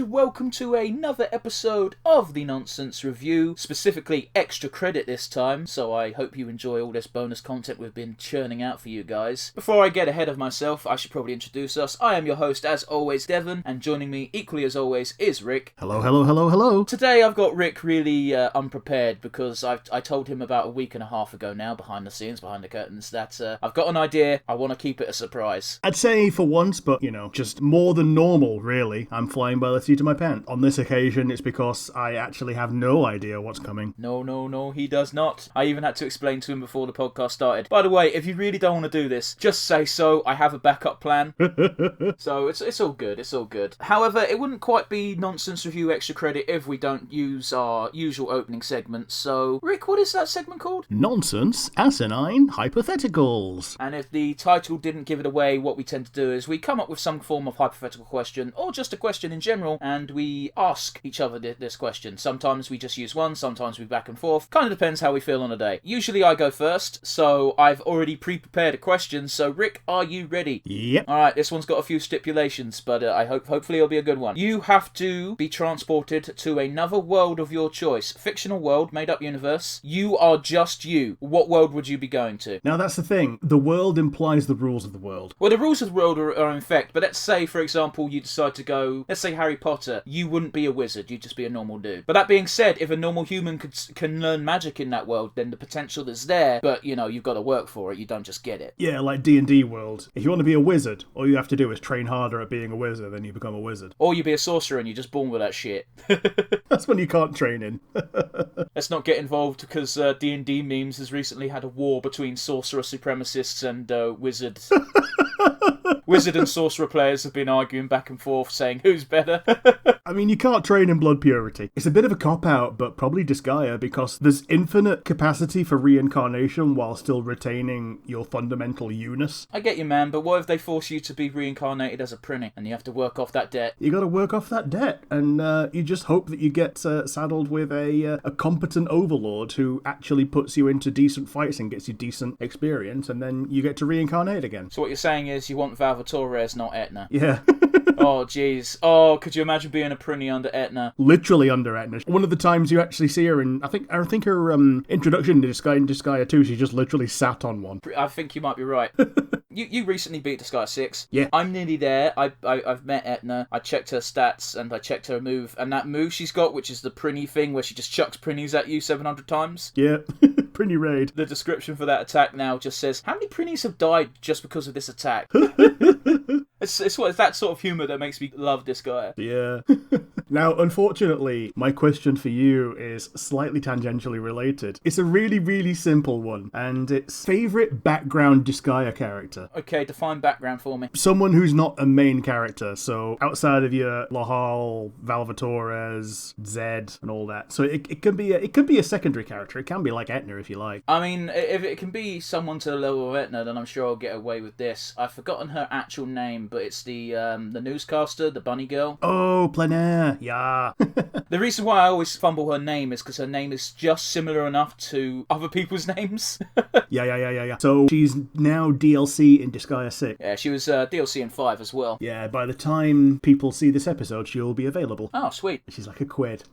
and welcome to another episode of the Nonsense Review, specifically extra credit this time, so I hope you enjoy all this bonus content we've been churning out for you guys. Before I get ahead of myself, I should probably introduce us. I am your host, as always, Devon, and joining me, equally as always, is Rick. Hello, hello, hello, hello. Today I've got Rick really unprepared because I told him about a week and a half ago now, behind the scenes, behind the curtains, that I've got an idea, I want to keep it a surprise. I'd say for once, but just more than normal, really. I'm flying by the seat of my pants. On this occasion, it's because I actually have no idea what's coming. No, he does not. I even had to explain to him before the podcast started. By the way, if you really don't want to do this, just say so. I have a backup plan. So it's all good. It's all good. However, it wouldn't quite be Nonsense Review Extra Credit if we don't use our usual opening segment. So, Rick, what is that segment called? Nonsense Asinine Hypotheticals. And if the title didn't give it away, what we tend to do is we come up with some form of hypothetical question, or just a question in general, and we ask each other this question. Sometimes we just use one, sometimes we back and forth. Kind of depends how we feel on a day. Usually I go first, so I've already pre-prepared a question. So Rick, are you ready? Yep. Alright, this one's got a few stipulations, but hopefully it'll be a good one. You have to be transported to another world of your choice. Fictional world, made-up universe. You are just you. What world would you be going to? Now that's the thing. The world implies the rules of the world. Well, the rules of the world are in effect, but let's say, for example, you decide to go, let's say Harry Potter, you wouldn't be a wizard, you'd just be a normal dude. But that being said, if a normal human can learn magic in that world, then the potential is there, but, you've got to work for it, you don't just get it. Yeah, like D&D world. If you want to be a wizard, all you have to do is train harder at being a wizard, then you become a wizard. Or you be a sorcerer and you're just born with that shit. That's when you can't train in. Let's not get involved, because D&D memes has recently had a war between sorcerer supremacists and wizards. Wizard and sorcerer players have been arguing back and forth, saying who's better. I mean, you can't train in blood purity. It's a bit of a cop-out, but probably Disgaea, because there's infinite capacity for reincarnation while still retaining your fundamental you-ness. I get you, man, but what if they force you to be reincarnated as a prinny, and you have to work off that debt? You gotta work off that debt, and you just hope that you get saddled with a competent overlord who actually puts you into decent fights and gets you decent experience, and then you get to reincarnate again. So what you're saying is you want Valvatores, not Etna? Yeah. Oh, jeez. Oh, could you imagine being a prinny under Etna? Literally under Etna. One of the times you actually see her in, I think her introduction to Disgaea 2, she just literally sat on one. I think you might be right. You recently beat Disgaea 6. Yeah. I'm nearly there. I've met Etna. I checked her stats and I checked her move. And that move she's got, which is the prinny thing where she just chucks prinnies at you 700 times. Yeah. Prinny raid. The description for that attack now just says, how many prinnies have died just because of this attack? It's that sort of humour that makes me love this guy. Yeah. Now, unfortunately, my question for you is slightly tangentially related. It's a really, really simple one, and it's favourite background Disgaea character. Okay, define background for me. Someone who's not a main character, so outside of your Lahal, Valvatores, Zed, and all that. So it can be a secondary character. It can be like Etna if you like. I mean, if it can be someone to the level of Etna, then I'm sure I'll get away with this. I've forgotten her actual name, but it's the newscaster, the bunny girl. Oh, Plenaire. Yeah. The reason why I always fumble her name is because her name is just similar enough to other people's names. Yeah. So she's now DLC in Disgaea 6. Yeah, she was DLC in 5 as well. Yeah, by the time people see this episode, she'll be available. Oh, sweet. She's like a quid.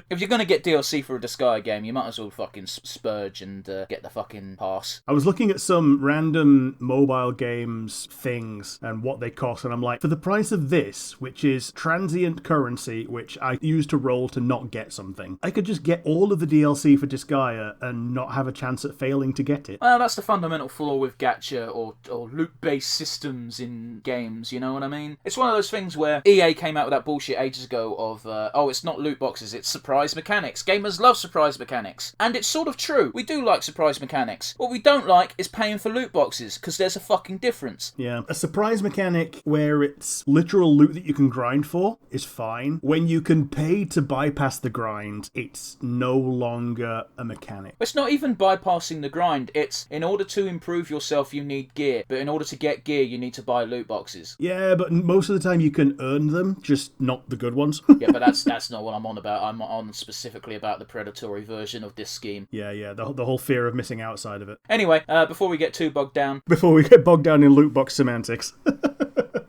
If you're going to get DLC for a Disgaea game, you might as well fucking spurge and get the fucking pass. I was looking at some random mobile games things and what they cost, and I'm like, for the price of this, which is transient currency, which I use to roll to not get something, I could just get all of the DLC for Disgaea and not have a chance at failing to get it. Well, that's the fundamental flaw with gacha or loot-based systems in games, you know what I mean? It's one of those things where EA came out with that bullshit ages ago of, it's not loot boxes, it's surprise mechanics. Gamers love surprise mechanics. And it's sort of true. We do like surprise mechanics. What we don't like is paying for loot boxes, because there's a fucking difference. Yeah. A surprise mechanic where it's literal loot that you can grind for is fine. When you can pay to bypass the grind, it's no longer a mechanic. It's not even bypassing the grind. It's, in order to improve yourself, you need gear. But in order to get gear, you need to buy loot boxes. Yeah, but most of the time you can earn them, just not the good ones. Yeah, but that's not what I'm on about. I'm on specifically about the predatory version of this scheme. Yeah, the whole fear of missing out side of it. Anyway, before we get too bogged down... Before we get bogged down in loot box semantics.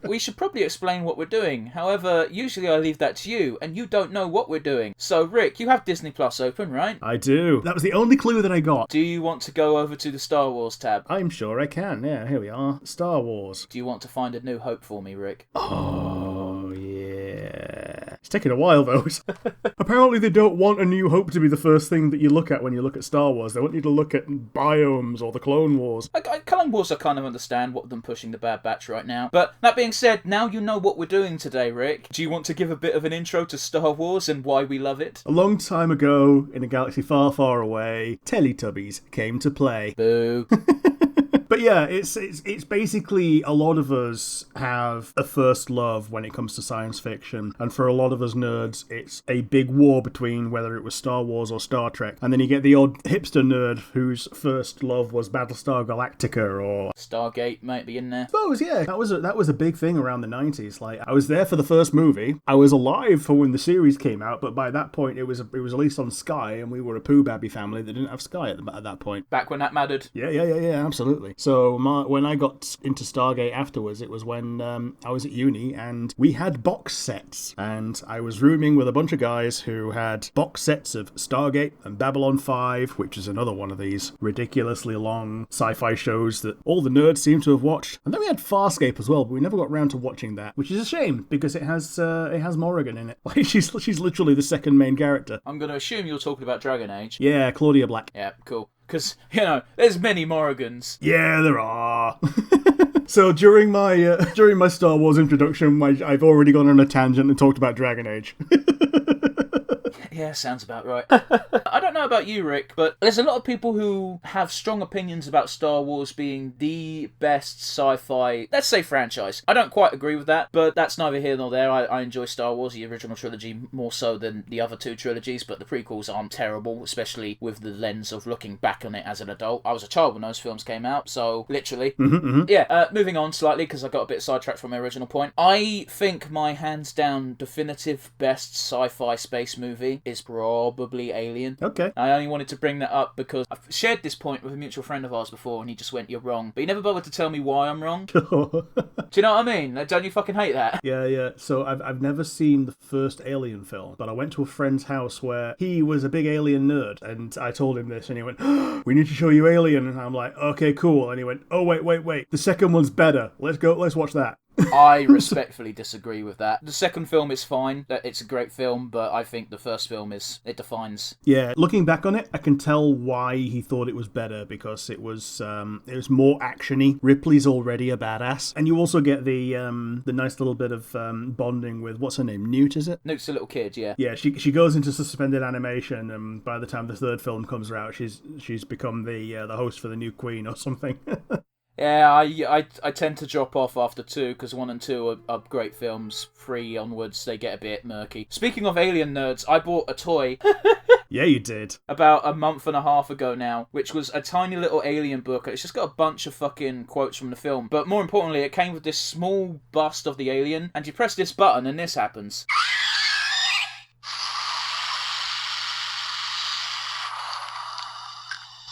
we should probably explain what we're doing. However, usually I leave that to you, and you don't know what we're doing. So, Rick, you have Disney Plus open, right? I do. That was the only clue that I got. Do you want to go over to the Star Wars tab? I'm sure I can. Yeah, here we are. Star Wars. Do you want to find a new hope for me, Rick? Oh, yeah. It's taking a while, though. Apparently they don't want A New Hope to be the first thing that you look at when you look at Star Wars. They want you to look at Biomes or the Clone Wars. Clone Wars, I kind of understand what them pushing the Bad Batch right now. But that being said, now you know what we're doing today, Rick. Do you want to give a bit of an intro to Star Wars and why we love it? A long time ago, in a galaxy far, far away, Teletubbies came to play. Boo. But yeah, it's basically a lot of us have a first love when it comes to science fiction, and for a lot of us nerds, it's a big war between whether it was Star Wars or Star Trek, and then you get the odd hipster nerd whose first love was Battlestar Galactica or Stargate might be in there. I suppose, yeah, that was a big thing around the 90s. Like, I was there for the first movie, I was alive for when the series came out, but by that point it was released on Sky, and we were a Pooh Babby family that didn't have Sky at that point. Back when that mattered. Yeah, absolutely. So when I got into Stargate afterwards, it was when I was at uni and we had box sets. And I was rooming with a bunch of guys who had box sets of Stargate and Babylon 5, which is another one of these ridiculously long sci-fi shows that all the nerds seem to have watched. And then we had Farscape as well, but we never got around to watching that, which is a shame because it has Morrigan in it. Like she's literally the second main character. I'm going to assume you're talking about Dragon Age. Yeah, Claudia Black. Yeah, cool. Because, there's many Morrigans. Yeah, there are. So during my Star Wars introduction, I've already gone on a tangent and talked about Dragon Age. Yeah, sounds about right. I don't know about you, Rick, but there's a lot of people who have strong opinions about Star Wars being the best sci-fi, let's say, franchise. I don't quite agree with that, but that's neither here nor there. I enjoy Star Wars, the original trilogy, more so than the other two trilogies, but the prequels aren't terrible, especially with the lens of looking back on it as an adult. I was a child when those films came out, so literally. Yeah, moving on slightly, because I got a bit sidetracked from my original point. I think my hands-down definitive best sci-fi space movie is probably Alien. Okay. I only wanted to bring that up because I've shared this point with a mutual friend of ours before and he just went, "You're wrong." But he never bothered to tell me why I'm wrong. Do you know what I mean? Don't you fucking hate that? Yeah. So I've never seen the first Alien film, but I went to a friend's house where he was a big Alien nerd, and I told him this, and he went, "We need to show you Alien," and I'm like, "Okay, cool." And he went, "Oh, wait. The second one's better. Let's watch that." I respectfully disagree with that. The second film is fine. It's a great film, but I think the first film it defines. Yeah, looking back on it, I can tell why he thought it was better, because it was more actiony. Ripley's already a badass, and you also get the nice little bit of bonding with, what's her name, Newt, is it? Newt's a little kid, yeah. Yeah, she goes into suspended animation, and by the time the third film comes out, she's become the host for the new Queen or something. Yeah, I tend to drop off after 2 because 1 and 2 are great films. 3 onwards, they get a bit murky. Speaking of Alien nerds, I bought a toy. Yeah, you did. About a month and a half ago now, which was a tiny little Alien book. It's just got a bunch of fucking quotes from the film. But more importantly, it came with this small bust of the alien, and you press this button and this happens.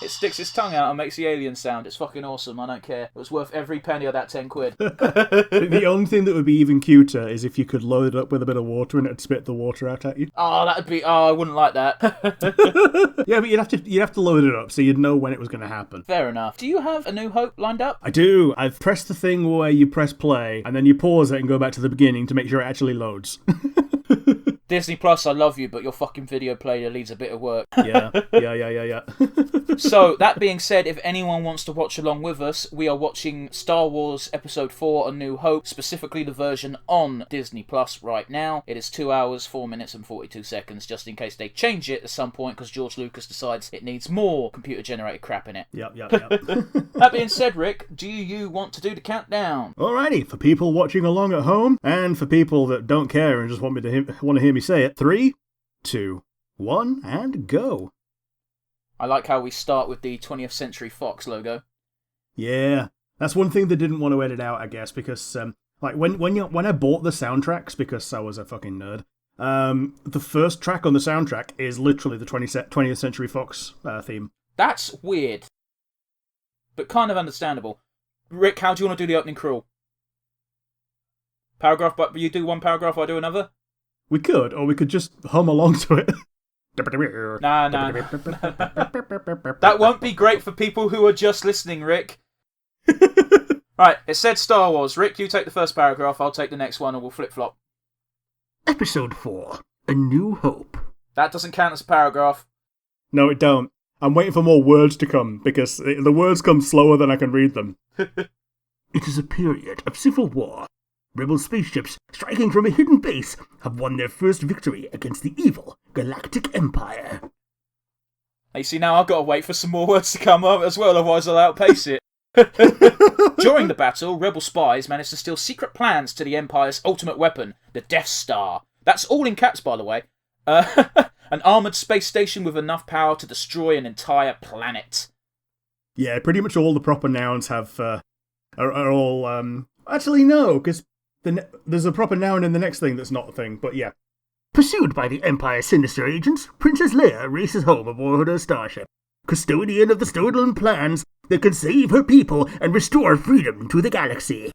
It sticks its tongue out and makes the alien sound. It's fucking awesome. I don't care. It was worth every penny of that 10 quid. The only thing that would be even cuter is if you could load it up with a bit of water and it'd spit the water out at you. Oh, that'd be... Oh, I wouldn't like that. Yeah, but you'd have to load it up so you'd know when it was going to happen. Fair enough. Do you have A New Hope lined up? I do. I've pressed the thing where you press play and then you pause it and go back to the beginning to make sure it actually loads. Disney Plus, I love you, but your fucking video player needs a bit of work. Yeah. So, that being said, if anyone wants to watch along with us, we are watching Star Wars Episode 4, A New Hope, specifically the version on Disney Plus right now. It is 2 hours, 4 minutes and 42 seconds, just in case they change it at some point, because George Lucas decides it needs more computer-generated crap in it. Yep. That being said, Rick, do you want to do the countdown? Alrighty, for people watching along at home, and for people that don't care and just want to hear me say it, 3, 2, 1, and go. I like how we start with the 20th Century Fox logo. Yeah, that's one thing they didn't want to edit out, I guess, because when I bought the soundtracks, because I was a fucking nerd, the first track on the soundtrack is literally the 20th Century Fox theme. That's weird, but kind of understandable. Rick, how do you want to do the opening crawl? Paragraph, but you do one paragraph, I do another? We could, or we could just hum along to it. Nah. That won't be great for people who are just listening, Rick. Right, it said Star Wars. Rick, you take the first paragraph, I'll take the next one, and we'll flip-flop. Episode 4, A New Hope. That doesn't count as a paragraph. No, it don't. I'm waiting for more words to come, because the words come slower than I can read them. It is a period of civil war. Rebel spaceships striking from a hidden base have won their first victory against the evil Galactic Empire. You see, now I've got to wait for some more words to come up as well, otherwise I'll outpace it. During the battle, rebel spies managed to steal secret plans to the Empire's ultimate weapon, the Death Star. That's all in caps, by the way. An armoured space station with enough power to destroy an entire planet. Yeah, pretty much all the proper nouns have are all... Actually, no, because there's a proper noun in the next thing that's not a thing, but yeah. Pursued by the Empire's sinister agents, Princess Leia races home aboard her starship, custodian of the stolen plans that can save her people and restore freedom to the galaxy.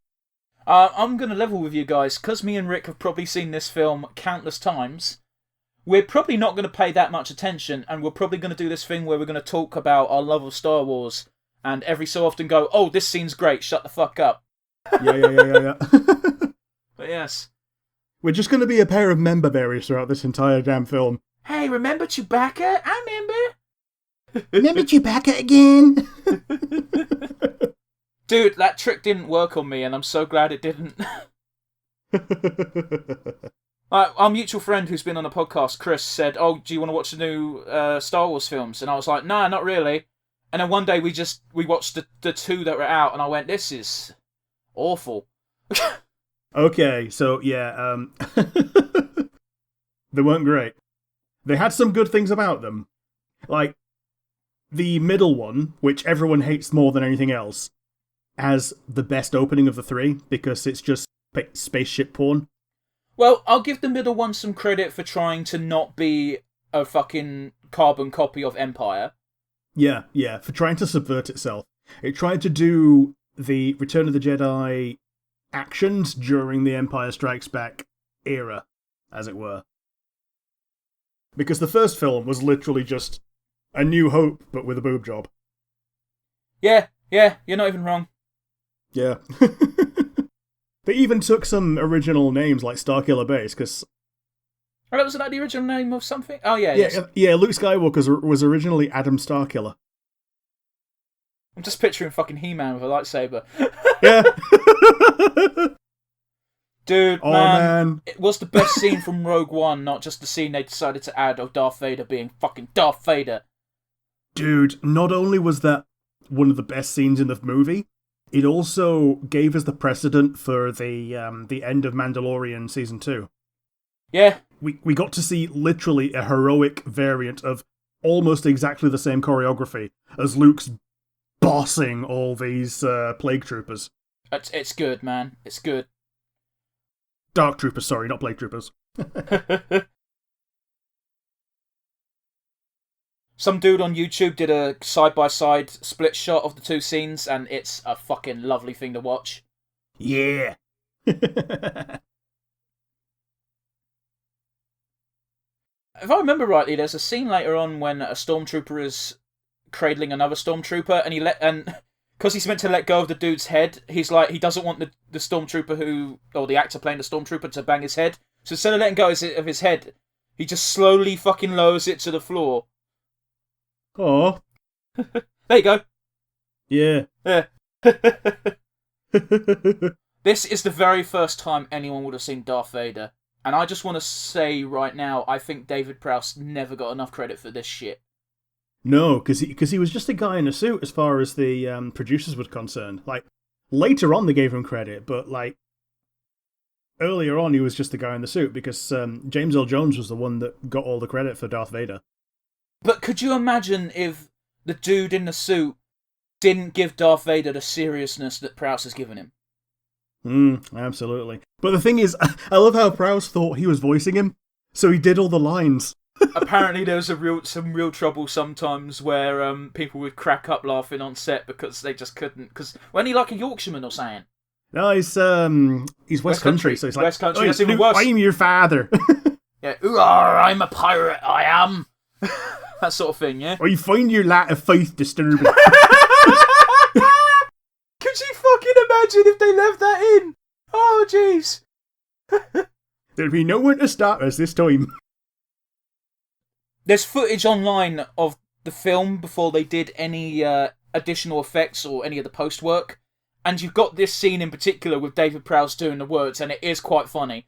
I'm going to level with you guys, because me and Rick have probably seen this film countless times. We're probably not going to pay that much attention, and we're probably going to do this thing where we're going to talk about our love of Star Wars, and every so often go, oh, this scene's great, shut the fuck up. Yeah. But yes. We're just going to be a pair of member berries throughout this entire damn film. Hey, remember Chewbacca? I remember. Remember Chewbacca again? Dude, that trick didn't work on me, and I'm so glad it didn't. Our mutual friend who's been on the podcast, Chris, said, oh, do you want to watch the new Star Wars films? And I was like, nah, not really. And then one day we watched the two that were out, and I went, this is awful. Okay, so yeah, they weren't great. They had some good things about them. Like, the middle one, which everyone hates more than anything else, has the best opening of the three, because it's just spaceship porn. Well, I'll give the middle one some credit for trying to not be a fucking carbon copy of Empire. Yeah, for trying to subvert itself. It tried to do the Return of the Jedi actions during the Empire Strikes Back era, as it were. Because the first film was literally just A New Hope, but with a boob job. Yeah, you're not even wrong. Yeah. They even took some original names like Starkiller Base, because... Oh, wasn't that the original name of something? Oh, yeah. Yeah, Luke Skywalker was originally Adam Starkiller. I'm just picturing fucking He-Man with a lightsaber. Yeah. Dude, oh, man. It was the best scene from Rogue One, not just the scene they decided to add of Darth Vader being fucking Darth Vader. Dude, not only was that one of the best scenes in the movie, it also gave us the precedent for the end of Mandalorian Season 2. Yeah. We got to see literally a heroic variant of almost exactly the same choreography as Luke's bossing all these plague troopers. It's good, man. It's good. Dark troopers, sorry, not plague troopers. Some dude on YouTube did a side-by-side split shot of the two scenes, and it's a fucking lovely thing to watch. Yeah. If I remember rightly, there's a scene later on when a stormtrooper is cradling another stormtrooper, and because he's meant to let go of the dude's head, he's like, he doesn't want the stormtrooper or the actor playing the stormtrooper to bang his head. So instead of letting go of his head, he just slowly fucking lowers it to the floor. Oh. There you go. Yeah. This is the very first time anyone would have seen Darth Vader. And I just want to say right now, I think David Prowse never got enough credit for this shit. No, because he was just a guy in a suit as far as the producers were concerned. Like, later on they gave him credit, but like, earlier on he was just the guy in the suit because James Earl Jones was the one that got all the credit for Darth Vader. But could you imagine if the dude in the suit didn't give Darth Vader the seriousness that Prowse has given him? Absolutely. But the thing is, I love how Prowse thought he was voicing him, so he did all the lines. Apparently there was some real trouble sometimes where people would crack up laughing on set because they just couldn't. Because wasn't he like a Yorkshireman or something? No, he's West Country, so he's like, West Country, "Oi, that's even Luke, worse. I'm your father." Yeah, I'm a pirate, I am. That sort of thing, yeah? I find your lack of faith disturbing. Could you fucking imagine if they left that in? Oh, jeez. There'll be no one to stop us this time. There's footage online of the film before they did any additional effects or any of the post work, and you've got this scene in particular with David Prowse doing the words, and it is quite funny.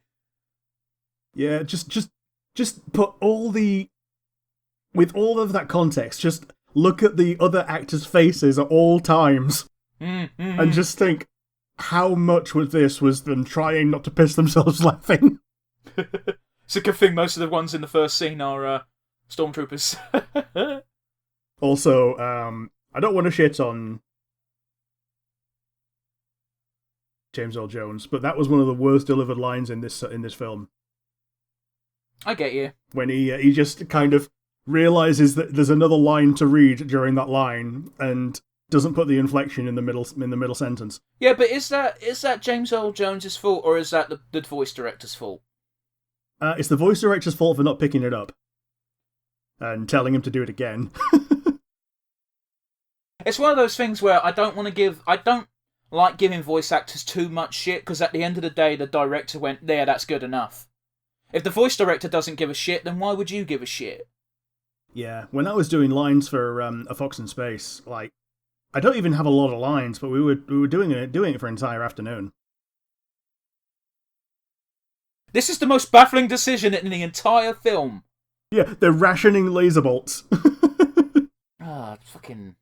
Yeah, just put with all of that context, just look at the other actors' faces at all times, and just think how much of this was them trying not to piss themselves laughing. It's a good thing most of the ones in the first scene are stormtroopers. Also, I don't want to shit on James Earl Jones, but that was one of the worst delivered lines in this film. I get you. When he just kind of realizes that there's another line to read during that line and doesn't put the inflection in the middle sentence. Yeah, but is that James Earl Jones's fault, or is that the voice director's fault? It's the voice director's fault for not picking it up and telling him to do it again. It's one of those things where I don't like giving voice actors too much shit, because at the end of the day, the director went, "Yeah, that's good enough." If the voice director doesn't give a shit, then why would you give a shit? Yeah, when I was doing lines for A Fox in Space, like, I don't even have a lot of lines, but we were doing it for an entire afternoon. This is the most baffling decision in the entire film. Yeah, they're rationing laser bolts. Fucking...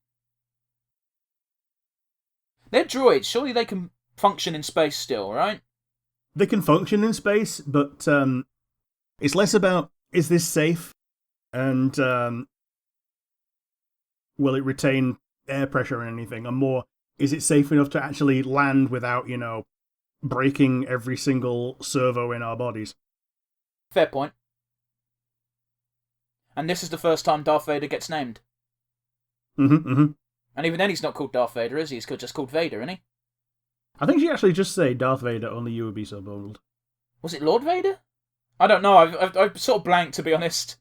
They're droids. Surely they can function in space still, right? They can function in space, but it's less about, is this safe? And will it retain air pressure or anything? And more, is it safe enough to actually land without, breaking every single servo in our bodies? Fair point. And this is the first time Darth Vader gets named. And even then he's not called Darth Vader, is he? He's just called Vader, isn't he? I think she actually just say Darth Vader, only you would be so bold. Was it Lord Vader? I don't know, I've sort of blanked, to be honest.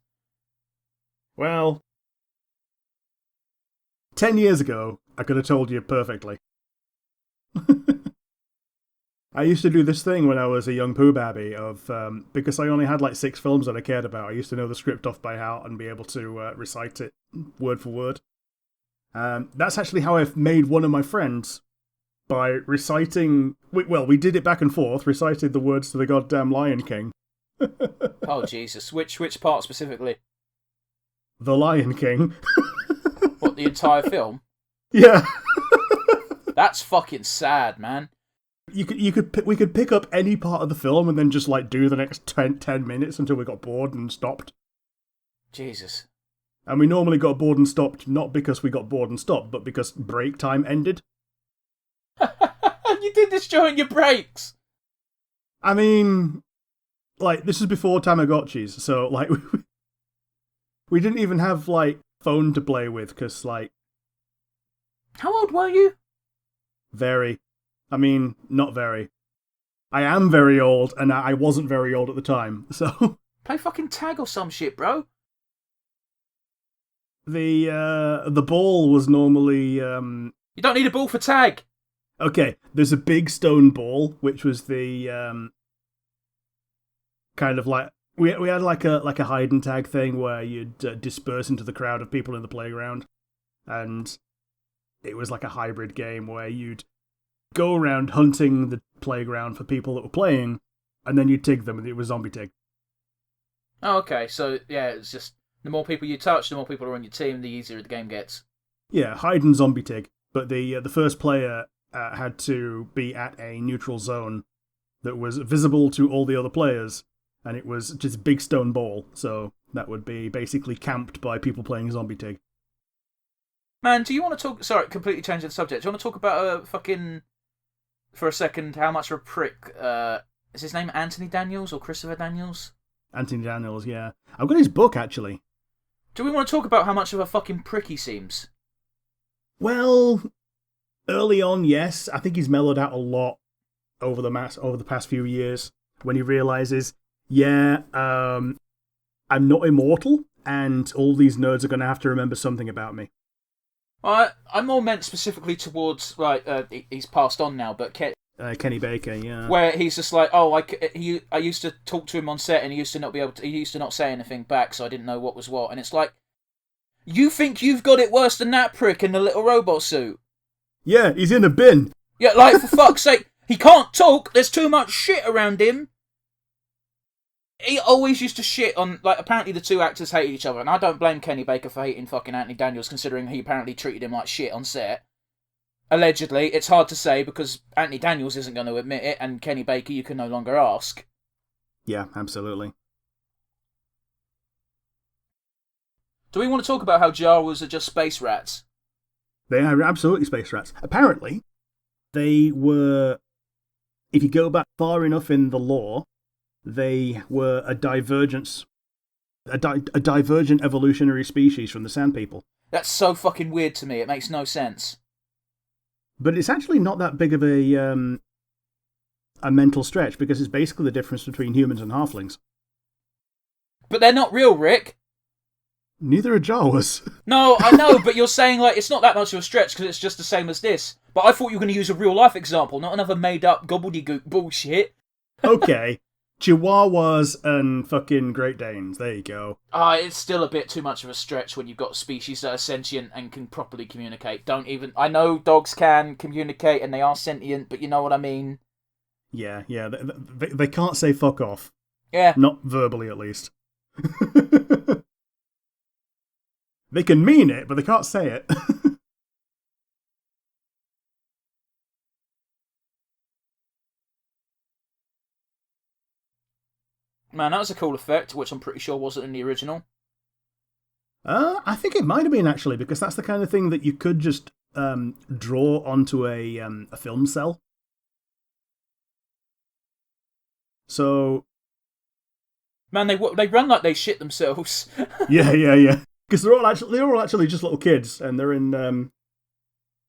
Well, 10 years ago, I could have told you perfectly. I used to do this thing when I was a young poo babby of, because I only had like 6 films that I cared about, I used to know the script off by heart and be able to recite it word for word. That's actually how I made one of my friends, by reciting... we did it back and forth, recited the words to the goddamn Lion King. Oh, Jesus. Which part specifically? The Lion King. What, the entire film? Yeah. That's fucking sad, man. We could pick up any part of the film and then just like do the next 10 minutes until we got bored and stopped. Jesus. And we normally got bored and stopped not because we got bored and stopped, but because break time ended. You did this during your breaks. I mean, like, this is before Tamagotchis, so like we didn't even have like phone to play with because like... How old were you? Very. I mean, not very. I am very old, and I wasn't very old at the time, so... Play fucking tag or some shit, bro. The ball was normally... You don't need a ball for tag. Okay, there's a big stone ball, which was the kind of like... We had like a hide and tag thing where you'd disperse into the crowd of people in the playground, and it was like a hybrid game where you'd go around hunting the playground for people that were playing, and then you'd tig them, and it was zombie tig. Oh, okay, so yeah, it's just the more people you touch, the more people are on your team, the easier the game gets. Yeah, hide and zombie tig, but the first player had to be at a neutral zone that was visible to all the other players, and it was just a big stone ball, so that would be basically camped by people playing zombie tig. Man, do you want to talk... Sorry, completely changing the subject. Do you want to talk about for a second, how much of a prick... is his name Anthony Daniels or Christopher Daniels? Anthony Daniels, yeah. I've got his book, actually. Do we want to talk about how much of a fucking prick he seems? Well, early on, yes. I think he's mellowed out a lot over the past few years when he realizes, yeah, I'm not immortal, and all these nerds are going to have to remember something about me. I'm more meant specifically towards he's passed on now, but Kenny Baker, yeah. Where he's just like, I used to talk to him on set, and he used to not say anything back, so I didn't know what was what. And it's like, you think you've got it worse than that prick in the little robot suit? Yeah, he's in a bin. Yeah, like, for fuck's sake, he can't talk. There's too much shit around him. He always used to shit on, like, apparently the two actors hated each other, and I don't blame Kenny Baker for hating fucking Anthony Daniels, considering he apparently treated him like shit on set. Allegedly. It's hard to say, because Anthony Daniels isn't going to admit it, and Kenny Baker you can no longer ask. Yeah, absolutely. Do we want to talk about how Jawas are just space rats? They are absolutely space rats. Apparently, they were, if you go back far enough in the lore, they were a divergent evolutionary species from the Sand People. That's so fucking weird to me. It makes no sense. But it's actually not that big of a mental stretch, because it's basically the difference between humans and halflings. But they're not real, Rick. Neither are Jawas. No, I know, but you're saying, like, it's not that much of a stretch because it's just the same as this. But I thought you were going to use a real-life example, not another made-up gobbledygook bullshit. Okay. Chihuahuas and fucking Great Danes. There you go. It's still a bit too much of a stretch when you've got species that are sentient and can properly communicate. I know dogs can communicate and they are sentient, but you know what I mean. Yeah. They can't say fuck off. Yeah. Not verbally, at least. They can mean it, but they can't say it. Man, that was a cool effect, which I'm pretty sure wasn't in the original. I think it might have been, actually, because that's the kind of thing that you could just draw onto a film cell. So... Man, they run like they shit themselves. Yeah. Because they're all actually just little kids, and they're in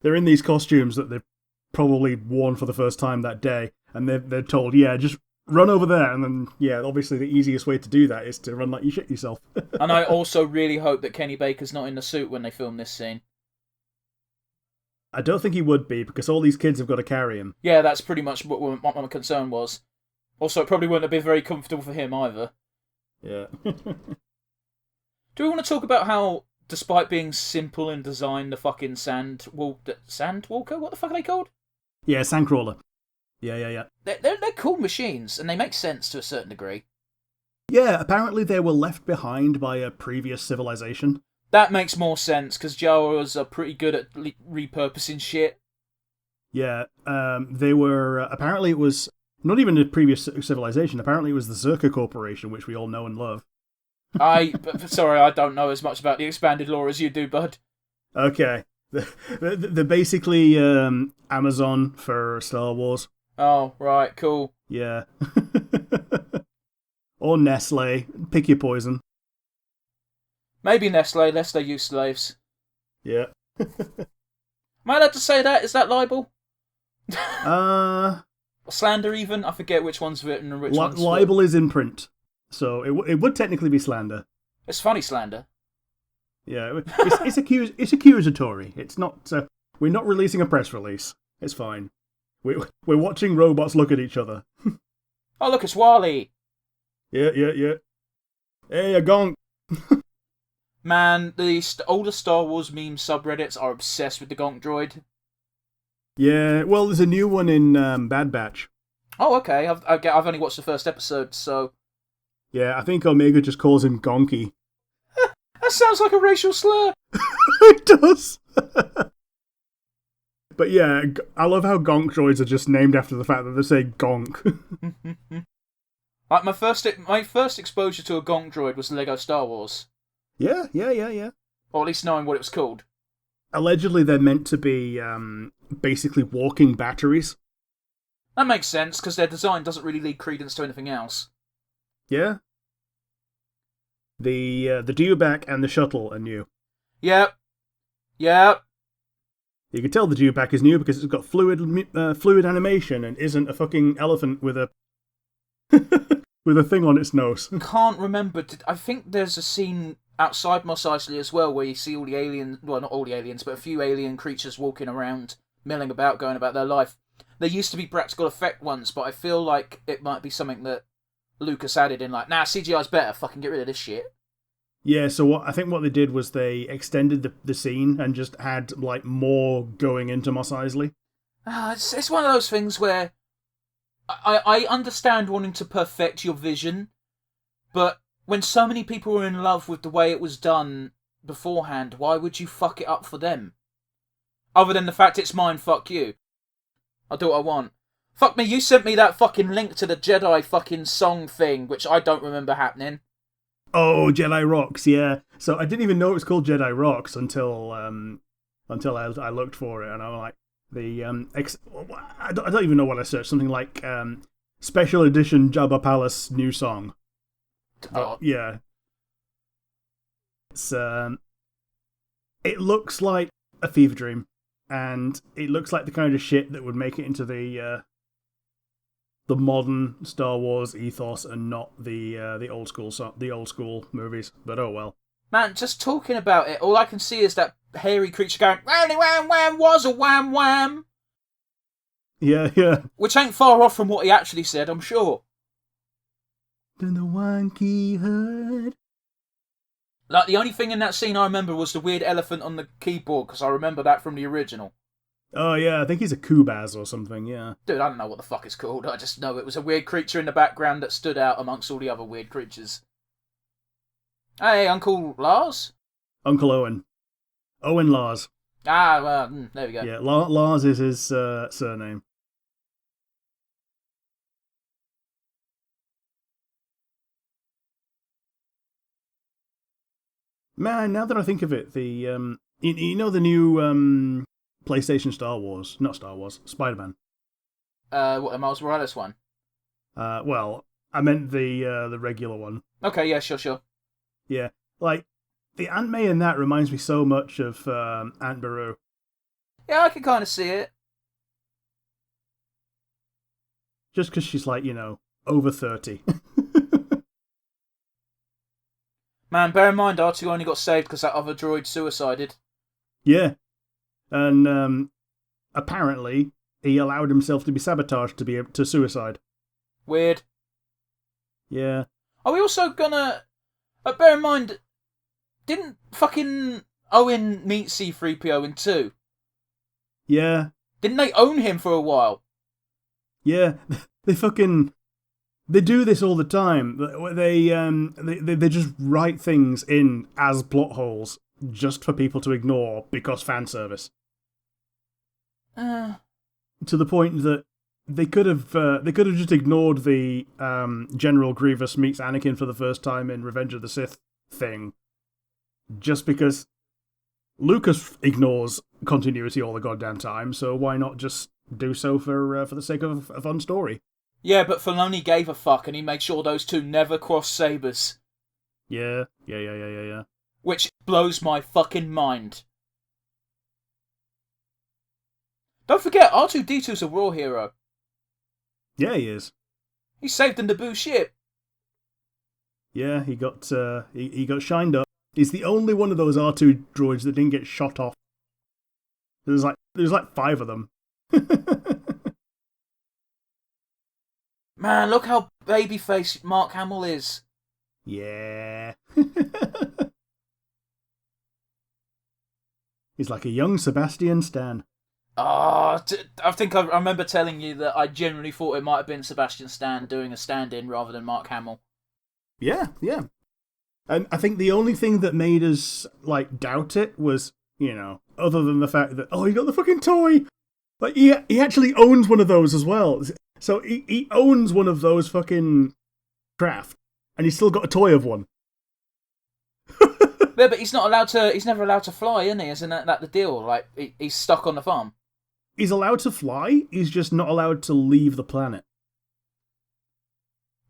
these costumes that they've probably worn for the first time that day, and they're told, yeah, just run over there, and then, yeah, obviously the easiest way to do that is to run like you shit yourself. And I also really hope that Kenny Baker's not in the suit when they film this scene. I don't think he would be, because all these kids have got to carry him. Yeah, that's pretty much what my concern was. Also, it probably wouldn't have been very comfortable for him either. Yeah. Do we want to talk about how, despite being simple in design, the fucking Sandwalker? What the fuck are they called? Yeah, Sandcrawler. Yeah. They're cool machines, and they make sense to a certain degree. Yeah, apparently they were left behind by a previous civilization. That makes more sense, because Jawas are pretty good at repurposing shit. Yeah, they were... apparently it was not even a previous civilization. Apparently it was the Zerka Corporation, which we all know and love. Sorry, I don't know as much about the expanded lore as you do, bud. Okay. They're basically Amazon for Star Wars. Oh, right, cool. Yeah. Or Nestle. Pick your poison. Maybe Nestle, lest they use slaves. Yeah. Am I allowed to say that? Is that libel? Slander even? I forget which one's written and which one's... Libel is in print. So it would technically be slander. It's funny slander. Yeah, it's accusatory. It's not. We're not releasing a press release. It's fine. We're watching robots look at each other. Oh look, it's Wally. Yeah. Hey, a gonk. Man, the older Star Wars meme subreddits are obsessed with the gonk droid. Yeah, well, there's a new one in Bad Batch. Oh, okay. I've only watched the first episode, so... Yeah, I think Omega just calls him Gonky. That sounds like a racial slur. It does. But yeah, I love how gonk droids are just named after the fact that they say gonk. Like my first exposure to a gonk droid was Lego Star Wars. Yeah. Or at least knowing what it was called. Allegedly, they're meant to be basically walking batteries. That makes sense, because their design doesn't really lead credence to anything else. Yeah. The Dewback and the shuttle are new. Yep. You can tell the Dewback is new because it's got fluid animation and isn't a fucking elephant with a with a thing on its nose. Can't remember. I think there's a scene outside Mos Eisley as well where you see all the aliens, well, not all the aliens, but a few alien creatures walking around, milling about, going about their life. There used to be practical effect ones, but I feel like it might be something that Lucas added in, like, nah, CGI's better, fucking get rid of this shit. Yeah, so I think what they did was they extended the scene and just had, like, more going into Mos Eisley. It's one of those things where I understand wanting to perfect your vision, but when so many people were in love with the way it was done beforehand, why would you fuck it up for them? Other than the fact it's mine, fuck you. I'll do what I want. Fuck me, you sent me that fucking link to the Jedi fucking song thing, which I don't remember happening. Oh, Jedi Rocks, yeah. So I didn't even know it was called Jedi Rocks until I looked for it, and I'm like, I don't even know what I searched. Something like Special Edition Jabba Palace new song. Yeah. It's it looks like a fever dream, and it looks like the kind of shit that would make it into the modern Star Wars ethos and not the old school movies. But oh well. Man, just talking about it, all I can see is that hairy creature going, "Whammy wham wham was a wham wham." Yeah, yeah. Which ain't far off from what he actually said, I'm sure. Then the Wonky Hood. Like, the only thing in that scene I remember was the weird elephant on the keyboard, because I remember that from the original. Oh yeah, I think he's a Kubaz or something, yeah. Dude, I don't know what the fuck it's called. I just know it was a weird creature in the background that stood out amongst all the other weird creatures. Hey, Uncle Lars? Uncle Owen. Owen Lars. Ah, well, there we go. Yeah, Lars is his surname. Man, now that I think of it, the you know the new PlayStation Spider-Man. What, the Miles Morales one? Well, I meant the regular one. Okay, yeah, sure. Yeah, like the Aunt May in that reminds me so much of Aunt Beru. Yeah, I can kind of see it. Just because she's like, over 30. Man, bear in mind, R2 only got saved because that other droid suicided. Yeah. And apparently he allowed himself to be sabotaged to suicide. Weird. Yeah. Are we also gonna... bear in mind, didn't fucking Owen meet C-3PO in 2? Yeah. Didn't they own him for a while? Yeah. They do this all the time. They just write things in as plot holes just for people to ignore because fan service. To the point that they could have just ignored the General Grievous meets Anakin for the first time in Revenge of the Sith thing, just because Lucas ignores continuity all the goddamn time. So why not just do so for the sake of a fun story? Yeah, but Filoni gave a fuck and he made sure those two never crossed sabers. Yeah. Which blows my fucking mind. Don't forget, R2-D2's a raw hero. Yeah, he is. He saved the Naboo ship. Yeah, he got he got shined up. He's the only one of those R2 droids that didn't get shot off. There's like 5 of them. Man, look how babyface Mark Hamill is. Yeah. He's like a young Sebastian Stan. I think I remember telling you that I genuinely thought it might have been Sebastian Stan doing a stand-in rather than Mark Hamill. Yeah. And I think the only thing that made us, doubt it was, other than the fact that, he got the fucking toy! Like, he actually owns one of those as well. So he owns one of those fucking craft, and he's still got a toy of one. Yeah, but he's never allowed to fly, isn't he? Isn't that the deal? Like, he's stuck on the farm. He's allowed to fly, he's just not allowed to leave the planet.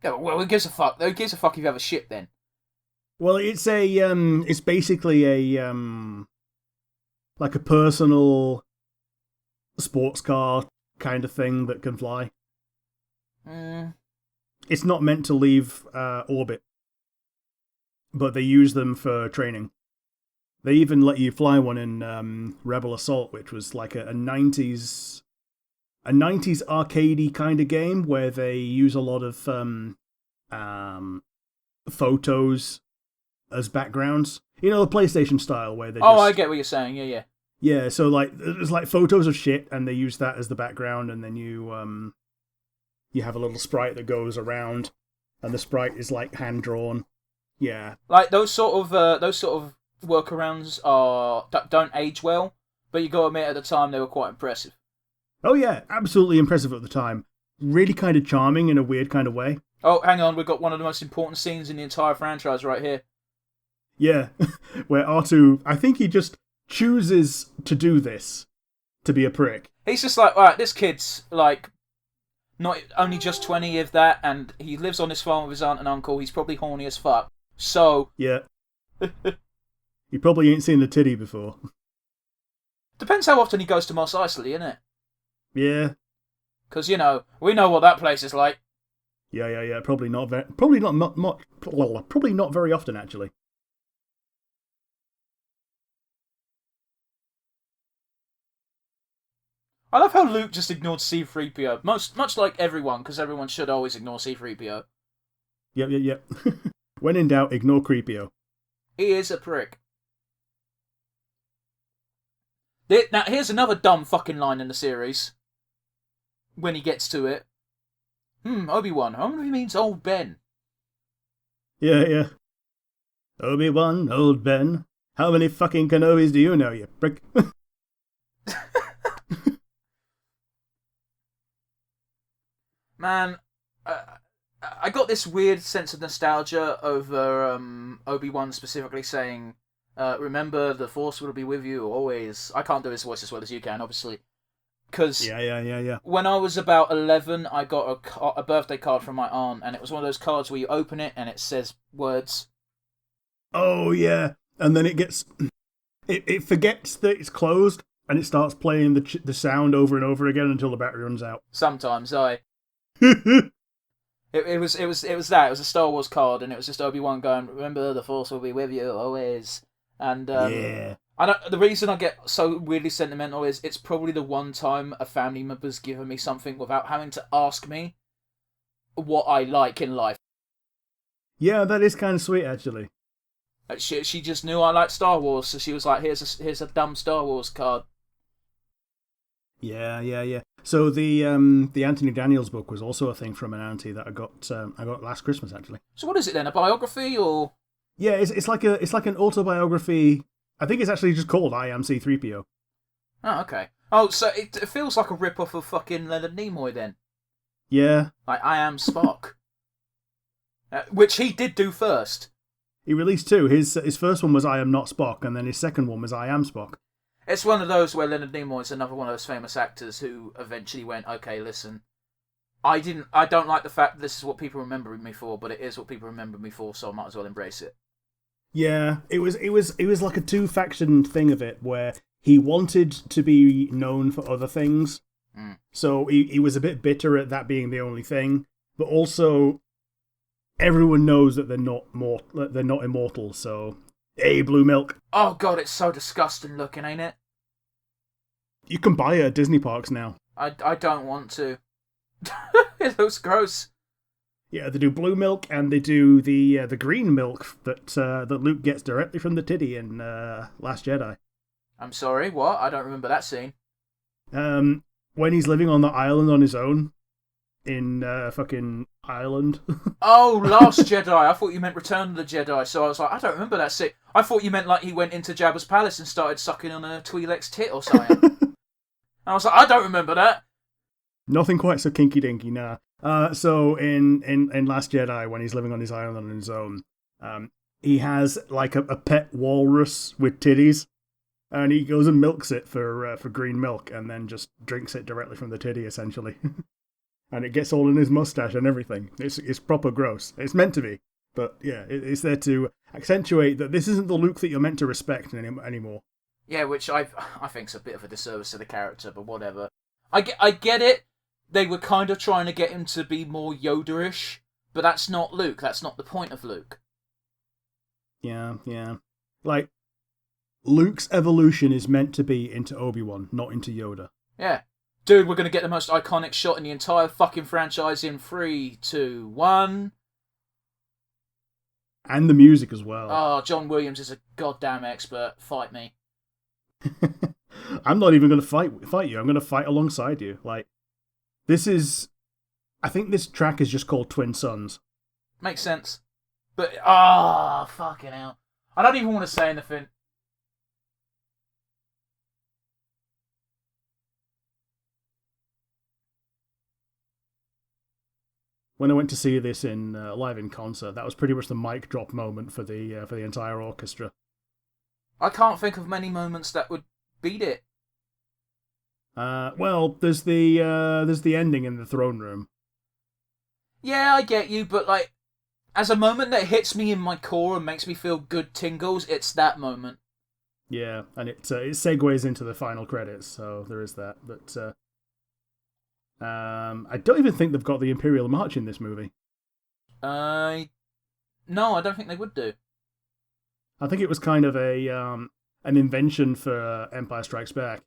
Yeah, well, who gives a fuck? Who gives a fuck if you have a ship, then? Well, it's basically a personal sports car kind of thing that can fly. Mm. It's not meant to leave orbit, but they use them for training. They even let you fly one in Rebel Assault, which was like a 90s arcadey kind of game where they use a lot of photos as backgrounds. You know, the PlayStation style where they just... Oh, I get what you're saying. Yeah. Yeah, so like there's like photos of shit, and they use that as the background, and then you have a little sprite that goes around, and the sprite is like hand drawn. Yeah, like those sort of workarounds don't age well, but you got to admit at the time they were quite impressive. Oh yeah, absolutely impressive at the time. Really kind of charming in a weird kind of way. Oh, hang on, we've got one of the most important scenes in the entire franchise right here. Yeah, where R2, I think he just chooses to do this, to be a prick. He's just like, alright, this kid's like not only just 20 if that, and he lives on this farm with his aunt and uncle, he's probably horny as fuck. So... Yeah. You probably ain't seen the titty before. Depends how often he goes to Mos Eisley, innit? Yeah. Because, you know, we know what that place is like. Yeah. Probably not very often, actually. I love how Luke just ignored C-3PO. Much like everyone, because everyone should always ignore C-3PO. Yep. When in doubt, ignore Creepio. He is a prick. Now, here's another dumb fucking line in the series. When he gets to it. Obi-Wan, I wonder if he means old Ben. Yeah. Obi-Wan, old Ben. How many fucking Kenobis do you know, you prick? Man, I got this weird sense of nostalgia over Obi-Wan specifically saying, remember, the Force will be with you always. I can't do his voice as well as you can, obviously. Because yeah. When I was about 11, I got a birthday card from my aunt, and it was one of those cards where you open it and it says words. Oh, yeah. And then it gets... It forgets that it's closed, and it starts playing the sound over and over again until the battery runs out. Sometimes, It was that. It was a Star Wars card, and it was just Obi-Wan going, remember, the Force will be with you always. And yeah. The reason I get so weirdly sentimental is it's probably the one time a family member's given me something without having to ask me what I like in life. Yeah, that is kind of sweet, actually. She just knew I liked Star Wars, so she was like, here's a dumb Star Wars card. Yeah. So the Anthony Daniels book was also a thing from an auntie that I got last Christmas, actually. So what is it then? A biography or? Yeah, it's like an autobiography. I think it's actually just called I Am C-3PO. Oh, okay. Oh, so it feels like a rip-off of fucking Leonard Nimoy then. Yeah. Like I Am Spock. Which he did do first. He released two. His first one was I Am Not Spock, and then his second one was I Am Spock. It's one of those where Leonard Nimoy is another one of those famous actors who eventually went, okay, listen, I don't like the fact that this is what people remember me for, but it is what people remember me for, so I might as well embrace it. Yeah, it was like a two-faction thing of it, where he wanted to be known for other things, so he was a bit bitter at that being the only thing, but also everyone knows that they're not immortal, so hey, blue milk. Oh god, it's so disgusting looking, ain't it? You can buy it at Disney parks now. I don't want to. It looks gross. Yeah, they do blue milk, and they do the green milk that Luke gets directly from the titty in Last Jedi. I'm sorry, what? I don't remember that scene. When he's living on the island on his own in fucking Ireland. Oh, Last Jedi. I thought you meant Return of the Jedi, so I was like, I don't remember that scene. I thought you meant like he went into Jabba's palace and started sucking on a Twi'lek's tit or something. And I was like, I don't remember that. Nothing quite so kinky dinky, nah. So in Last Jedi, when he's living on his island on his own, he has like a pet walrus with titties, and he goes and milks it for green milk, and then just drinks it directly from the titty, essentially. And it gets all in his mustache and everything. It's proper gross. It's meant to be, but yeah, it's there to accentuate that this isn't the Luke that you're meant to respect anymore. Yeah, which I think's a bit of a disservice to the character, but whatever. I get it. They were kind of trying to get him to be more Yoda-ish, but that's not Luke. That's not the point of Luke. Yeah. Like, Luke's evolution is meant to be into Obi-Wan, not into Yoda. Yeah. Dude, we're going to get the most iconic shot in the entire fucking franchise in 3, 2, 1. And the music as well. Oh, John Williams is a goddamn expert. Fight me. I'm not even going to fight you. I'm going to fight alongside you. Like, this is... I think this track is just called Twin Suns. Makes sense. But, fucking hell. I don't even want to say anything. When I went to see this in live in concert, that was pretty much the mic drop moment for the entire orchestra. I can't think of many moments that would beat it. Well, there's the ending in the throne room. Yeah, I get you, but like, as a moment that hits me in my core and makes me feel good tingles, it's that moment. Yeah, and it segues into the final credits, so there is that. But I don't even think they've got the Imperial March in this movie. No, I don't think they would do. I think it was kind of an invention for Empire Strikes Back.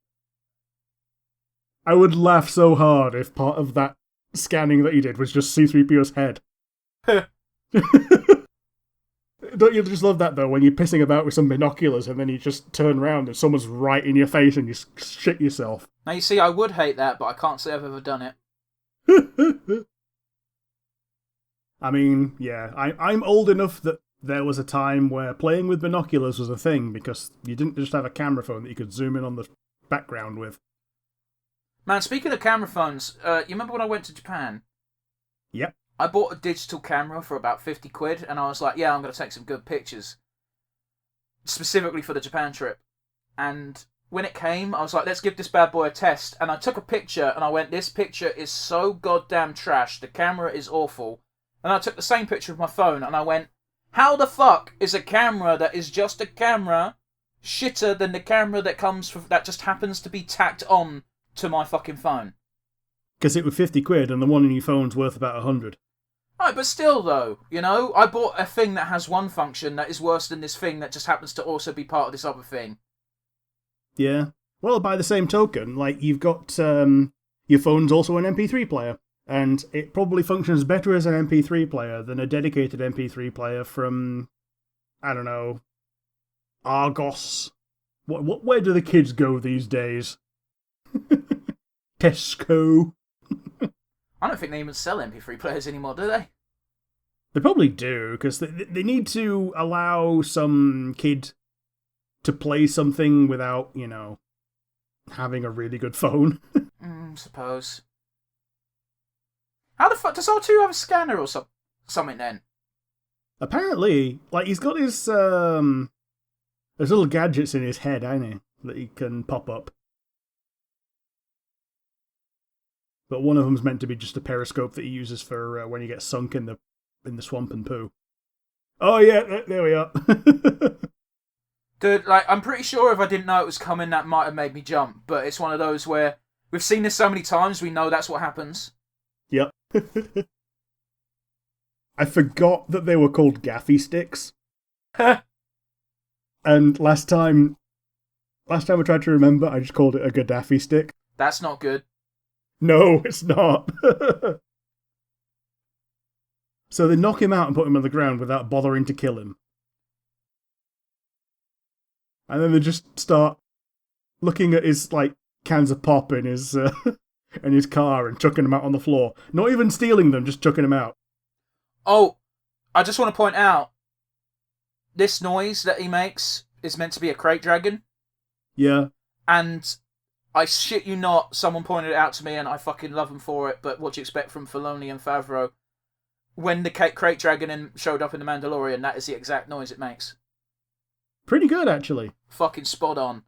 I would laugh so hard if part of that scanning that you did was just C-3PO's head. Don't you just love that, though, when you're pissing about with some binoculars and then you just turn around and someone's right in your face and you shit yourself? Now, you see, I would hate that, but I can't say I've ever done it. I mean, yeah, I'm old enough that there was a time where playing with binoculars was a thing because you didn't just have a camera phone that you could zoom in on the background with. Man, speaking of camera phones, you remember when I went to Japan? Yep. I bought a digital camera for about 50 quid, and I was like, yeah, I'm going to take some good pictures. Specifically for the Japan trip. And when it came, I was like, let's give this bad boy a test. And I took a picture, and I went, this picture is so goddamn trash. The camera is awful. And I took the same picture with my phone, and I went, how the fuck is a camera that is just a camera shitter than the camera that just happens to be tacked on to my fucking phone? Because it was 50 quid, and the one in your phone's worth about 100. Right, but still though, you know, I bought a thing that has one function that is worse than this thing that just happens to also be part of this other thing. Yeah. Well, by the same token, like, you've got, your phone's also an MP3 player, and it probably functions better as an MP3 player than a dedicated MP3 player from, I don't know, Argos. Where do the kids go these days? Tesco. I don't think they even sell MP3 players anymore, do they? They probably do, because they need to allow some kid to play something without, you know, having a really good phone. Suppose. How the fuck does R2 have a scanner or something then? Apparently, like, he's got his little gadgets in his head, hasn't he, that he can pop up. But one of them's meant to be just a periscope that he uses for when he gets sunk in the swamp and poo. Oh yeah, there we are. Dude, like, I'm pretty sure if I didn't know it was coming, that might have made me jump. But it's one of those where we've seen this so many times, we know that's what happens. Yep. I forgot that they were called gaffy sticks. And last time I tried to remember, I just called it a Gaddafi stick. That's not good. No, it's not. So they knock him out and put him on the ground without bothering to kill him. And then they just start looking at his, like, cans of pop in his car and chucking them out on the floor. Not even stealing them, just chucking them out. Oh, I just want to point out, this noise that he makes is meant to be a crate dragon. Yeah. And I shit you not, someone pointed it out to me and I fucking love them for it, but what do you expect from Filoni and Favreau? When the crate dragon showed up in The Mandalorian, that is the exact noise it makes. Pretty good, actually. Fucking spot on.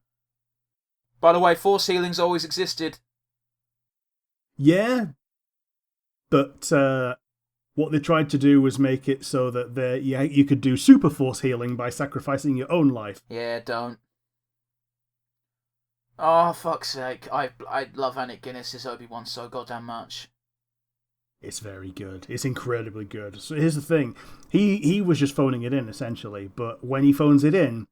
By the way, force healing's always existed. Yeah. But what they tried to do was make it so that you could do super force healing by sacrificing your own life. Yeah, don't. Oh, fuck's sake. I love Alec Guinness's Obi-Wan so goddamn much. It's very good. It's incredibly good. So here's the thing. He was just phoning it in, essentially, but when he phones it in,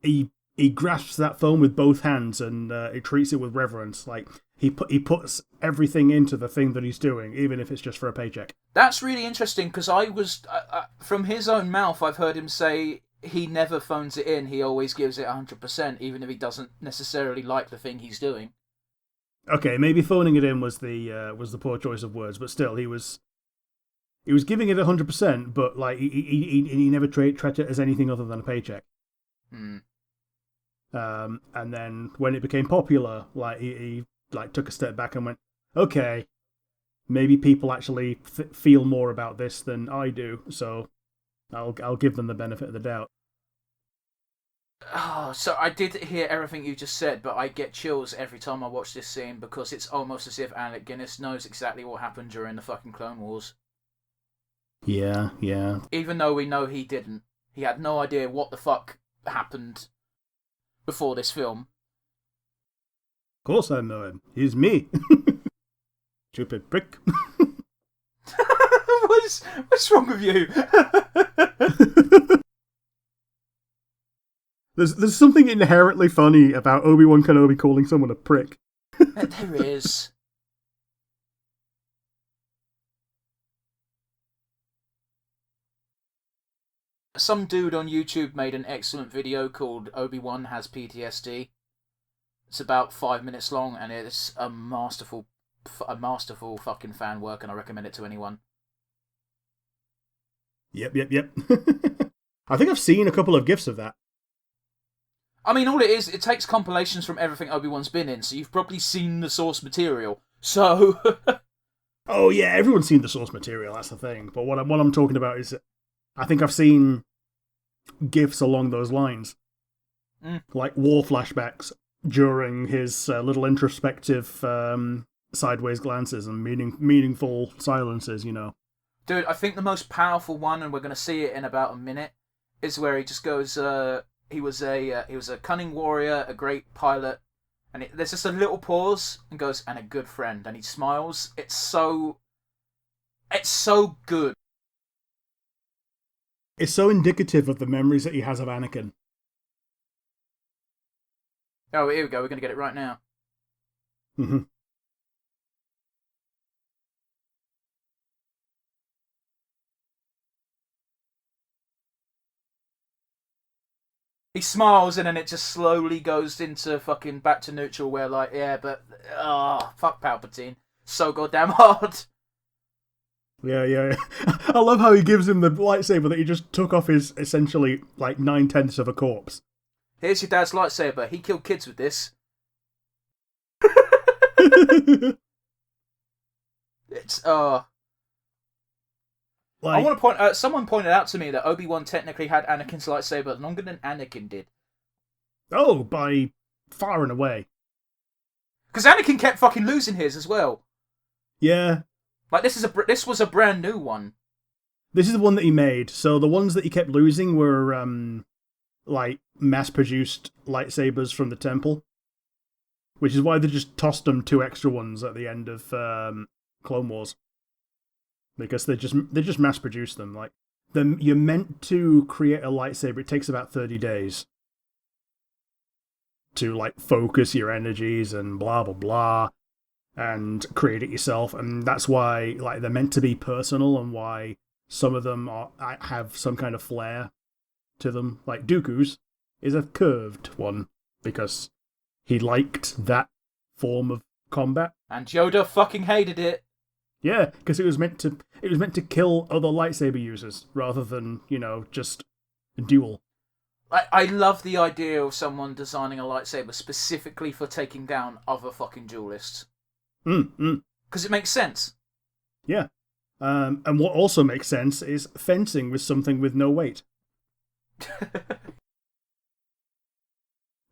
he grasps that phone with both hands and he treats it with reverence. Like, he puts everything into the thing that he's doing, even if it's just for a paycheck. That's really interesting, because from his own mouth, I've heard him say he never phones it in. He always gives it 100%, even if he doesn't necessarily like the thing he's doing. Okay, maybe phoning it in was the poor choice of words, but still, he was giving it 100%, but like he never treated it as anything other than a paycheck. Hmm. And then when it became popular, like he like took a step back and went, okay, maybe people actually feel more about this than I do, so I'll give them the benefit of the doubt. Oh, so I did hear everything you just said, but I get chills every time I watch this scene, because it's almost as if Alec Guinness knows exactly what happened during the fucking Clone Wars. Yeah. Even though we know he didn't. He had no idea what the fuck happened before this film. Of course I know him. He's me. Stupid prick. What's wrong with you? There's something inherently funny about Obi-Wan Kenobi calling someone a prick. There is. Some dude on YouTube made an excellent video called Obi-Wan Has PTSD. It's about 5 minutes long, and it's a masterful fucking fan work, and I recommend it to anyone. Yep. I think I've seen a couple of GIFs of that. I mean, all it is, it takes compilations from everything Obi-Wan's been in, so you've probably seen the source material. So... Oh yeah, everyone's seen the source material, that's the thing. But what I'm talking about is, I think I've seen GIFs along those lines. Like war flashbacks during his little introspective sideways glances and meaningful silences, you know. Dude, I think the most powerful one, and we're going to see it in about a minute, is where he just goes, he was a cunning warrior, a great pilot, and there's just a little pause, and goes, and a good friend, and he smiles. It's so good. It's so indicative of the memories that he has of Anakin. Oh, here we go, we're going to get it right now. Mm-hmm. He smiles, and then it just slowly goes into fucking back to neutral, where like, yeah, but, fuck Palpatine. So goddamn hard. Yeah. I love how he gives him the lightsaber that he just took off his, essentially, like, 9/10 of a corpse. Here's your dad's lightsaber. He killed kids with this. It's, Like, I want to point out, someone pointed out to me that Obi-Wan technically had Anakin's lightsaber longer than Anakin did. Oh, by far and away. Because Anakin kept fucking losing his as well. Yeah. Like, this was a brand new one. This is the one that he made. So the ones that he kept losing were, like, mass-produced lightsabers from the temple. Which is why they just tossed them 2 extra ones at the end of Clone Wars. Because they just mass-produce them. Like, you're meant to create a lightsaber. It takes about 30 days to, like, focus your energies and blah, blah, blah, and create it yourself. And that's why, like, they're meant to be personal, and why some of them have some kind of flair to them. Like, Dooku's is a curved one, because he liked that form of combat. And Yoda fucking hated it. Yeah, because it was meant to kill other lightsaber users rather than, you know, just duel. I love the idea of someone designing a lightsaber specifically for taking down other fucking duelists. Because it makes sense. Yeah. And what also makes sense is fencing with something with no weight.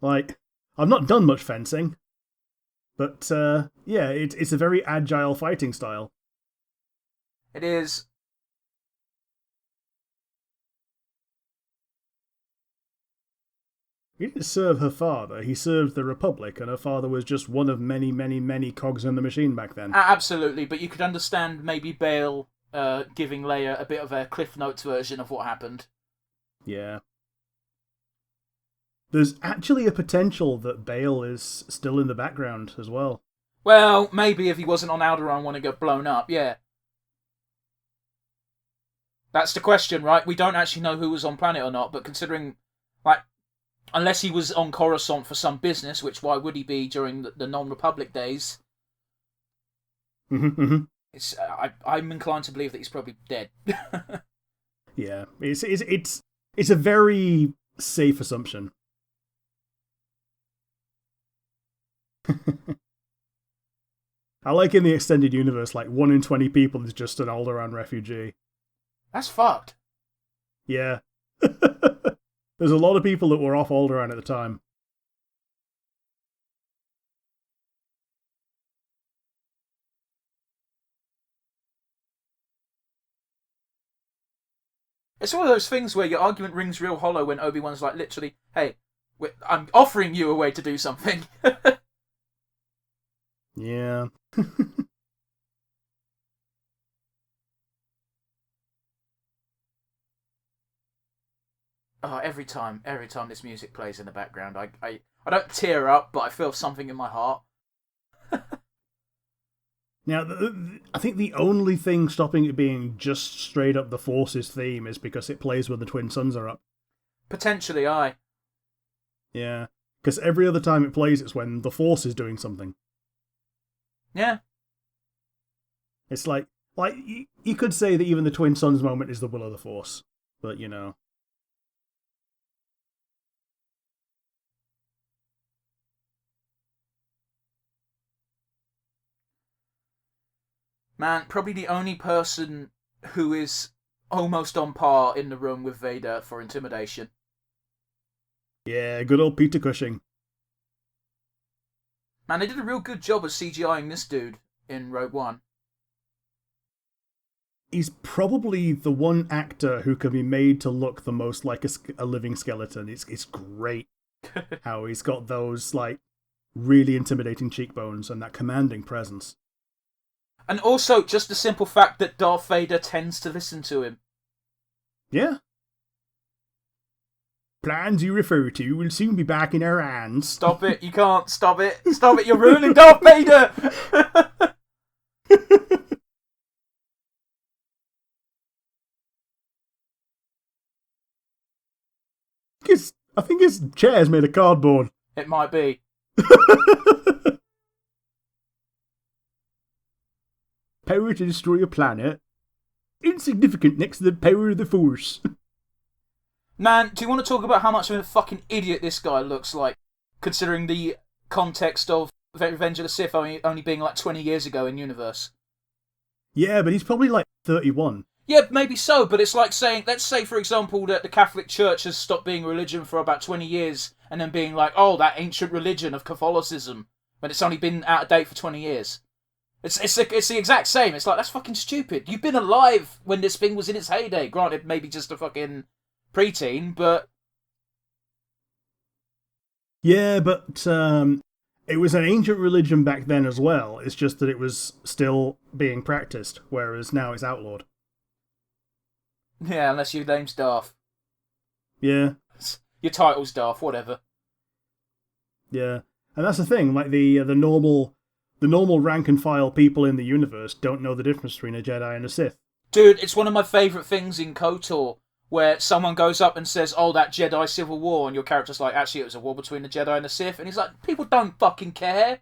Like, I've not done much fencing, but yeah, it's a very agile fighting style. It is. He didn't serve her father, he served the Republic, and her father was just one of many, many, many cogs in the machine back then. Absolutely, but you could understand maybe Bale giving Leia a bit of a Cliff Notes version of what happened. Yeah. There's actually a potential that Bale is still in the background as well. Well, maybe if he wasn't on Alderaan when it got blown up, yeah. That's the question, right? We don't actually know who was on planet or not, but considering, like, unless he was on Coruscant for some business, which why would he be during the non-Republic days? It's I'm inclined to believe that he's probably dead. Yeah, it's a very safe assumption. I like in the extended universe, like 1 in 20 people is just an Alderaan refugee. That's fucked. Yeah. There's a lot of people that were off Alderaan at the time. It's one of those things where your argument rings real hollow when Obi-Wan's like, literally, hey, I'm offering you a way to do something. Yeah. Oh, every time this music plays in the background, I don't tear up, but I feel something in my heart. Now, I think the only thing stopping it being just straight up the Force's theme is because it plays when the twin suns are up. Potentially, aye. Yeah, because every other time it plays, it's when the Force is doing something. Yeah. It's like you could say that even the twin suns moment is the will of the Force, but you know. Man, probably the only person who is almost on par in the room with Vader for intimidation. Yeah, good old Peter Cushing. Man, they did a real good job of CGIing this dude in Rogue One. He's probably the one actor who can be made to look the most like a living skeleton. It's great how he's got those like really intimidating cheekbones and that commanding presence. And also, just the simple fact that Darth Vader tends to listen to him. Yeah. Plans you refer to will soon be back in our hands. Stop it, you can't. Stop it. Stop it, you're ruining Darth Vader! I think his chair's made of cardboard. It might be. Power to destroy a planet? Insignificant next to the power of the Force. Man, do you want to talk about how much of a fucking idiot this guy looks like, considering the context of Revenge of the Sith only being like 20 years ago in universe? Yeah, but he's probably like 31. Yeah, maybe so, but it's like saying, let's say, for example, that the Catholic Church has stopped being religion for about 20 years, and then being like, oh, that ancient religion of Catholicism, when it's only been out of date for 20 years. It's the exact same. It's like, that's fucking stupid. You've been alive when this thing was in its heyday. Granted, maybe just a fucking preteen, but... Yeah, but it was an ancient religion back then as well. It's just that it was still being practiced, whereas now it's outlawed. Yeah, unless your name's Darth. Yeah. Your title's Darth, whatever. Yeah. And that's the thing, like the normal rank and file people in the universe don't know the difference between a Jedi and a Sith. Dude, it's one of my favourite things in KOTOR, where someone goes up and says, oh, that Jedi Civil War, and your character's like, actually, it was a war between the Jedi and the Sith, and he's like, people don't fucking care.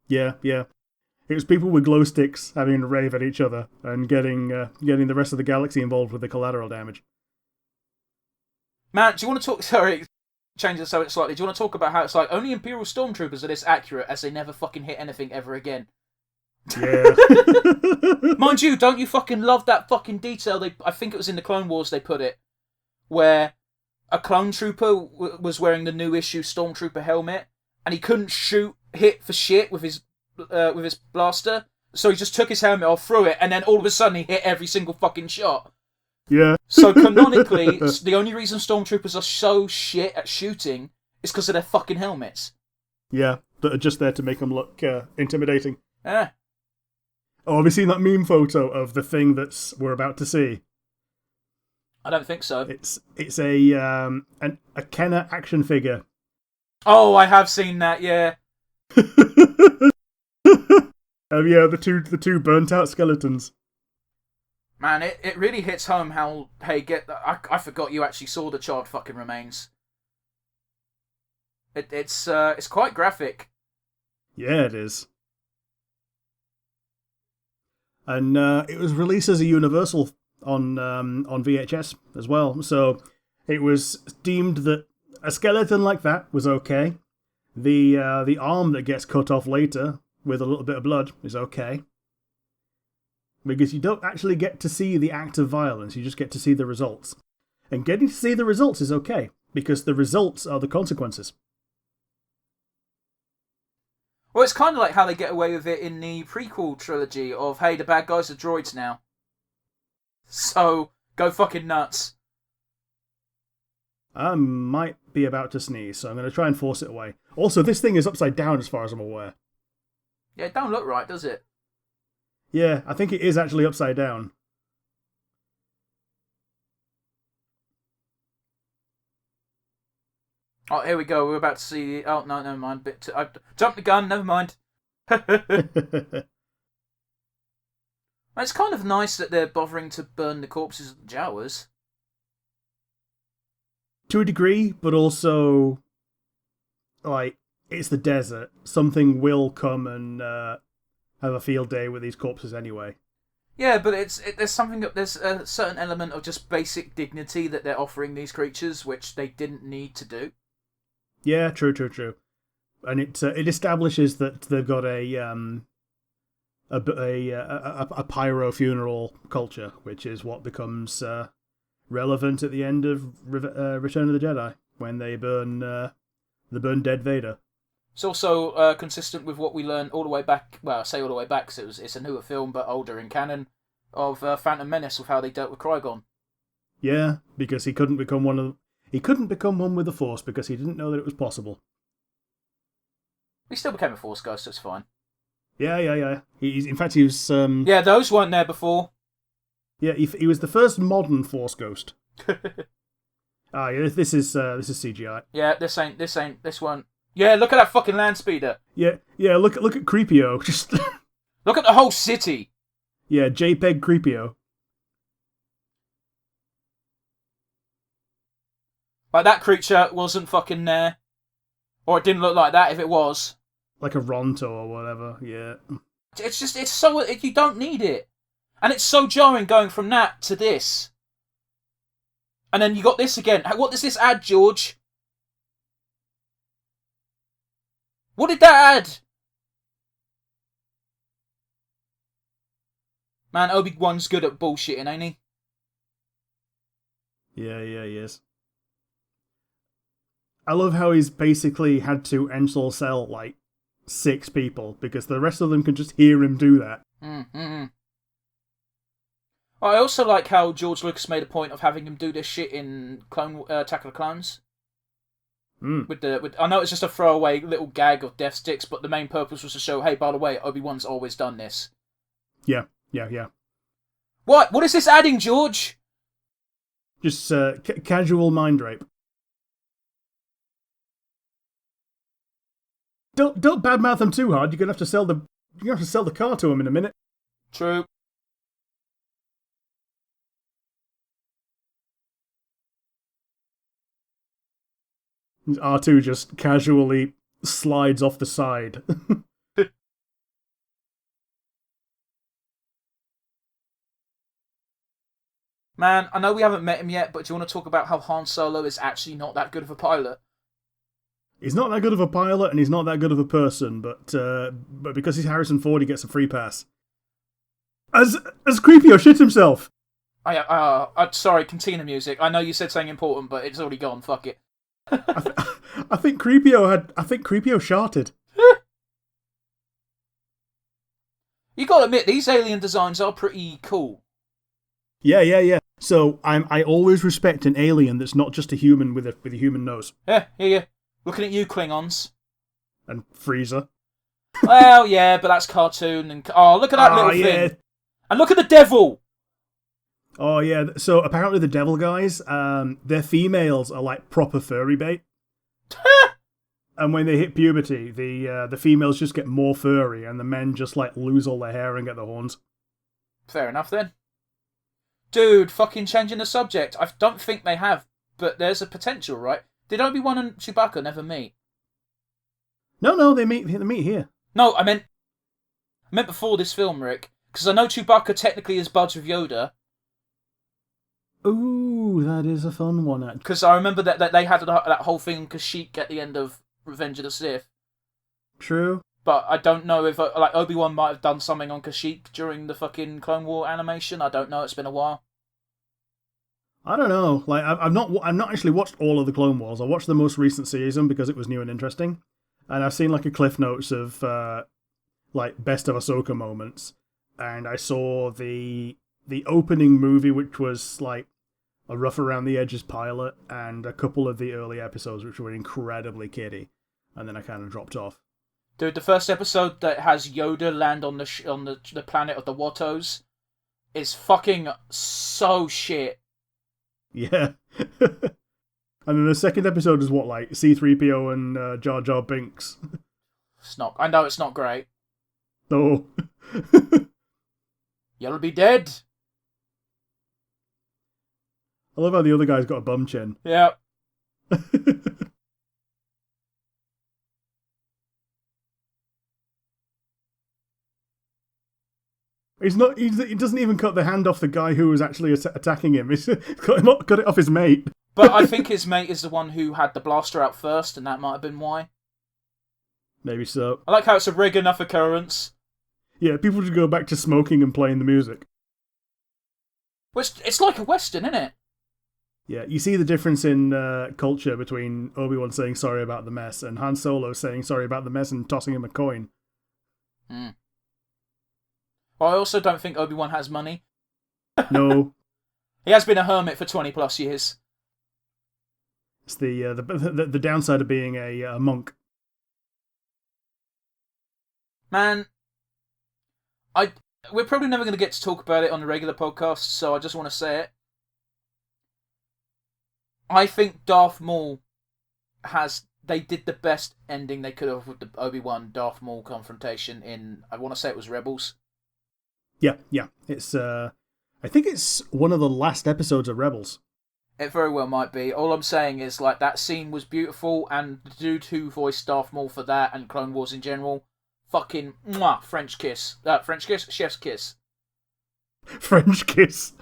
Yeah. It was people with glow sticks having a rave at each other and getting the rest of the galaxy involved with the collateral damage. Man, do you want to talk... Sorry, change the subject slightly. Do you want to talk about how it's like, only Imperial Stormtroopers are this accurate as they never fucking hit anything ever again? Yeah. Mind you, don't you fucking love that fucking detail? I think it was in the Clone Wars they put it, where a clone trooper was wearing the new issue Stormtrooper helmet, and he couldn't hit for shit with his blaster, so he just took his helmet off, threw it, and then all of a sudden he hit every single fucking shot. Yeah. So canonically, the only reason Stormtroopers are so shit at shooting It's because of their fucking helmets. Yeah, that are just there to make them look intimidating. Yeah. Oh, have you seen that meme photo of the thing we're about to see? I don't think so. It's a Kenner action figure. Oh, I have seen that, yeah. Yeah, the two burnt out skeletons. Man, it really hits home how, hey, I forgot you actually saw the charred fucking remains. It's quite graphic. Yeah, it is. And it was released as a Universal on VHS as well. So it was deemed that a skeleton like that was okay. The arm that gets cut off later with a little bit of blood is okay. Because you don't actually get to see the act of violence, you just get to see the results. And getting to see the results is okay, because the results are the consequences. Well, it's kind of like how they get away with it in the prequel trilogy of, hey, the bad guys are droids now. So, go fucking nuts. I might be about to sneeze, so I'm going to try and force it away. Also, this thing is upside down as far as I'm aware. Yeah, it don't look right, does it? Yeah, I think it is actually upside down. Oh, here we go. We're about to see... Oh, no, never mind. I jumped the gun. Never mind. It's kind of nice that they're bothering to burn the corpses of the Jawas. To a degree, but also... Like, it's the desert. Something will come and have a field day with these corpses anyway. Yeah, but there's a certain element of just basic dignity that they're offering these creatures, which they didn't need to do. Yeah, true. And it establishes that they've got a pyro funeral culture, which is what becomes relevant at the end of Return of the Jedi when they burn dead Vader. It's also consistent with what we learned all the way back. Well, I say all the way back because it's a newer film, but older in canon of Phantom Menace with how they dealt with Qui-Gon. Yeah, because he couldn't become one with the Force because he didn't know that it was possible. He still became a Force ghost. So it's fine. Yeah. In fact, he was. Yeah, those weren't there before. Yeah, he was the first modern Force ghost. Yeah, this is CGI. Yeah, this one. Yeah, look at that fucking land speeder. Yeah. Look at Creepio. Just look at the whole city. Yeah, JPEG Creepio. Like that creature wasn't fucking there, or it didn't look like that if it was. Like a Ronto or whatever. Yeah. It's so you don't need it, and it's so jarring going from that to this. And then you got this again. What does this add, George? What did that add? Man, Obi-Wan's good at bullshitting, ain't he? Yeah, he is. I love how he's basically had to ensorcel like 6 people because the rest of them can just hear him do that. Mm-hmm. I also like how George Lucas made a point of having him do this shit in Attack of the Clones. I know it's just a throwaway little gag of death sticks, but the main purpose was to show, hey, by the way, Obi-Wan's always done this. Yeah. What is this adding, George? Just casual mind rape. Don't badmouth them too hard. You're gonna have to sell the car to him in a minute. True. R2 just casually slides off the side. Man, I know we haven't met him yet, but do you want to talk about how Han Solo is actually not that good of a pilot? He's not that good of a pilot, and he's not that good of a person, but because he's Harrison Ford, he gets a free pass. As Creepio shit himself. Sorry, continue music. I know you said something important, but it's already gone. Fuck it. I think Creepio sharted. You gotta admit, these alien designs are pretty cool. Yeah. So I always respect an alien that's not just a human with a human nose. Yeah. Looking at you, Klingons. And Frieza. Well, yeah, but that's cartoon. And look at that little thing. And look at the devil. Oh, yeah. So apparently the devil guys, their females are like proper furry bait. And when they hit puberty, the females just get more furry, and the men just like lose all their hair and get the horns. Fair enough then. Dude, fucking changing the subject. I don't think they have, but there's a potential, right? Did Obi-Wan and Chewbacca never meet? No, they meet here. No, I meant before this film, Rick. Because I know Chewbacca technically is buds with Yoda. Ooh, that is a fun one, actually. Because I remember that they had that whole thing in Kashyyyk at the end of Revenge of the Sith. True. But I don't know if Obi-Wan might have done something on Kashyyyk during the fucking Clone War animation. I don't know. It's been a while. I don't know. Like I've not actually watched all of the Clone Wars. I watched the most recent season because it was new and interesting, and I've seen like a cliff notes of like best of Ahsoka moments, and I saw the opening movie, which was like a rough around the edges pilot, and a couple of the early episodes, which were incredibly kiddie, and then I kind of dropped off. Dude, the first episode that has Yoda land on the planet of the Wattos is fucking so shit. Yeah. And then the second episode is what, like C-3PO and Jar Jar Binks? It's not. I know it's not great. No. You'll be dead. I love how the other guy's got a bum chin. Yeah. He doesn't even cut the hand off the guy who was actually attacking him. He's cut it off his mate. But I think his mate is the one who had the blaster out first, and that might have been why. Maybe so. I like how it's a regular enough occurrence. Yeah, people should go back to smoking and playing the music. Well, it's like a Western, isn't it? Yeah, you see the difference in culture between Obi-Wan saying sorry about the mess and Han Solo saying sorry about the mess and tossing him a coin. Mm. Well, I also don't think Obi-Wan has money. No. He has been a hermit for 20 plus years. It's the downside of being a monk. Man, we're probably never going to get to talk about it on the regular podcast, so I just want to say it. I think Darth Maul they did the best ending they could have with the Obi-Wan Darth Maul confrontation in, I want to say it was Rebels. Yeah. It's I think it's one of the last episodes of Rebels. It very well might be. All I'm saying is, like, that scene was beautiful, and the dude who voiced Darth Maul for that and Clone Wars in general, fucking mwah, French kiss. French kiss? Chef's kiss. French kiss.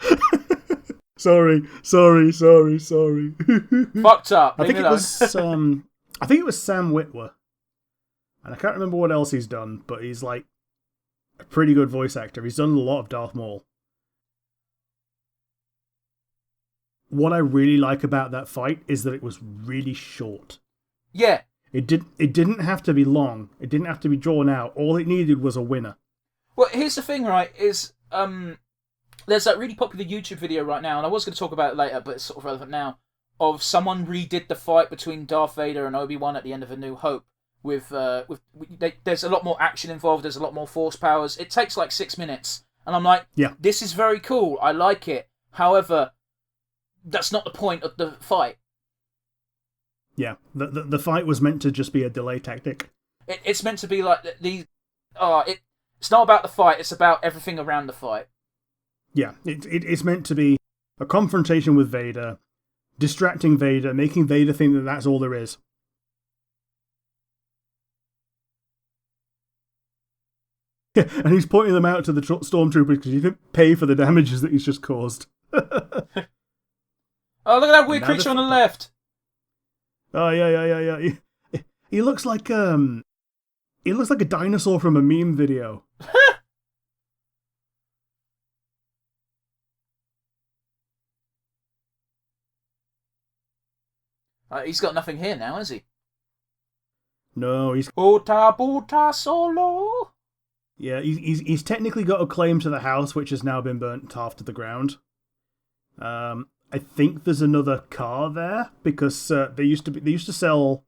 Sorry. Fucked up. I think it was Sam Witwer. And I can't remember what else he's done, but he's like a pretty good voice actor. He's done a lot of Darth Maul. What I really like about that fight is that it was really short. Yeah. It didn't have to be long. It didn't have to be drawn out. All it needed was a winner. Well, here's the thing, right, is there's that really popular YouTube video right now, and I was going to talk about it later, but it's sort of relevant now, of someone redid the fight between Darth Vader and Obi-Wan at the end of A New Hope. There's a lot more action involved, there's a lot more force powers. It takes like 6 minutes. And I'm like, yeah, this is very cool, I like it. However, that's not the point of the fight. Yeah, the fight was meant to just be a delay tactic. It's meant to be like it's not about the fight, it's about everything around the fight. Yeah, it's meant to be a confrontation with Vader, distracting Vader, making Vader think that that's all there is. Yeah, and he's pointing them out to the stormtroopers because he didn't pay for the damages that he's just caused. Oh, look at that weird creature on the left. Oh yeah. He looks like a dinosaur from a meme video. He's got nothing here now, has he? No, he's Buta solo. Yeah, he's technically got a claim to the house, which has now been burnt half to the ground. I think there's another car there because they used to sell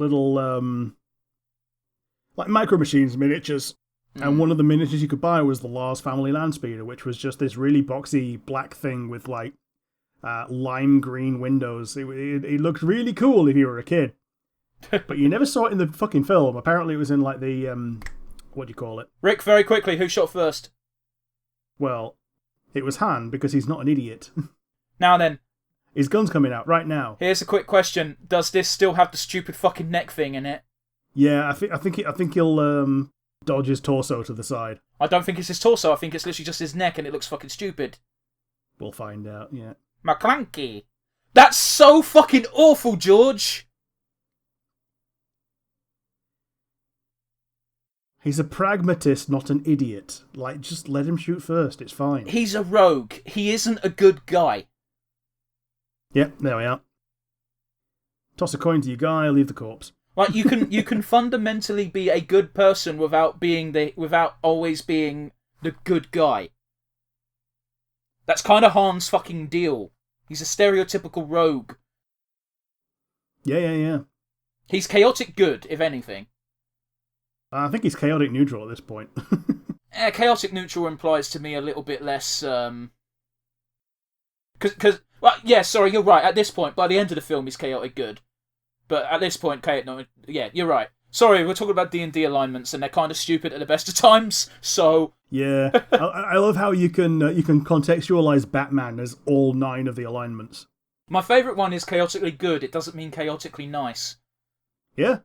little like Micro Machines miniatures. And one of the miniatures you could buy was the Lars Family Landspeeder, which was just this really boxy black thing with like lime green windows. It looked really cool if you were a kid. But you never saw it in the fucking film. Apparently it was in like the, what do you call it? Rick, very quickly, who shot first? Well, it was Han, because he's not an idiot. Now then. His gun's coming out right now. Here's a quick question. Does this still have the stupid fucking neck thing in it? Yeah, I think he'll dodge his torso to the side. I don't think it's his torso. I think it's literally just his neck and it looks fucking stupid. We'll find out, yeah. McClanky. That's so fucking awful, George! He's a pragmatist, not an idiot. Like, just let him shoot first. It's fine. He's a rogue. He isn't a good guy. Yep, there we are. Toss a coin to your guy, leave the corpse. Like, you can fundamentally be a good person without always being the good guy. That's kind of Han's fucking deal. He's a stereotypical rogue. Yeah. He's chaotic good, if anything. I think he's chaotic neutral at this point. Chaotic neutral implies to me a little bit less, well, yeah, sorry, you're right. At this point, by the end of the film, he's chaotic good. But at this point, yeah, you're right. Sorry, we're talking about D&D alignments, and they're kind of stupid at the best of times, so... Yeah, I love how you can contextualize Batman as all 9 of the alignments. My favourite one is chaotically good. It doesn't mean chaotically nice. Yeah.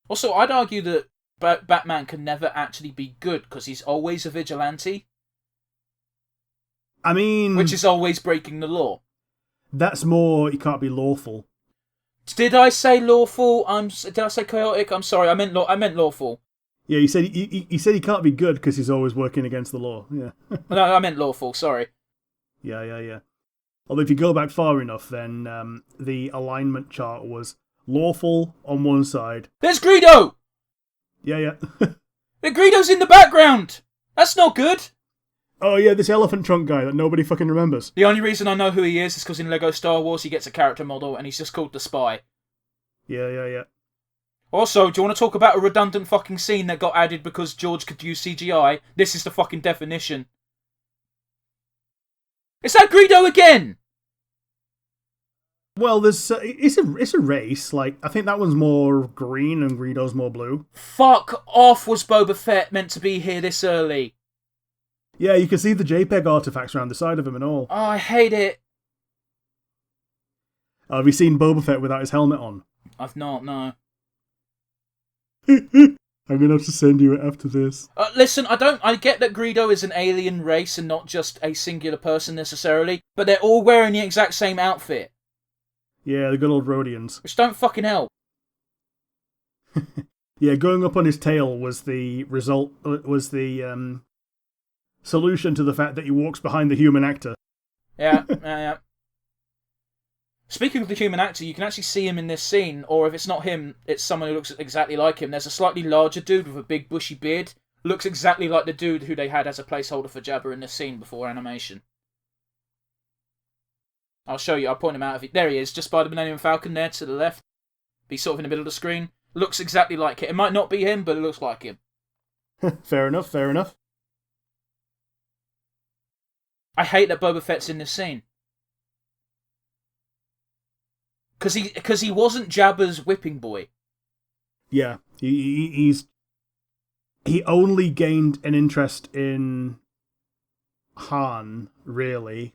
Also, I'd argue that Batman can never actually be good, because he's always a vigilante. I mean... Which is always breaking the law. That's more, he can't be lawful. Did I say lawful? Did I say chaotic? I'm sorry, I meant lawful. Yeah, he said he can't be good because he's always working against the law. Yeah. No, I meant lawful, sorry. Yeah. Although if you go back far enough, then the alignment chart was lawful on one side. There's Greedo! Yeah. The Greedo's in the background! That's not good! Oh yeah, this elephant trunk guy that nobody fucking remembers. The only reason I know who he is because in Lego Star Wars he gets a character model and he's just called the Spy. Yeah. Also, do you want to talk about a redundant fucking scene that got added because George could use CGI? This is the fucking definition. Is that Greedo again? Well, it's a race. Like, I think that one's more green and Greedo's more blue. Fuck off! Was Boba Fett meant to be here this early? Yeah, you can see the JPEG artifacts around the side of him and all. Oh, I hate it. Have you seen Boba Fett without his helmet on? I've not, no. I'm gonna have to send you it after this. Listen, I get that Greedo is an alien race and not just a singular person necessarily, but they're all wearing the exact same outfit. Yeah, the good old Rhodians. Which don't fucking help. Yeah, going up on his tail was the result, was the solution to the fact that he walks behind the human actor. Yeah. Speaking of the human actor, you can actually see him in this scene, or if it's not him, it's someone who looks exactly like him. There's a slightly larger dude with a big bushy beard. Looks exactly like the dude who they had as a placeholder for Jabba in this scene before animation. I'll show you, I'll point him out. There he is, just by the Millennium Falcon there to the left. He's sort of in the middle of the screen. Looks exactly like it. It might not be him, but it looks like him. Fair enough. I hate that Boba Fett's in this scene. Because he wasn't Jabba's whipping boy. Yeah, he only gained an interest in Han, really,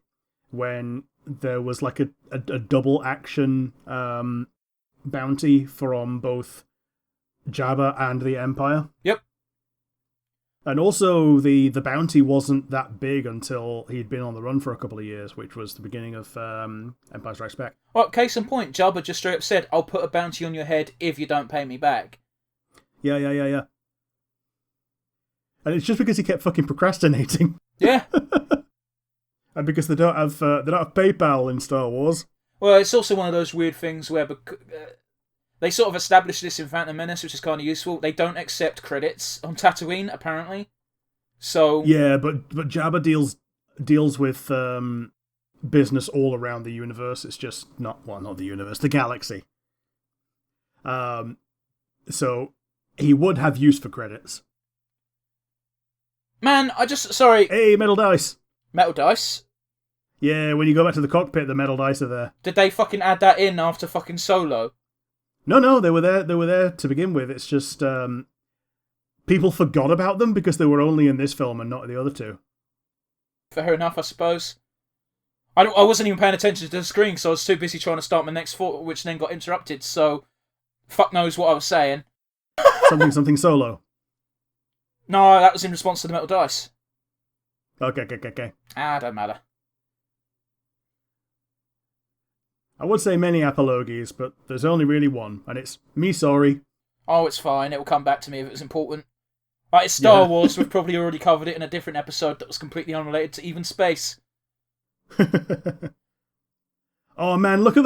when there was like a double action bounty from both Jabba and the Empire. Yep. And also, the bounty wasn't that big until he'd been on the run for a couple of years, which was the beginning of Empire Strikes Back. Well, case in point, Jabba just straight up said, I'll put a bounty on your head if you don't pay me back. Yeah. And it's just because he kept fucking procrastinating. Yeah. And because they don't have PayPal in Star Wars. Well, it's also one of those weird things where they sort of established this in Phantom Menace, which is kind of useful. They don't accept credits on Tatooine, apparently. So yeah, but Jabba deals with business all around the universe. It's just not the universe, the galaxy. So he would have use for credits. Man, sorry. Hey, metal dice. Metal dice? Yeah, when you go back to the cockpit, the metal dice are there. Did they fucking add that in after fucking Solo? No, they were there. They were there to begin with. It's just people forgot about them because they were only in this film and not the other two. Fair enough, I suppose. I wasn't even paying attention to the screen because I was too busy trying to start my next thought, which then got interrupted. So, fuck knows what I was saying. something Solo. No, that was in response to the metal dice. Okay. Don't matter. I would say many apologies, but there's only really one, and it's me sorry. Oh, it's fine. It will come back to me if it was important. Like, it's Star Wars. We've probably already covered it in a different episode that was completely unrelated to even space. Oh man, look at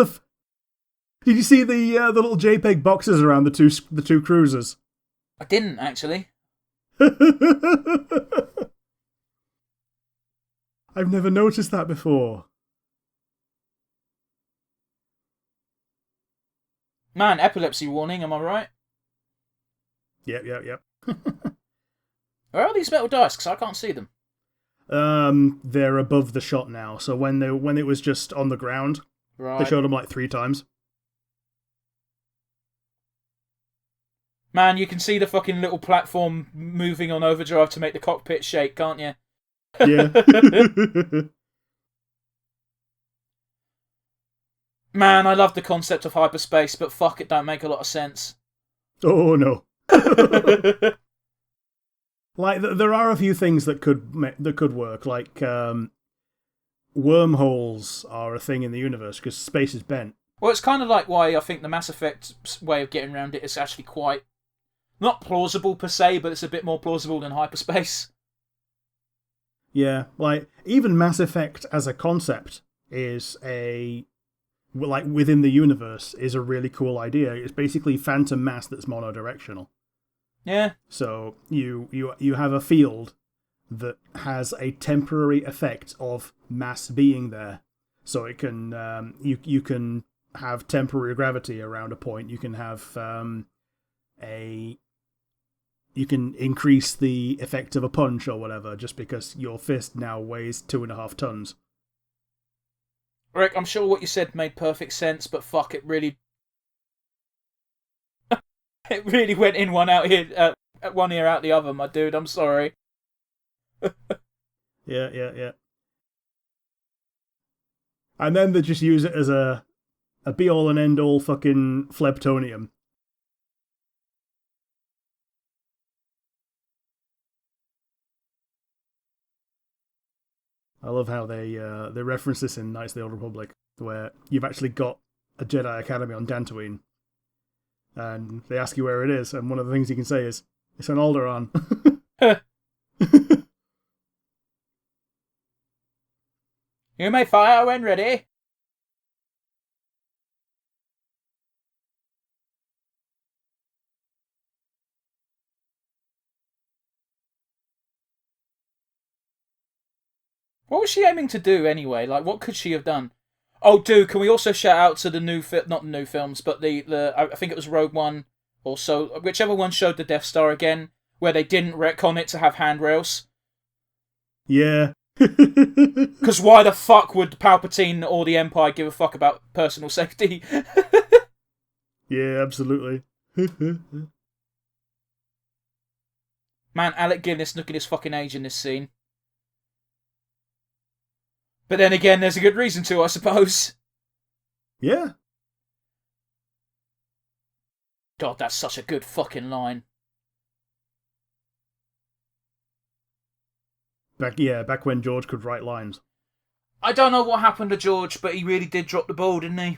Did you see the little JPEG boxes around the two cruisers? I didn't, actually. I've never noticed that before. Man, epilepsy warning, am I right? Yep. Where are these metal dice? Because I can't see them. They're above the shot now. So when it was just on the ground, right. They showed them like 3 times. Man, you can see the fucking little platform moving on overdrive to make the cockpit shake, can't you? Yeah. Man, I love the concept of hyperspace, but fuck, it don't make a lot of sense. Oh no. Like there are a few things that could work, like wormholes are a thing in the universe because space is bent. Well, it's kind of like why I think the Mass Effect way of getting around it is actually quite not plausible per se, but it's a bit more plausible than hyperspace. Yeah, like even Mass Effect as a concept is like within the universe is a really cool idea. It's basically phantom mass that's monodirectional. Yeah. So you have a field that has a temporary effect of mass being there. So it can you can have temporary gravity around a point. You can have you can increase the effect of a punch or whatever just because your fist now weighs 2.5 tons. Rick, I'm sure what you said made perfect sense, but fuck, it really it really went in one one ear out the other, my dude. I'm sorry. Yeah. And then they just use it as a be-all and end-all fucking phlebtonium. I love how they reference this in Knights of the Old Republic, where you've actually got a Jedi Academy on Dantooine, and they ask you where it is, and one of the things you can say is, it's on Alderaan. You may fire when ready. What was she aiming to do anyway? Like, what could she have done? Oh, dude, can we also shout out to the not the new films, but the I think it was Rogue One, or so, whichever one showed the Death Star again, where they didn't retcon it to have handrails. Yeah. Because why the fuck would Palpatine or the Empire give a fuck about personal safety? Yeah, absolutely. Man, Alec Guinness looking his fucking age in this scene. But then again, there's a good reason to, I suppose. Yeah. God, that's such a good fucking line. Back when George could write lines. I don't know what happened to George, but he really did drop the ball, didn't he?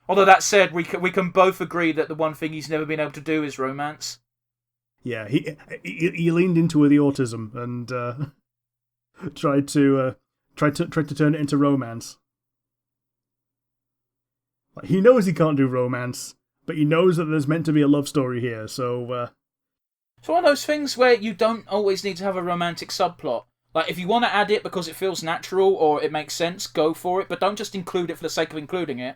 Although that said, we can both agree that the one thing he's never been able to do is romance. Yeah, he leaned into the autism and tried to turn it into romance. Like, he knows he can't do romance, but he knows that there's meant to be a love story here, so... It's one of those things where you don't always need to have a romantic subplot. Like, if you want to add it because it feels natural or it makes sense, go for it, but don't just include it for the sake of including it.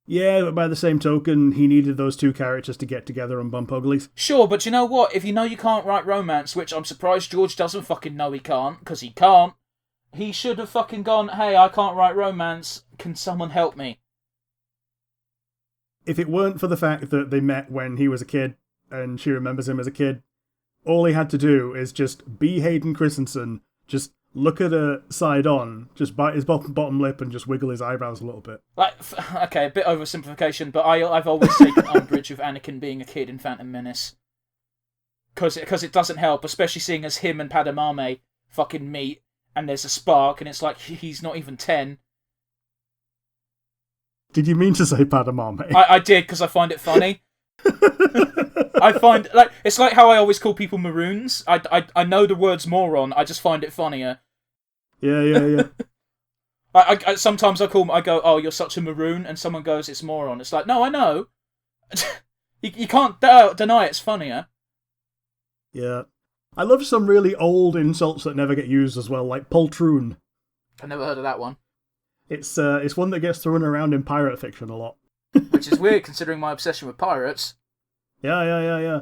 Yeah, but by the same token, he needed those two characters to get together and bump uglies. Sure, but you know what? If you know you can't write romance, which I'm surprised George doesn't fucking know he can't, because he can't, he should have fucking gone, hey, I can't write romance, can someone help me? If it weren't for the fact that they met when he was a kid, and she remembers him as a kid, all he had to do is just be Hayden Christensen, just look at her side on, just bite his bottom lip and just wiggle his eyebrows a little bit. Like, okay, a bit oversimplification, but I've always taken umbrage with Anakin being a kid in Phantom Menace. Because it doesn't help, especially seeing as him and Padmé fucking meet, and there's a spark, and it's like, he's not even 10. Did you mean to say Padmé? I did, because I find it funny. I find, like, it's like how I always call people maroons. I know the words moron, I just find it funnier. Yeah. I sometimes I go, oh, you're such a maroon, and someone goes, it's moron. It's like, no, I know. you can't deny it's funnier. Yeah. I love some really old insults that never get used as well, like poltroon. I've never heard of that one. It's one that gets thrown around in pirate fiction a lot. Which is weird, considering my obsession with pirates. Yeah.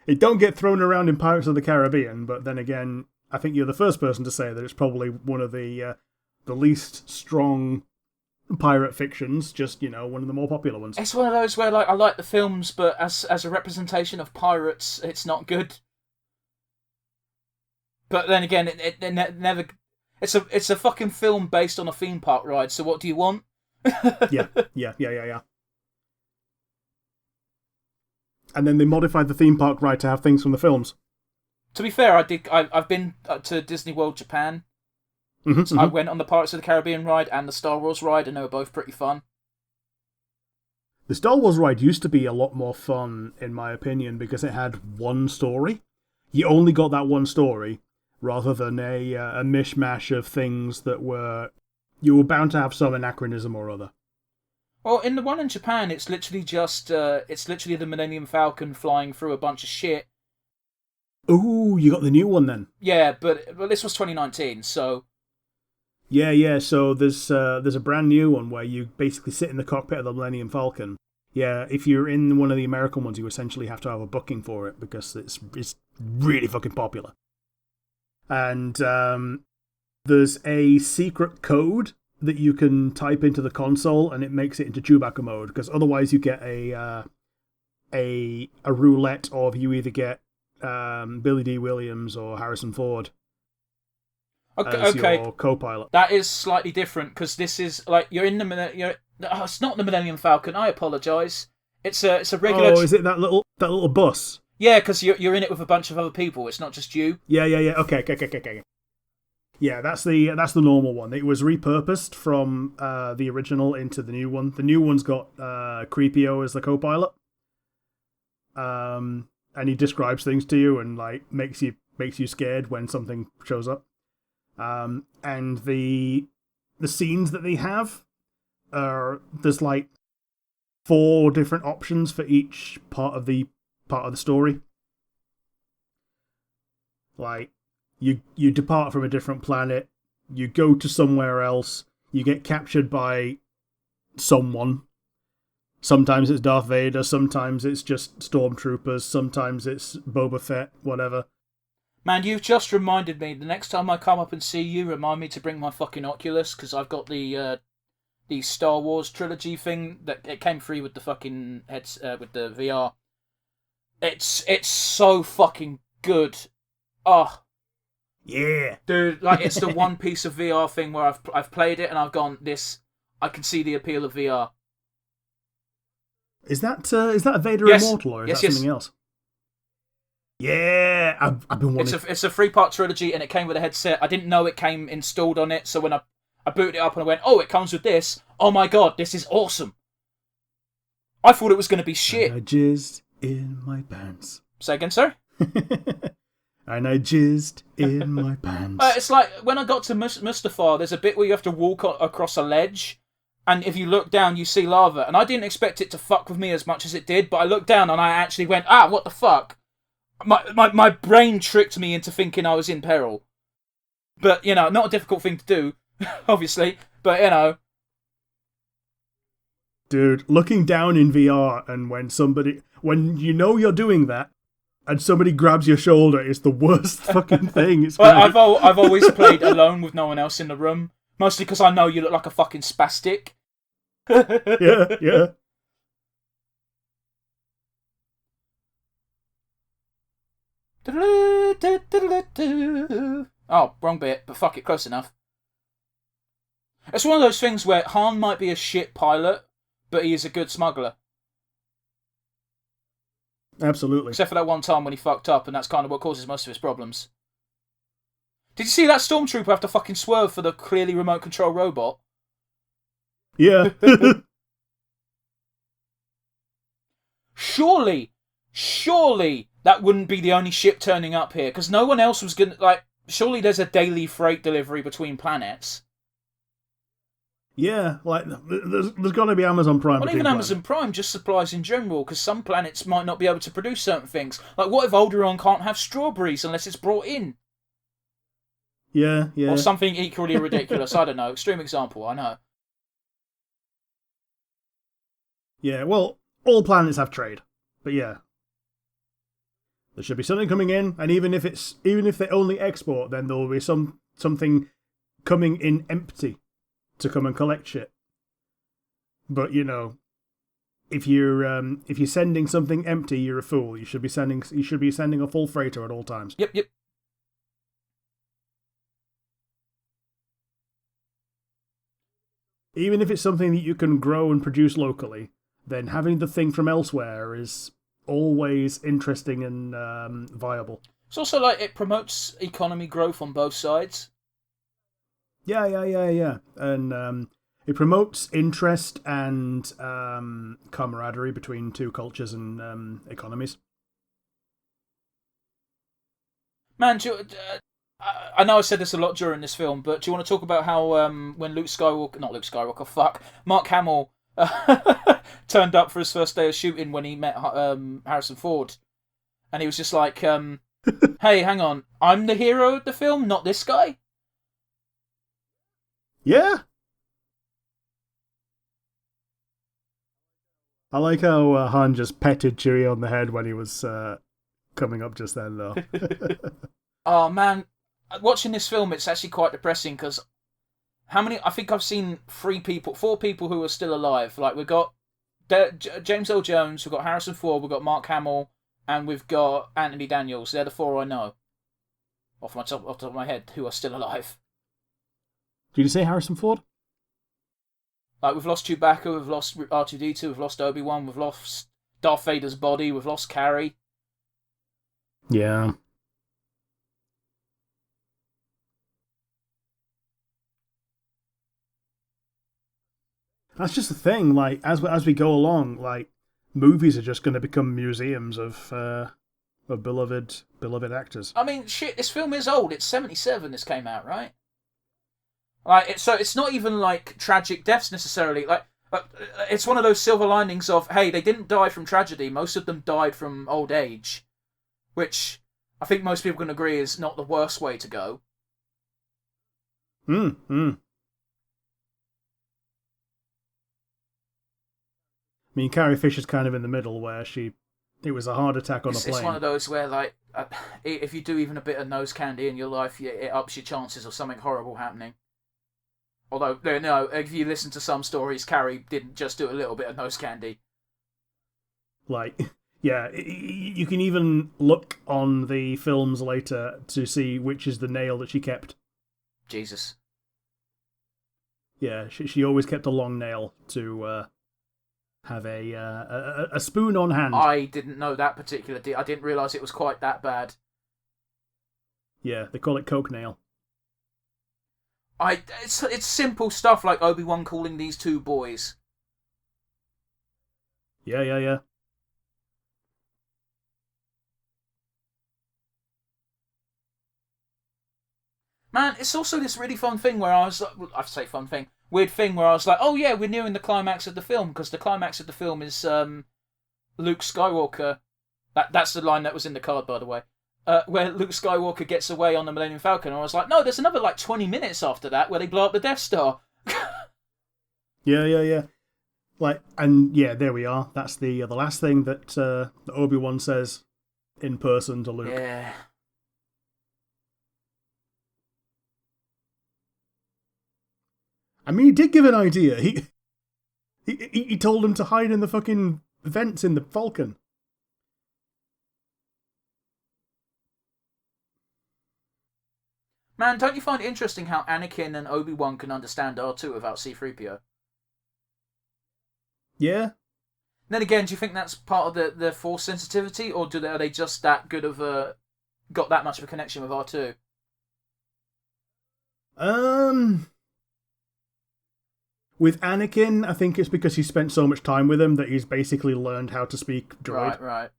It don't get thrown around in Pirates of the Caribbean, but then again, I think you're the first person to say that it's probably one of the least strong pirate fictions, just, one of the more popular ones. It's one of those where, like, I like the films, but as a representation of pirates, it's not good. But then again, it never... It's a fucking film based on a theme park ride, so what do you want? Yeah. And then they modified the theme park ride to have things from the films. To be fair, I've been to Disney World Japan. Mm-hmm. I went on the Pirates of the Caribbean ride and the Star Wars ride, and they were both pretty fun. The Star Wars ride used to be a lot more fun, in my opinion, because it had one story. You only got that one story, rather than a mishmash of things that you were bound to have some anachronism or other. Well, in the one in Japan, it's literally just it's literally the Millennium Falcon flying through a bunch of shit. Ooh, you got the new one then? Yeah, but this was 2019, so. Yeah. So there's a brand new one where you basically sit in the cockpit of the Millennium Falcon. Yeah, if you're in one of the American ones, you essentially have to have a booking for it because it's really fucking popular. And there's a secret code that you can type into the console, and it makes it into Chewbacca mode, because otherwise you get a roulette of you either get Billy D. Williams or Harrison Ford as your co-pilot. That is slightly different, because this is like you're in the it's not the Millennium Falcon. I apologise. It's a regular. Oh, is it that little bus? Yeah, because you're in it with a bunch of other people. It's not just you. Yeah. Okay. Yeah, that's the normal one. It was repurposed from the original into the new one. The new one's got Creepio as the co-pilot, and he describes things to you and like makes you scared when something shows up. And the scenes that they have there's like 4 different options for each part of the story. Like, you depart from a different planet, you go to somewhere else, you get captured by someone. Sometimes it's Darth Vader, sometimes it's just stormtroopers, sometimes it's Boba Fett, whatever. Man, you've just reminded me, the next time I come up and see you, remind me to bring my fucking Oculus, because I've got the Star Wars trilogy thing that it came free with the fucking with the VR. It's so fucking good. Oh. Yeah. Dude, like, it's the one piece of VR thing where I've played it and I've gone, I can see the appeal of VR. Is that a Vader Immortal, or is that something else? Yeah, I've been wanting... It's a 3-part trilogy, and it came with a headset. I didn't know it came installed on it, so when I booted it up and I went, oh, it comes with this. Oh my god, this is awesome. I thought it was going to be shit. And I jizzed in my pants. Say again, sir? And I jizzed in my pants. It's like, when I got to Mustafar, there's a bit where you have to walk across a ledge, and if you look down, you see lava. And I didn't expect it to fuck with me as much as it did, but I looked down and I actually went, what the fuck? My brain tricked me into thinking I was in peril. But, not a difficult thing to do, obviously, but, Dude, looking down in VR and when you know you're doing that, and somebody grabs your shoulder, it's the worst fucking thing. It's well, I've always played alone with no one else in the room, mostly because I know you look like a fucking spastic. Yeah. Oh, wrong bit, but fuck it, close enough. It's one of those things where Han might be a shit pilot, but he is a good smuggler. Absolutely. Except for that one time when he fucked up, and that's kind of what causes most of his problems. Did you see that stormtrooper have to fucking swerve for the clearly remote control robot? Yeah. Surely that wouldn't be the only ship turning up here, because no one else was gonna, surely there's a daily freight delivery between planets. Yeah, there's got to be Amazon Prime. Well, even Amazon Prime, just supplies in general, because some planets might not be able to produce certain things. Like, what if Alderaan can't have strawberries unless it's brought in? Yeah. Or something equally ridiculous, I don't know. Extreme example, I know. Yeah, well, all planets have trade. But yeah. There should be something coming in, and even if they only export, then there will be something coming in empty to come and collect shit. But if you're sending something empty, you're a fool. You should be sending a full freighter at all times. Yep. Even if it's something that you can grow and produce locally, then having the thing from elsewhere is always interesting and viable. It's also it promotes economy growth on both sides. Yeah. And it promotes interest and camaraderie between two cultures and economies. Man, I know I said this a lot during this film, but do you want to talk about how when Mark Hamill turned up for his first day of shooting when he met Harrison Ford, and he was just like, hey, hang on, I'm the hero of the film, not this guy? Yeah. I like how Han just petted Chewie on the head when he was coming up just then, though. Oh, man. Watching this film, it's actually quite depressing, because I think I've seen 4 people who are still alive. We've got James Earl Jones, we've got Harrison Ford, we've got Mark Hamill, and we've got Anthony Daniels. They're the 4 I know. Off the top of my head, who are still alive. Did you say Harrison Ford? We've lost Chewbacca, we've lost R2-D2, we've lost Obi-Wan, we've lost Darth Vader's body, we've lost Carrie. Yeah. That's just the thing. As we go along, movies are just going to become museums of beloved actors. I mean, shit. This film is old. It's 1977. This came out, right? So it's not even tragic deaths necessarily. It's one of those silver linings of, hey, they didn't die from tragedy. Most of them died from old age, which I think most people can agree is not the worst way to go. I mean, Carrie Fisher's kind of in the middle, where it was a heart attack on a plane. It's one of those where, if you do even a bit of nose candy in your life, it ups your chances of something horrible happening. Although, no, if you listen to some stories, Carrie didn't just do a little bit of nose candy. Yeah, you can even look on the films later to see which is the nail that she kept. Jesus. Yeah, she always kept a long nail to have a spoon on hand. I didn't know that particular I didn't realise it was quite that bad. Yeah, they call it coke nail. It's simple stuff like Obi-Wan calling these 2 boys. Yeah. Man, it's also this really fun thing where I say fun thing, weird thing where I was like, oh yeah, we're nearing the climax of the film, because the climax of the film is Luke Skywalker. That's the line that was in the card, by the way. Where Luke Skywalker gets away on the Millennium Falcon. And I was like, no, there's another like 20 minutes after that where they blow up the Death Star. Yeah. Like, and yeah, there we are. That's the last thing that Obi-Wan says in person to Luke. Yeah. I mean, he did give an idea. He told him to hide in the fucking vents in the Falcon. Man, don't you find it interesting how Anakin and Obi-Wan can understand R2 without C-3PO? Yeah. Then again, do you think that's part of the Force sensitivity, or are they just that good of got that much of a connection with R2? With Anakin, I think it's because he spent so much time with him that he's basically learned how to speak droid. Right.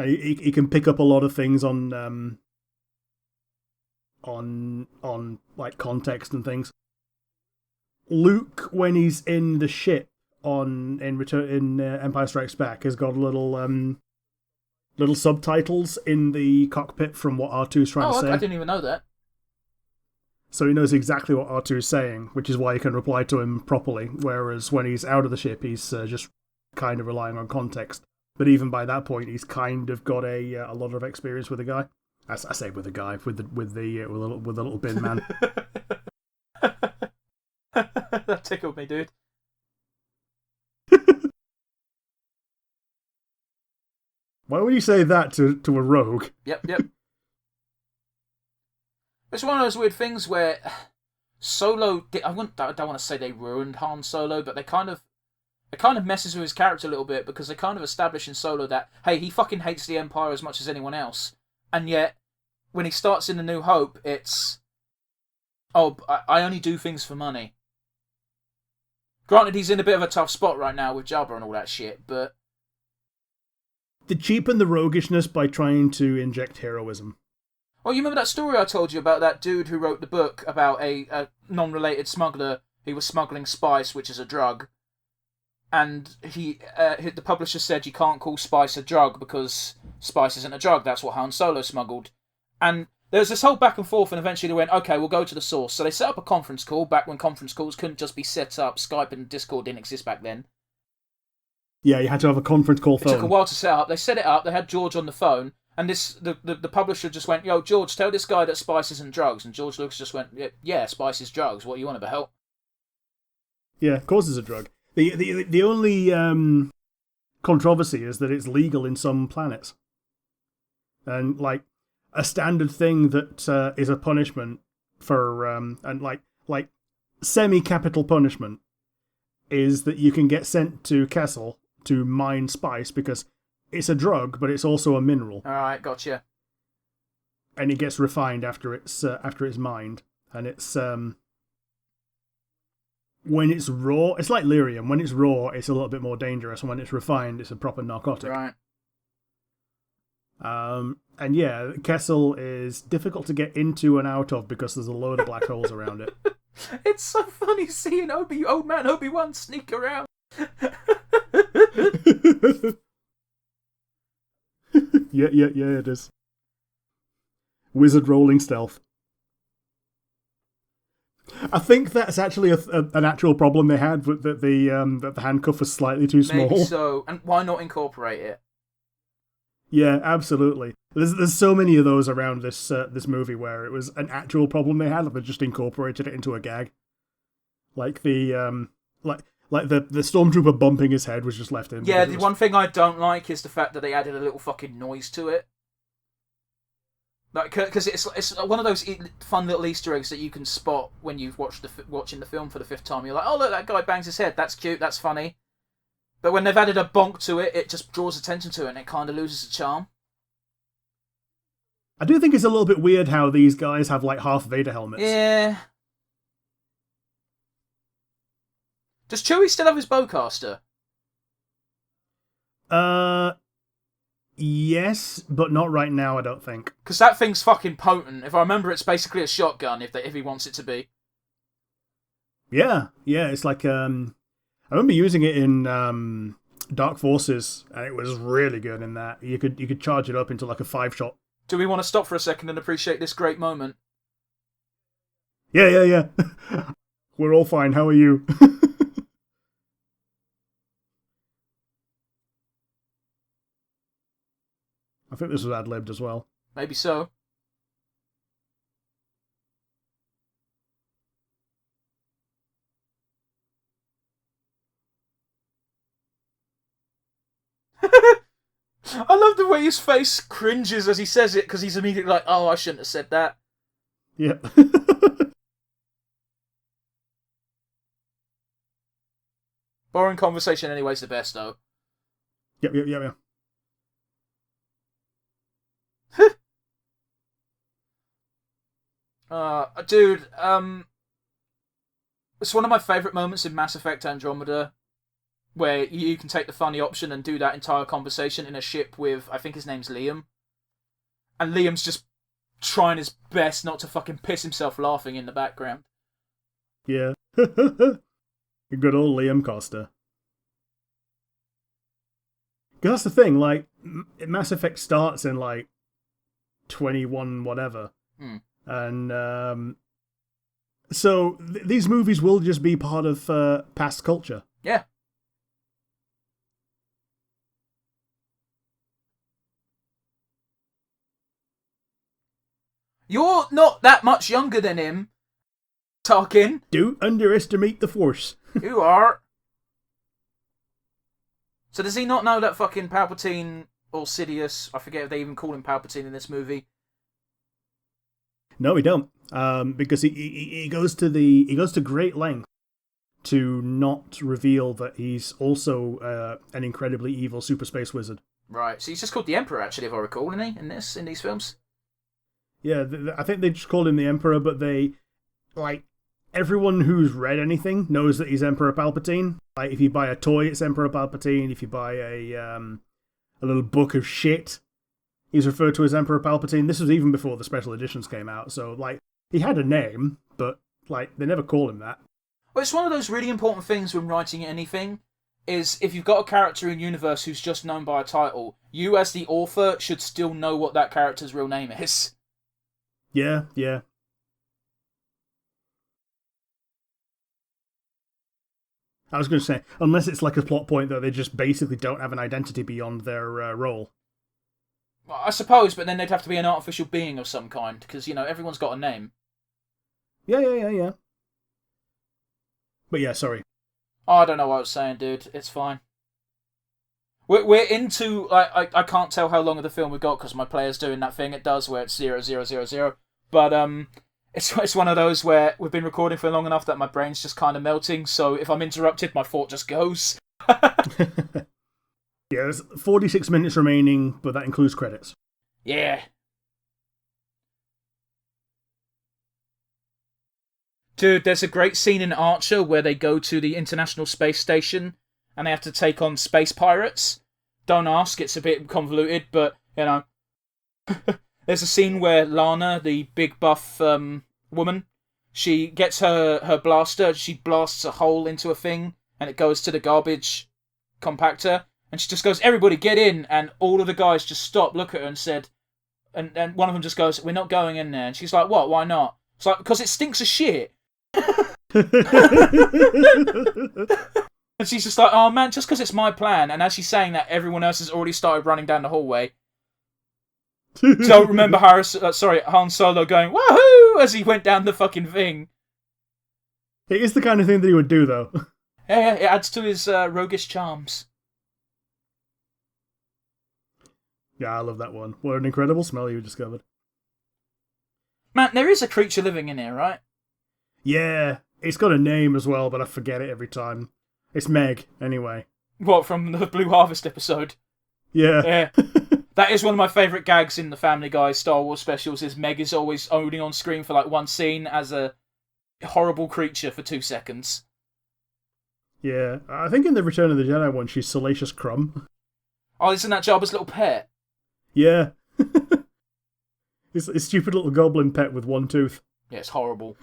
He can pick up a lot of things on like context and things. Luke, when he's in the ship in Empire Strikes Back, has got little subtitles in the cockpit from what R2's trying to say. I didn't even know that. So he knows exactly what R2 is saying, which is why he can reply to him properly. Whereas when he's out of the ship, he's just kind of relying on context. But even by that point, he's kind of got a lot of experience with the guy. I say with the guy, with the little bin man. That tickled me, dude. Why would you say that to a rogue? Yep. It's one of those weird things where Solo, I don't want to say they ruined Han Solo, but it kind of messes with his character a little bit, because they kind of establish in Solo that, hey, he fucking hates the Empire as much as anyone else. And yet, when he starts in A New Hope, it's, oh, I only do things for money. Granted, he's in a bit of a tough spot right now with Jabba and all that shit, but... They cheapen the roguishness by trying to inject heroism. Well, you remember that story I told you about that dude who wrote the book about a non-related smuggler who was smuggling spice, which is a drug, and the publisher said you can't call spice a drug because spice isn't a drug. That's what Han Solo smuggled. And there was this whole back and forth, and eventually they went, okay, we'll go to the source. So they set up a conference call, back when conference calls couldn't just be set up. Skype and Discord didn't exist back then. Yeah, you had to have a conference call phone. It took a while to set up. They set it up, they had George on the phone, and the publisher just went, yo, George, tell this guy that spice isn't drugs. And George Lucas just went, yeah, spice is drugs. What are you on about? Yeah, of course it's a drug. The only controversy is that it's legal in some planets. And, like, a standard thing that is a punishment for, and like semi-capital punishment, is that you can get sent to Kessel to mine spice, because it's a drug, but it's also a mineral. Alright, gotcha. And it gets refined after it's mined. And it's, when it's raw, it's like lyrium. When it's raw, it's a little bit more dangerous, and when it's refined, it's a proper narcotic. Right. And yeah, Kessel is difficult to get into and out of because there's a load of black holes around it. It's so funny seeing old man Obi-Wan sneak around. Yeah, it is. Wizard rolling stealth. I think that's actually an actual problem they had, that the handcuff was slightly too small. Maybe so, and why not incorporate it? Yeah, absolutely. There's so many of those around this movie where it was an actual problem they had, and they just incorporated it into a gag. Like the stormtrooper bumping his head was just left in. Yeah, the one thing I don't like is the fact that they added a little fucking noise to it. Like, because it's one of those fun little Easter eggs that you can spot when you've watching the film for the 5th time. You're like, oh look, that guy bangs his head. That's cute. That's funny. But when they've added a bonk to it, it just draws attention to it, and it kind of loses its charm. I do think it's a little bit weird how these guys have like half Vader helmets. Yeah. Does Chewie still have his bowcaster? Yes, but not right now, I don't think. Because that thing's fucking potent. If I remember, it's basically a shotgun if he wants it to be. Yeah, it's like I remember using it in Dark Forces, and it was really good in that. You could charge it up into like a 5-shot. Do we want to stop for a second and appreciate this great moment? Yeah. We're all fine. How are you? I think this was ad-libbed as well. Maybe so. I love the way his face cringes as he says it, because he's immediately like, oh, I shouldn't have said that. Yep. Boring conversation anyways the best, though. Yep. Dude, it's one of my favourite moments in Mass Effect Andromeda, where you can take the funny option and do that entire conversation in a ship with, I think his name's Liam. And Liam's just trying his best not to fucking piss himself laughing in the background. Yeah. Good old Liam Costa. Because that's the thing, like, Mass Effect starts in, like, 21 whatever. And, so these movies will just be part of past culture. Yeah. You're not that much younger than him, Tarkin. Don't underestimate the Force. You are. So does he not know that fucking Palpatine or Sidious, I forget if they even call him Palpatine in this movie. No, we don't. Because he goes to great length to not reveal that he's also an incredibly evil super space wizard. Right. So he's just called the Emperor, actually, if I recall, isn't he? In these films. Yeah, I think they just called him the Emperor, but they, like, everyone who's read anything knows that he's Emperor Palpatine. Like, if you buy a toy, it's Emperor Palpatine. If you buy a little book of shit, he's referred to as Emperor Palpatine. This was even before the special editions came out, so, like, he had a name, but, like, they never call him that. Well, it's one of those really important things when writing anything, is if you've got a character in universe who's just known by a title, you as the author should still know what that character's real name is. Yeah. I was going to say, unless it's like a plot point that they just basically don't have an identity beyond their role. Well, I suppose, but then they'd have to be an artificial being of some kind, because, everyone's got a name. Yeah. But yeah, sorry. Oh, I don't know what I was saying, dude. It's fine. We're into... I can't tell how long of the film we've got, because my player's doing that thing it does where it's 0000. But it's one of those where we've been recording for long enough that my brain's just kind of melting, so if I'm interrupted, my thought just goes. Yeah, there's 46 minutes remaining, but that includes credits. Yeah. Dude, there's a great scene in Archer where they go to the International Space Station and they have to take on space pirates. Don't ask, it's a bit convoluted, but, There's a scene where Lana, the big buff woman, she gets her blaster, she blasts a hole into a thing, and it goes to the garbage compactor, and she just goes, everybody get in, and all of the guys just stop, look at her and said, and one of them just goes, we're not going in there, and she's like, what, why not? It's like, because it stinks of shit. And she's just like, oh man, just because it's my plan, and as she's saying that, everyone else has already started running down the hallway. Don't remember Han Solo going, woohoo, as he went down the fucking thing. It is the kind of thing that he would do, though. Yeah, it adds to his roguish charms. Yeah, I love that one. What an incredible smell you discovered. Man, there is a creature living in here, right? Yeah, it's got a name as well, but I forget it every time. It's Meg, anyway. What, from the Blue Harvest episode? Yeah. That is one of my favourite gags in the Family Guy Star Wars specials, is Meg is always only on screen for like one scene as a horrible creature for 2 seconds. Yeah, I think in the Return of the Jedi one, she's Salacious Crumb. Oh, isn't that Jabba's little pet? Yeah. It's a stupid little goblin pet with one tooth. Yeah, it's horrible.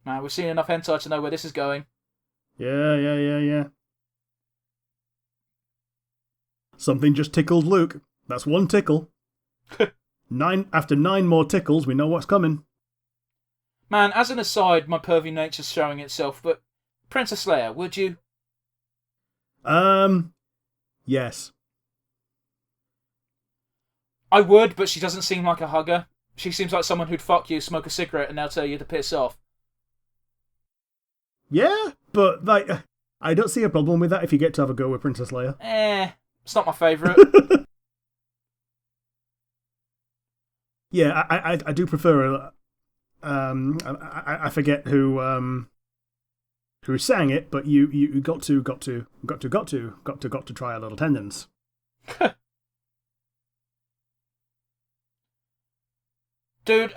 Man, we've seen enough hentai to know where this is going. Yeah. Something just tickled Luke. That's one tickle. After 9 more tickles, we know what's coming. Man, as an aside, my pervy nature's showing itself, but Princess Leia, would you? Yes. I would, but she doesn't seem like a hugger. She seems like someone who'd fuck you, smoke a cigarette, and now tell you to piss off. Yeah, but, like, I don't see a problem with that if you get to have a go with Princess Leia. It's not my favourite. Yeah, I do prefer. I forget who sang it, but you got to try a little tendons. Dude,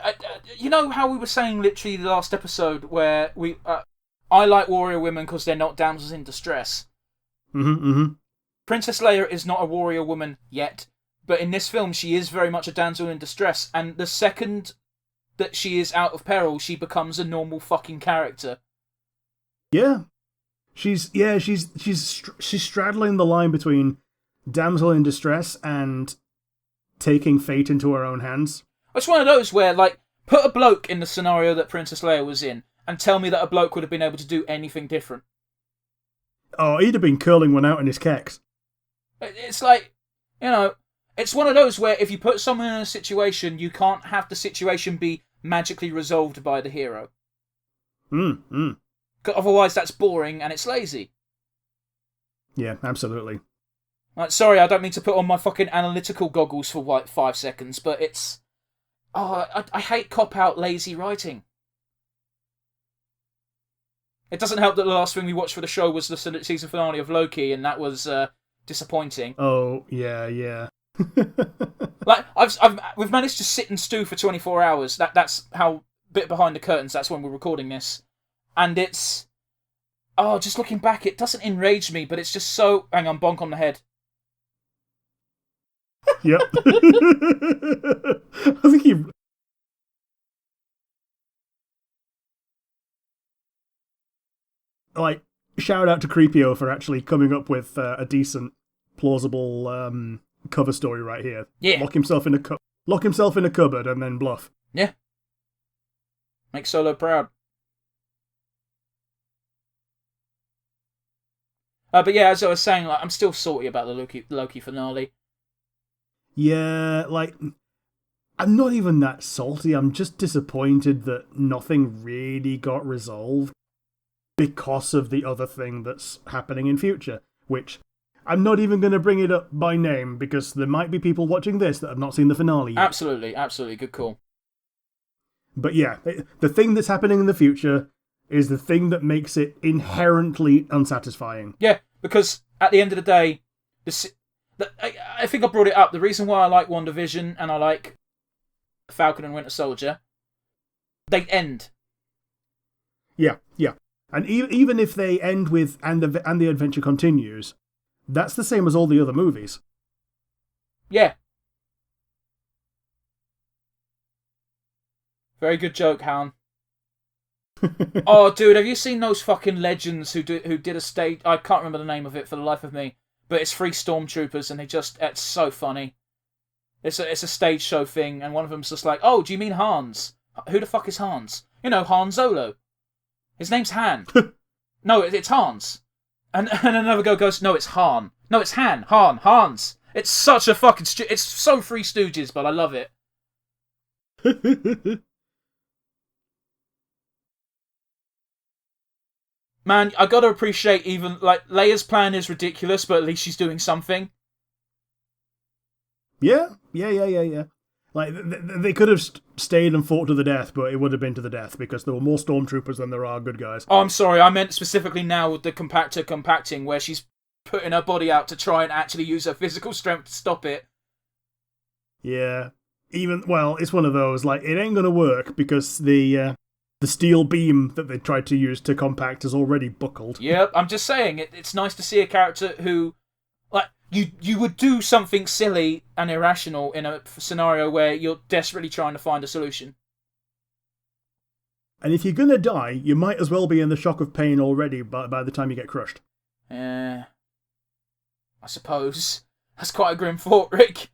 you know how we were saying literally the last episode where I like warrior women because they're not damsels in distress. Mm-hmm. Princess Leia is not a warrior woman yet, but in this film she is very much a damsel in distress, and the second that she is out of peril, she becomes a normal fucking character. Yeah. She's straddling the line between damsel in distress and taking fate into her own hands. It's one of those where, like, put a bloke in the scenario that Princess Leia was in and tell me that a bloke would have been able to do anything different. Oh, he'd have been curling one out in his kecks. It's like, you know, it's one of those where if you put someone in a situation, you can't have the situation be magically resolved by the hero. 'Cause otherwise that's boring and it's lazy. Yeah, absolutely. Like, sorry, I don't mean to put on my fucking analytical goggles for, like, 5 seconds, but it's... I hate cop-out lazy writing. It doesn't help that the last thing we watched for the show was the season finale of Loki, and that was disappointing. Oh, yeah. Like, we've managed to sit and stew for 24 hours. That's how, bit behind the curtains, that's when we're recording this. And it's... Oh, just looking back, it doesn't enrage me, but it's just so... Hang on, bonk on the head. Yep. I think he... Like, shout out to Creepio for actually coming up with a decent, plausible cover story right here. Yeah. Lock himself in a cupboard and then bluff. Yeah. Make Solo proud. But yeah, as I was saying, like, I'm still salty about the Loki finale. Yeah, like, I'm not even that salty. I'm just disappointed that nothing really got resolved because of the other thing that's happening in future, which I'm not even going to bring it up by name because there might be people watching this that have not seen the finale yet. Absolutely. Good call. But yeah, the thing that's happening in the future is the thing that makes it inherently unsatisfying. Yeah, because at the end of the day, I think I brought it up. The reason why I like WandaVision and I like Falcon and Winter Soldier, they end. Yeah. And even if they end with and the adventure continues, that's the same as all the other movies. Yeah. Very good joke, Han. Oh, dude, have you seen those fucking legends who did a stage... I can't remember the name of it for the life of me, but it's 3 stormtroopers, and it's so funny. It's a stage show thing, and one of them's just like, oh, do you mean Hans? Who the fuck is Hans? You know, Han Solo. His name's Han. No, it's Hans. And another guy goes, no, it's Han. No, it's Hans. It's such a fucking... It's so Three Stooges, but I love it. Man, I gotta appreciate even, like, Leia's plan is ridiculous, but at least she's doing something. Yeah. Like, they could have stayed and fought to the death, but it would have been to the death, because there were more stormtroopers than there are good guys. Oh, I'm sorry, I meant specifically now with the compactor compacting, where she's putting her body out to try and actually use her physical strength to stop it. Yeah. It's one of those, like, it ain't gonna work, because the steel beam that they tried to use to compact is already buckled. Yep, I'm just saying, it's nice to see a character who, like, you would do something silly and irrational in a scenario where you're desperately trying to find a solution. And if you're gonna die, you might as well be in the shock of pain already by the time you get crushed. I suppose. That's quite a grim thought, Rick.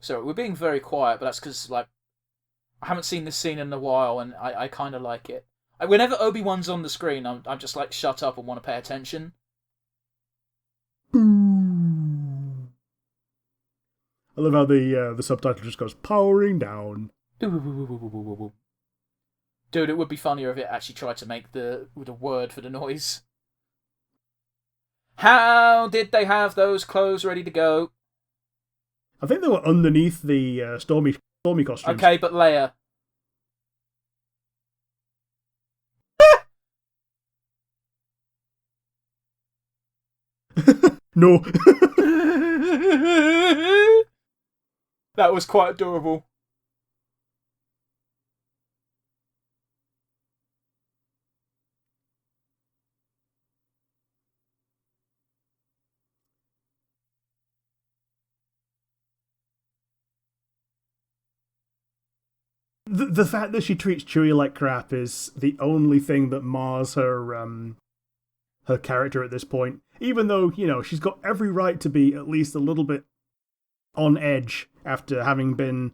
Sorry, we're being very quiet, but that's because, like, I haven't seen this scene in a while, and I kind of like it. Whenever Obi-Wan's on the screen, I'm just like, shut up and want to pay attention. I love how the subtitle just goes, powering down. Dude, it would be funnier if it actually tried to make the word for the noise. How did they have those clothes ready to go? I think they were underneath the stormy costumes. Okay, but Leia. No. That was quite adorable. The fact that she treats Chewie like crap is the only thing that mars her character at this point. Even though, she's got every right to be at least a little bit on edge after having been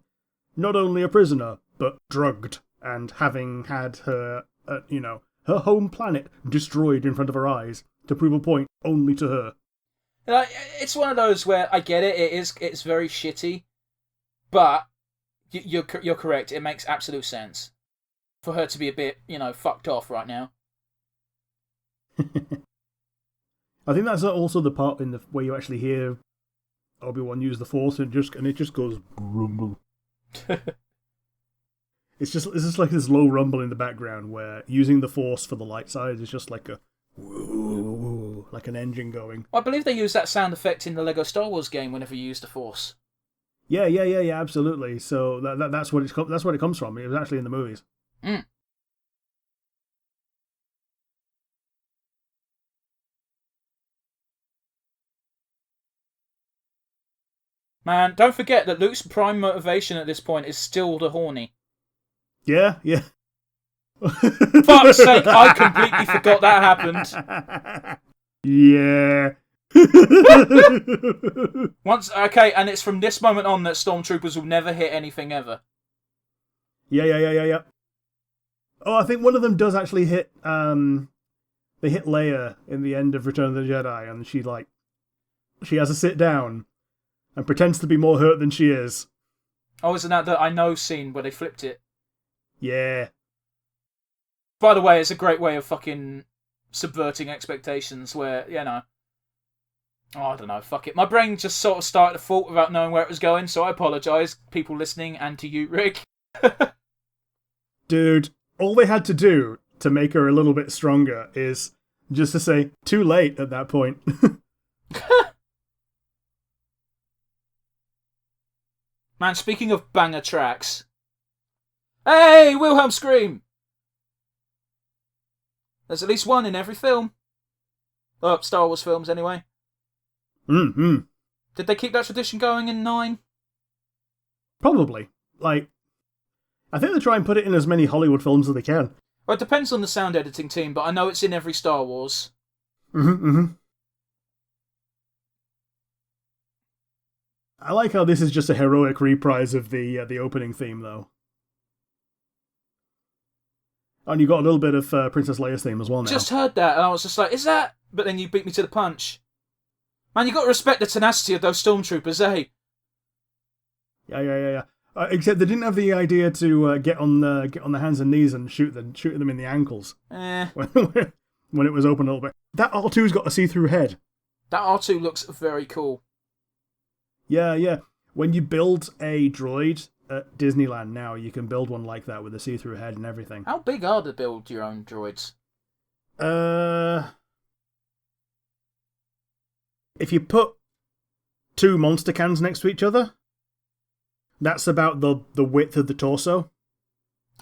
not only a prisoner, but drugged, and having had her, her home planet destroyed in front of her eyes to prove a point only to her. It's one of those where I get it. It's very shitty, but you're correct. It makes absolute sense for her to be a bit, fucked off right now. I think that's also the part in where you actually hear Obi-Wan use the Force, and it just goes rumble. It's just like this low rumble in the background where using the Force for the light side is just like a woo, like an engine going. I believe they use that sound effect in the Lego Star Wars game whenever you use the Force. Yeah, absolutely. So that's what it comes from. It was actually in the movies. Mm. Man, don't forget that Luke's prime motivation at this point is still the horny. Yeah. Fuck's sake, I completely forgot that happened. Yeah. Okay, and it's from this moment on that stormtroopers will never hit anything ever. Yeah. Oh, I think one of them does actually hit. They hit Leia in the end of Return of the Jedi, and she has a sit down and pretends to be more hurt than she is. Oh, isn't that the I Know scene where they flipped it? Yeah. By the way, it's a great way of fucking subverting expectations where, oh, I don't know, fuck it. My brain just sort of started a thought without knowing where it was going, so I apologise, people listening, and to you, Rick. Dude, all they had to do to make her a little bit stronger is just to say, too late at that point. Man, speaking of banger tracks. Hey, Wilhelm Scream! There's at least one in every film. Star Wars films, anyway. Mm-hmm. Did they keep that tradition going in 9? Probably. I think they try and put it in as many Hollywood films as they can. Well, it depends on the sound editing team, but I know it's in every Star Wars. Mm-hmm. I like how this is just a heroic reprise of the opening theme, though. And you got a little bit of Princess Leia's theme as well now. Just heard that, and I was just like, is that? But then you beat me to the punch. Man, you got to respect the tenacity of those stormtroopers, eh? Yeah. Except they didn't have the idea to get on the hands and knees and shoot them in the ankles. When it was open a little bit. That R2's got a see-through head. That R2 looks very cool. Yeah. When you build a droid at Disneyland now, you can build one like that with a see-through head and everything. How big are the build your own droids? If you put 2 monster cans next to each other, that's about the width of the torso.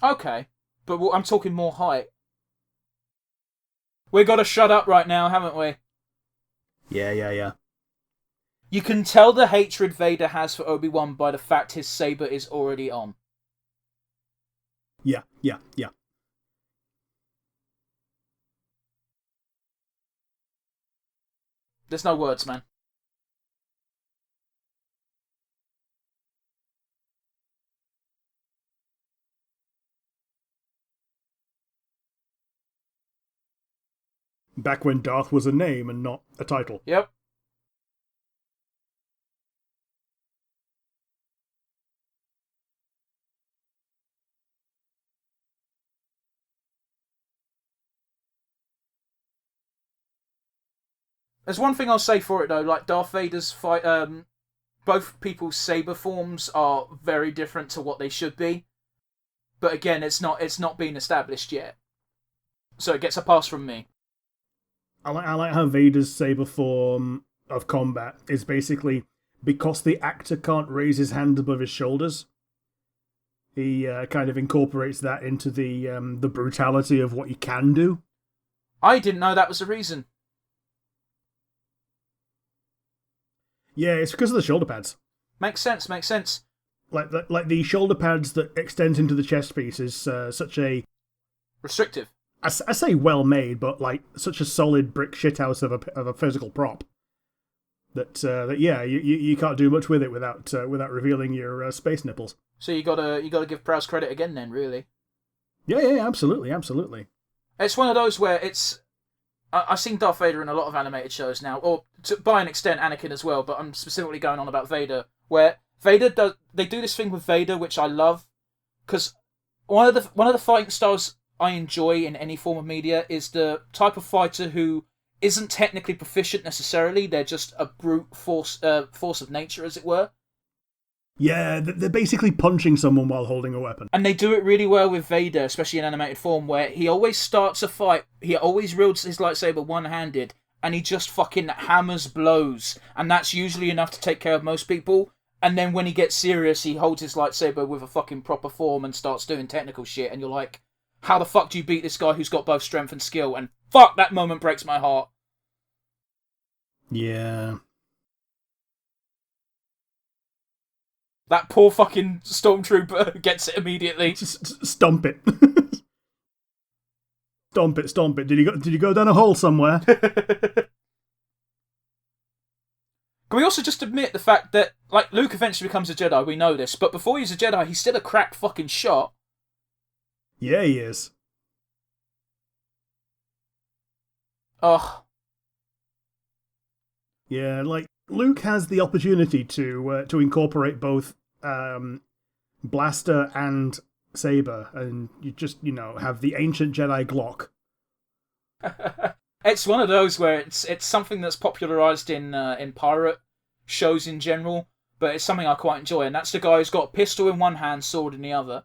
Okay, but I'm talking more height. We got to shut up right now, haven't we? Yeah. You can tell the hatred Vader has for Obi-Wan by the fact his saber is already on. Yeah. There's no words, man. Back when Darth was a name and not a title. Yep. There's one thing I'll say for it though, like Darth Vader's fight, both people's saber forms are very different to what they should be. But again, it's not been established yet, so it gets a pass from me. I like how Vader's saber form of combat is basically because the actor can't raise his hand above his shoulders. He kind of incorporates that into the brutality of what you can do. I didn't know that was the reason. Yeah, it's because of the shoulder pads. Makes sense. Like the shoulder pads that extend into the chest piece is such a... Restrictive. I say well made, but like such a solid brick shithouse of a physical prop that you can't do much with it without revealing your space nipples. So you gotta give Prowse credit again then, really. Yeah, absolutely. It's one of those where I've seen Darth Vader in a lot of animated shows now, or by an extent Anakin as well, but I'm specifically going on about Vader, where they do this thing with Vader which I love, because one of the fighting styles I enjoy in any form of media is the type of fighter who isn't technically proficient necessarily, they're just a brute force of nature, as it were. Yeah, they're basically punching someone while holding a weapon. And they do it really well with Vader, especially in animated form, where he always starts a fight, he always wields his lightsaber one-handed, and he just fucking hammers blows, and that's usually enough to take care of most people. And then when he gets serious, he holds his lightsaber with a fucking proper form and starts doing technical shit, and you're like, how the fuck do you beat this guy who's got both strength and skill? And fuck, that moment breaks my heart. Yeah. That poor fucking stormtrooper gets it immediately. Just stomp it. Stomp it. Did you go down a hole somewhere? Can we also just admit the fact that, like, Luke eventually becomes a Jedi, we know this, but before he's a Jedi, he's still a crack fucking shot. Yeah, he is. Ugh. Yeah, like, Luke has the opportunity to incorporate both blaster and saber, and you just, have the ancient Jedi Glock. It's one of those where it's something that's popularized in pirate shows in general, but it's something I quite enjoy, and that's the guy who's got a pistol in one hand, sword in the other.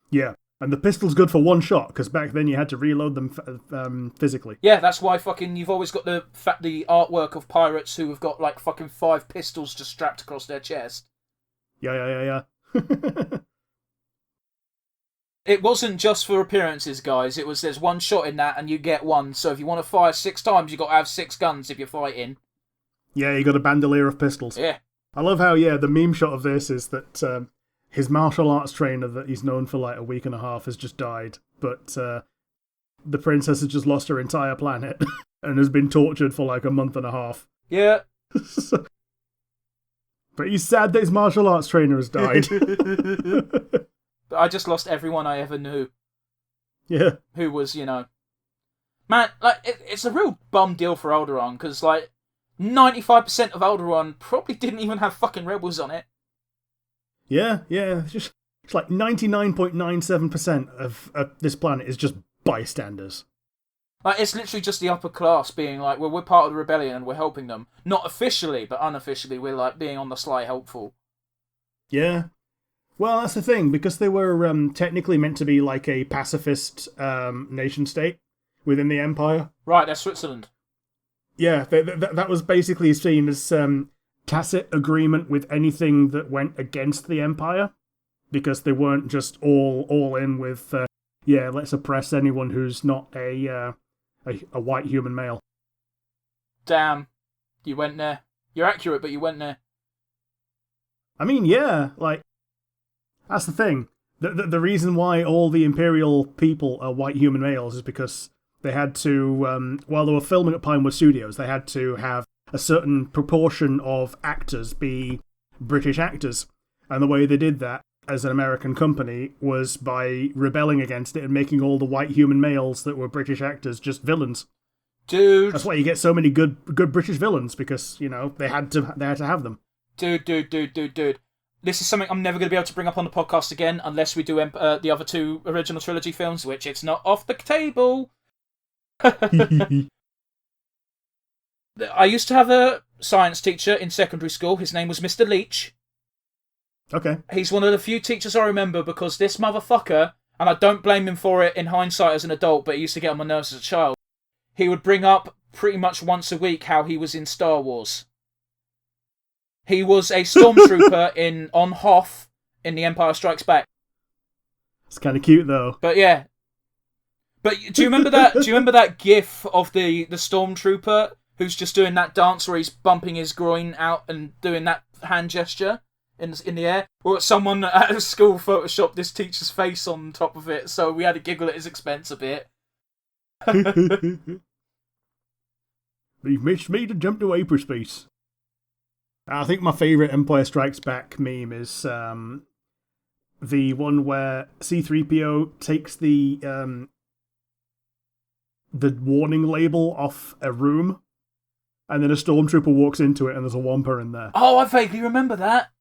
Yeah, and the pistol's good for one shot, because back then you had to reload them physically. Yeah, that's why fucking you've always got the artwork of pirates who have got like fucking 5 pistols just strapped across their chest. Yeah. It wasn't just for appearances, guys. There's one shot in that and you get one, so if you want to fire 6 times, you got to have 6 guns if you're fighting. Yeah, you got a bandolier of pistols. Yeah. I love how, the meme shot of this is that his martial arts trainer that he's known for like a week and a half has just died, but the princess has just lost her entire planet and has been tortured for like a month and a half. Yeah. But he's sad that his martial arts trainer has died. But I just lost everyone I ever knew. Yeah. Who was, Man, like, it's a real bum deal for Alderaan, because, like, 95% of Alderaan probably didn't even have fucking rebels on it. Yeah. It's like 99.97% of this planet is just bystanders. Like, it's literally just the upper class being like, well, we're part of the rebellion and we're helping them. Not officially, but unofficially, we're, like, being on the sly helpful. Yeah. Well, that's the thing, because they were technically meant to be like a pacifist nation-state within the Empire. Right, they're Switzerland. Yeah, that was basically seen as tacit agreement with anything that went against the Empire, because they weren't just all in with, let's oppress anyone who's not a a white human male. Damn. You went there. You're accurate, but you went there. I mean, yeah, like, that's the thing. The reason why all the Imperial people are white human males is because they had to, while they were filming at Pinewood Studios, they had to have a certain proportion of actors be British actors. And the way they did that as an American company was by rebelling against it and making all the white human males that were British actors just villains. Dude. That's why you get so many good British villains, because, you know, they had to have them. Dude. This is something I'm never going to be able to bring up on the podcast again unless we do the other two original trilogy films, which it's not off the table. I used to have a science teacher in secondary school. His name was Mr. Leach. Okay. He's one of the few teachers I remember because this motherfucker, and I don't blame him for it in hindsight as an adult, but he used to get on my nerves as a child. He would bring up pretty much once a week how he was in Star Wars. He was a stormtrooper on Hoth in The Empire Strikes Back. It's kind of cute, though. But yeah. But do you remember that? Do you remember that GIF of the stormtrooper who's just doing that dance where he's bumping his groin out and doing that hand gesture in the air? Or someone at school photoshopped this teacher's face on top of it, so we had to giggle at his expense a bit. You've missed me to jump to hyperspace. I think my favourite Empire Strikes Back meme is the one where C-3PO takes the warning label off a room, and then a stormtrooper walks into it, and there's a Wampa in there. Oh, I vaguely remember that.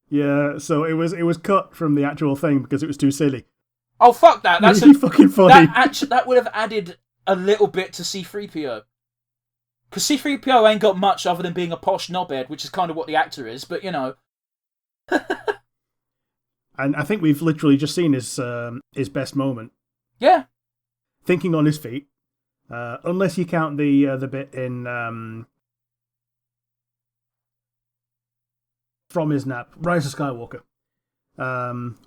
Yeah, so it was cut from the actual thing because it was too silly. Oh, fuck that! That's really fucking funny. That would have added a little bit to C-3PO. Because C-3PO ain't got much other than being a posh knobhead, which is kind of what the actor is, but you know. And I think we've literally just seen his best moment. Yeah. Thinking on his feet. Unless you count the bit in From His Nap, Rise of Skywalker,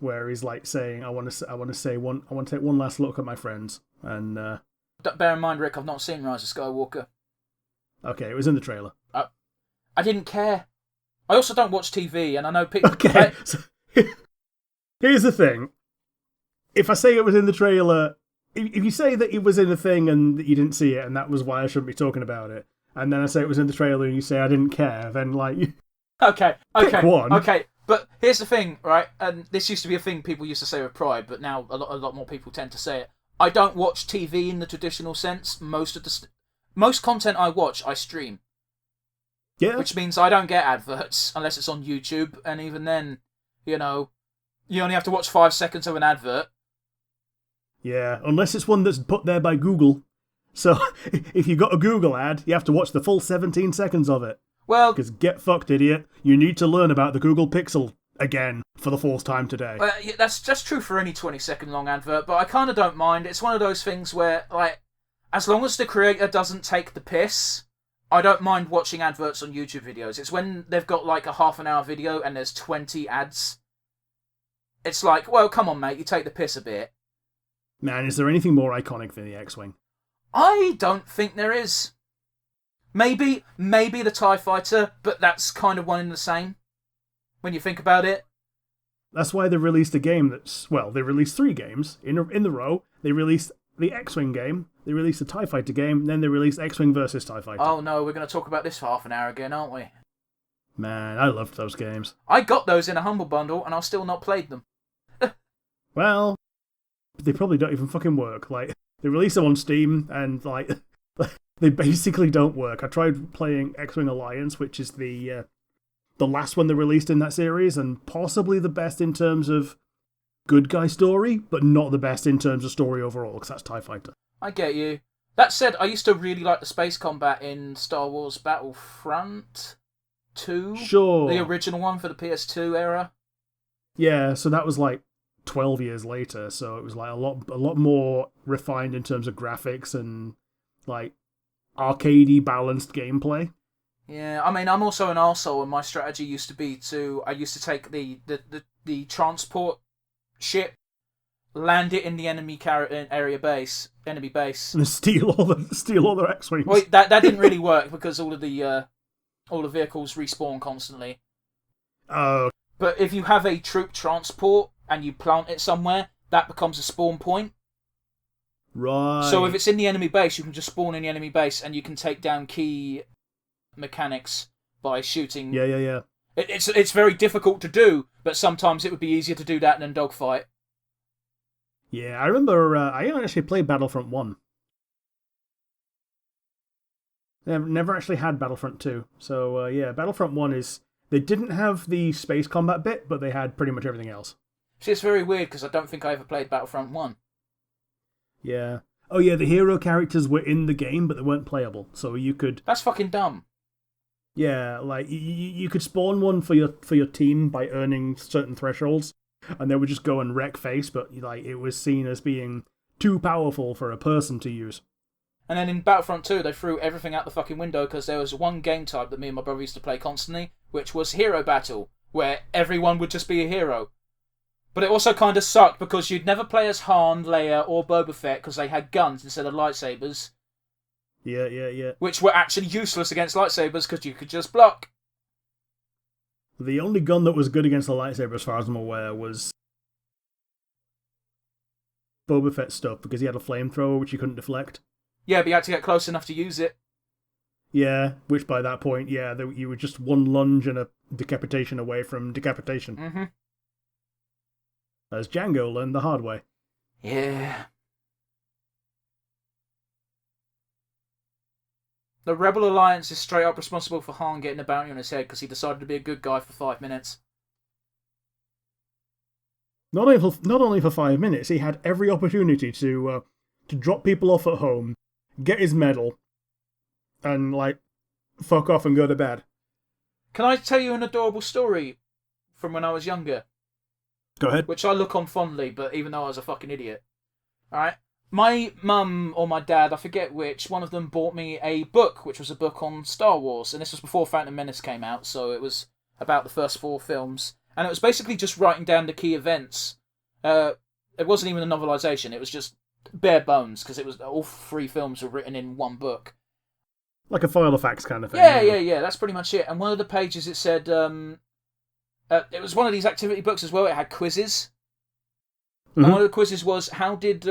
where he's like saying, "I want to take one last look at my friends." And bear in mind, Rick, I've not seen Rise of Skywalker. Okay, it was in the trailer. I didn't care. I also don't watch TV, and I know people. Okay, so, here's the thing: if I say it was in the trailer, if you say that it was in the thing and that you didn't see it, and that was why I shouldn't be talking about it, and then I say it was in the trailer and you say I didn't care, then like, okay, pick one. Okay. But here's the thing, right? And this used to be a thing people used to say with pride, but now a lot more people tend to say it. I don't watch TV in the traditional sense. Most content I watch, I stream. Yeah. Which means I don't get adverts unless it's on YouTube, and even then, you know, you only have to watch 5 seconds of an advert. Yeah, unless it's one that's put there by Google. So if you got a Google ad, you have to watch the full 17 seconds of it. Well, because get fucked, idiot. You need to learn about the Google Pixel again for the 4th time today. Yeah, that's true for any 20-second long advert, but I kind of don't mind. It's one of those things where, like, as long as the creator doesn't take the piss, I don't mind watching adverts on YouTube videos. It's when they've got like a half-an-hour video and there's 20 ads. It's like, well, come on, mate, you take the piss a bit. Man, is there anything more iconic than the X-Wing? I don't think there is. Maybe the TIE Fighter, but that's kind of one and the same, when you think about it. That's why they released a game they released 3 games in the row. They released the X-Wing game, they released the TIE Fighter game, then they released X-Wing versus TIE Fighter. Oh no, we're going to talk about this for half an hour again, aren't we? Man, I loved those games. I got those in a Humble Bundle, and I've still not played them. Well, they probably don't even fucking work. Like, they release them on Steam, and like, they basically don't work. I tried playing X-Wing Alliance, which is the last one they released in that series, and possibly the best in terms of good guy story, but not the best in terms of story overall, because that's TIE Fighter. I get you. That said, I used to really like the space combat in Star Wars Battlefront 2. Sure. The original one for the PS2 era. Yeah, so that was like 12 years later, so it was like a lot more refined in terms of graphics and like arcadey balanced gameplay. Yeah, I mean, I'm also an arsehole, and my strategy used to be I used to take the transport ship, land it in the enemy enemy base. And steal all their X-wings. Well, that didn't really work because all the vehicles respawn constantly. Oh. But if you have a troop transport and you plant it somewhere, that becomes a spawn point. Right. So if it's in the enemy base, you can just spawn in the enemy base and you can take down key mechanics by shooting. Yeah. It's very difficult to do, but sometimes it would be easier to do that than dogfight. Yeah, I remember I actually played Battlefront 1. Never actually had Battlefront 2. So, yeah, Battlefront 1 is... They didn't have the space combat bit, but they had pretty much everything else. See, it's very weird because I don't think I ever played Battlefront 1. Yeah. Oh, yeah, the hero characters were in the game, but they weren't playable. So you could... That's fucking dumb. Yeah, like, you could spawn one for your team by earning certain thresholds, and they would just go and wreck face, but like it was seen as being too powerful for a person to use. And then in Battlefront 2, they threw everything out the fucking window because there was one game type that me and my brother used to play constantly, which was Hero Battle, where everyone would just be a hero. But it also kind of sucked because you'd never play as Han, Leia, or Boba Fett because they had guns instead of lightsabers. Yeah. Which were actually useless against lightsabers because you could just block. The only gun that was good against the lightsaber, as far as I'm aware, was Boba Fett stuff, because he had a flamethrower which you couldn't deflect. Yeah, but you had to get close enough to use it. Yeah, which by that point, yeah, you were just one lunge and a decapitation away from decapitation. Mm-hmm. As Django learned the hard way. Yeah. The Rebel Alliance is straight up responsible for Han getting a bounty on his head because he decided to be a good guy for 5 minutes. Not only for 5 minutes, he had every opportunity to drop people off at home, get his medal, and, like, fuck off and go to bed. Can I tell you an adorable story from when I was younger? Go ahead. Which I look on fondly, but even though I was a fucking idiot. Alright? My mum or my dad, I forget which, one of them bought me a book, which was a book on Star Wars, and this was before Phantom Menace came out, so it was about the first 4 films. And it was basically just writing down the key events. It wasn't even a novelization, it was just bare bones, because it was all 3 films were written in one book. Like a file of facts kind of thing. Yeah, that's pretty much it. And one of the pages it said, it was one of these activity books as well, it had quizzes. Mm-hmm. And one of the quizzes was, how did,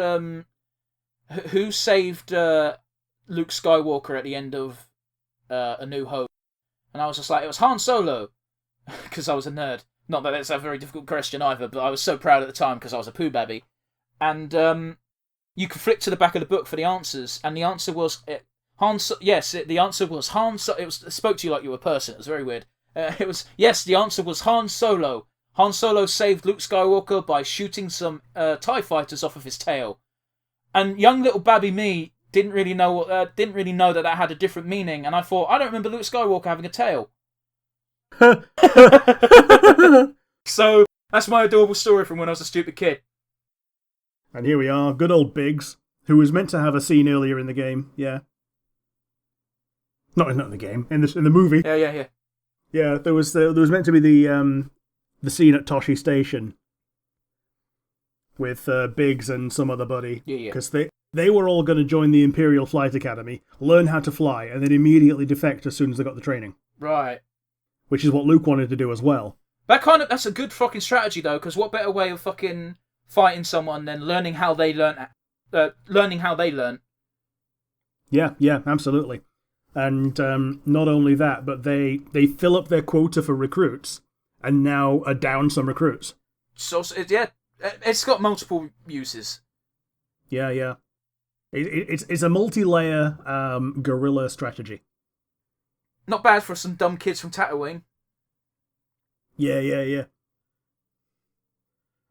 who saved Luke Skywalker at the end of A New Hope? And I was just like, it was Han Solo, because I was a nerd. Not that it's a very difficult question either, but I was so proud at the time because I was a poo babby. And you could flip to the back of the book for the answers, and the answer was the answer was Han. It spoke to you like you were a person. It was very weird. The answer was Han Solo. Han Solo saved Luke Skywalker by shooting some TIE fighters off of his tail. And young little babby me didn't really know that had a different meaning, and I thought, I don't remember Luke Skywalker having a tail. So that's my adorable story from when I was a stupid kid. And here we are, good old Biggs, who was meant to have a scene earlier in the game. Yeah, not in the game, in the movie. Yeah. Yeah, there was meant to be the scene at Toshi Station with Biggs and some other buddy. Yeah. Because they were all going to join the Imperial Flight Academy, learn how to fly, and then immediately defect as soon as they got the training. Right. Which is what Luke wanted to do as well. That's a good fucking strategy though, because what better way of fucking fighting someone than learning how they learn. Yeah, absolutely. And not only that, but they fill up their quota for recruits, and now are down some recruits. So it's got multiple uses. Yeah. It's a multi-layer guerrilla strategy. Not bad for some dumb kids from Tatooine. Yeah.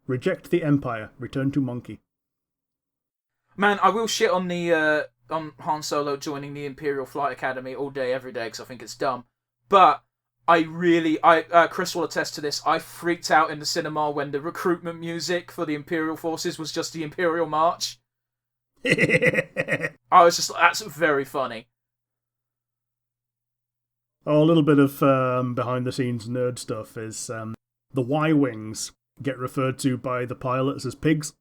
Reject the Empire. Return to Monkey. Man, I will shit on the on Han Solo joining the Imperial Flight Academy all day, every day, because I think it's dumb. But Chris will attest to this, I freaked out in the cinema when the recruitment music for the Imperial Forces was just the Imperial March. I was just like, that's very funny. Oh, a little bit of behind-the-scenes nerd stuff is the Y-Wings get referred to by the pilots as pigs.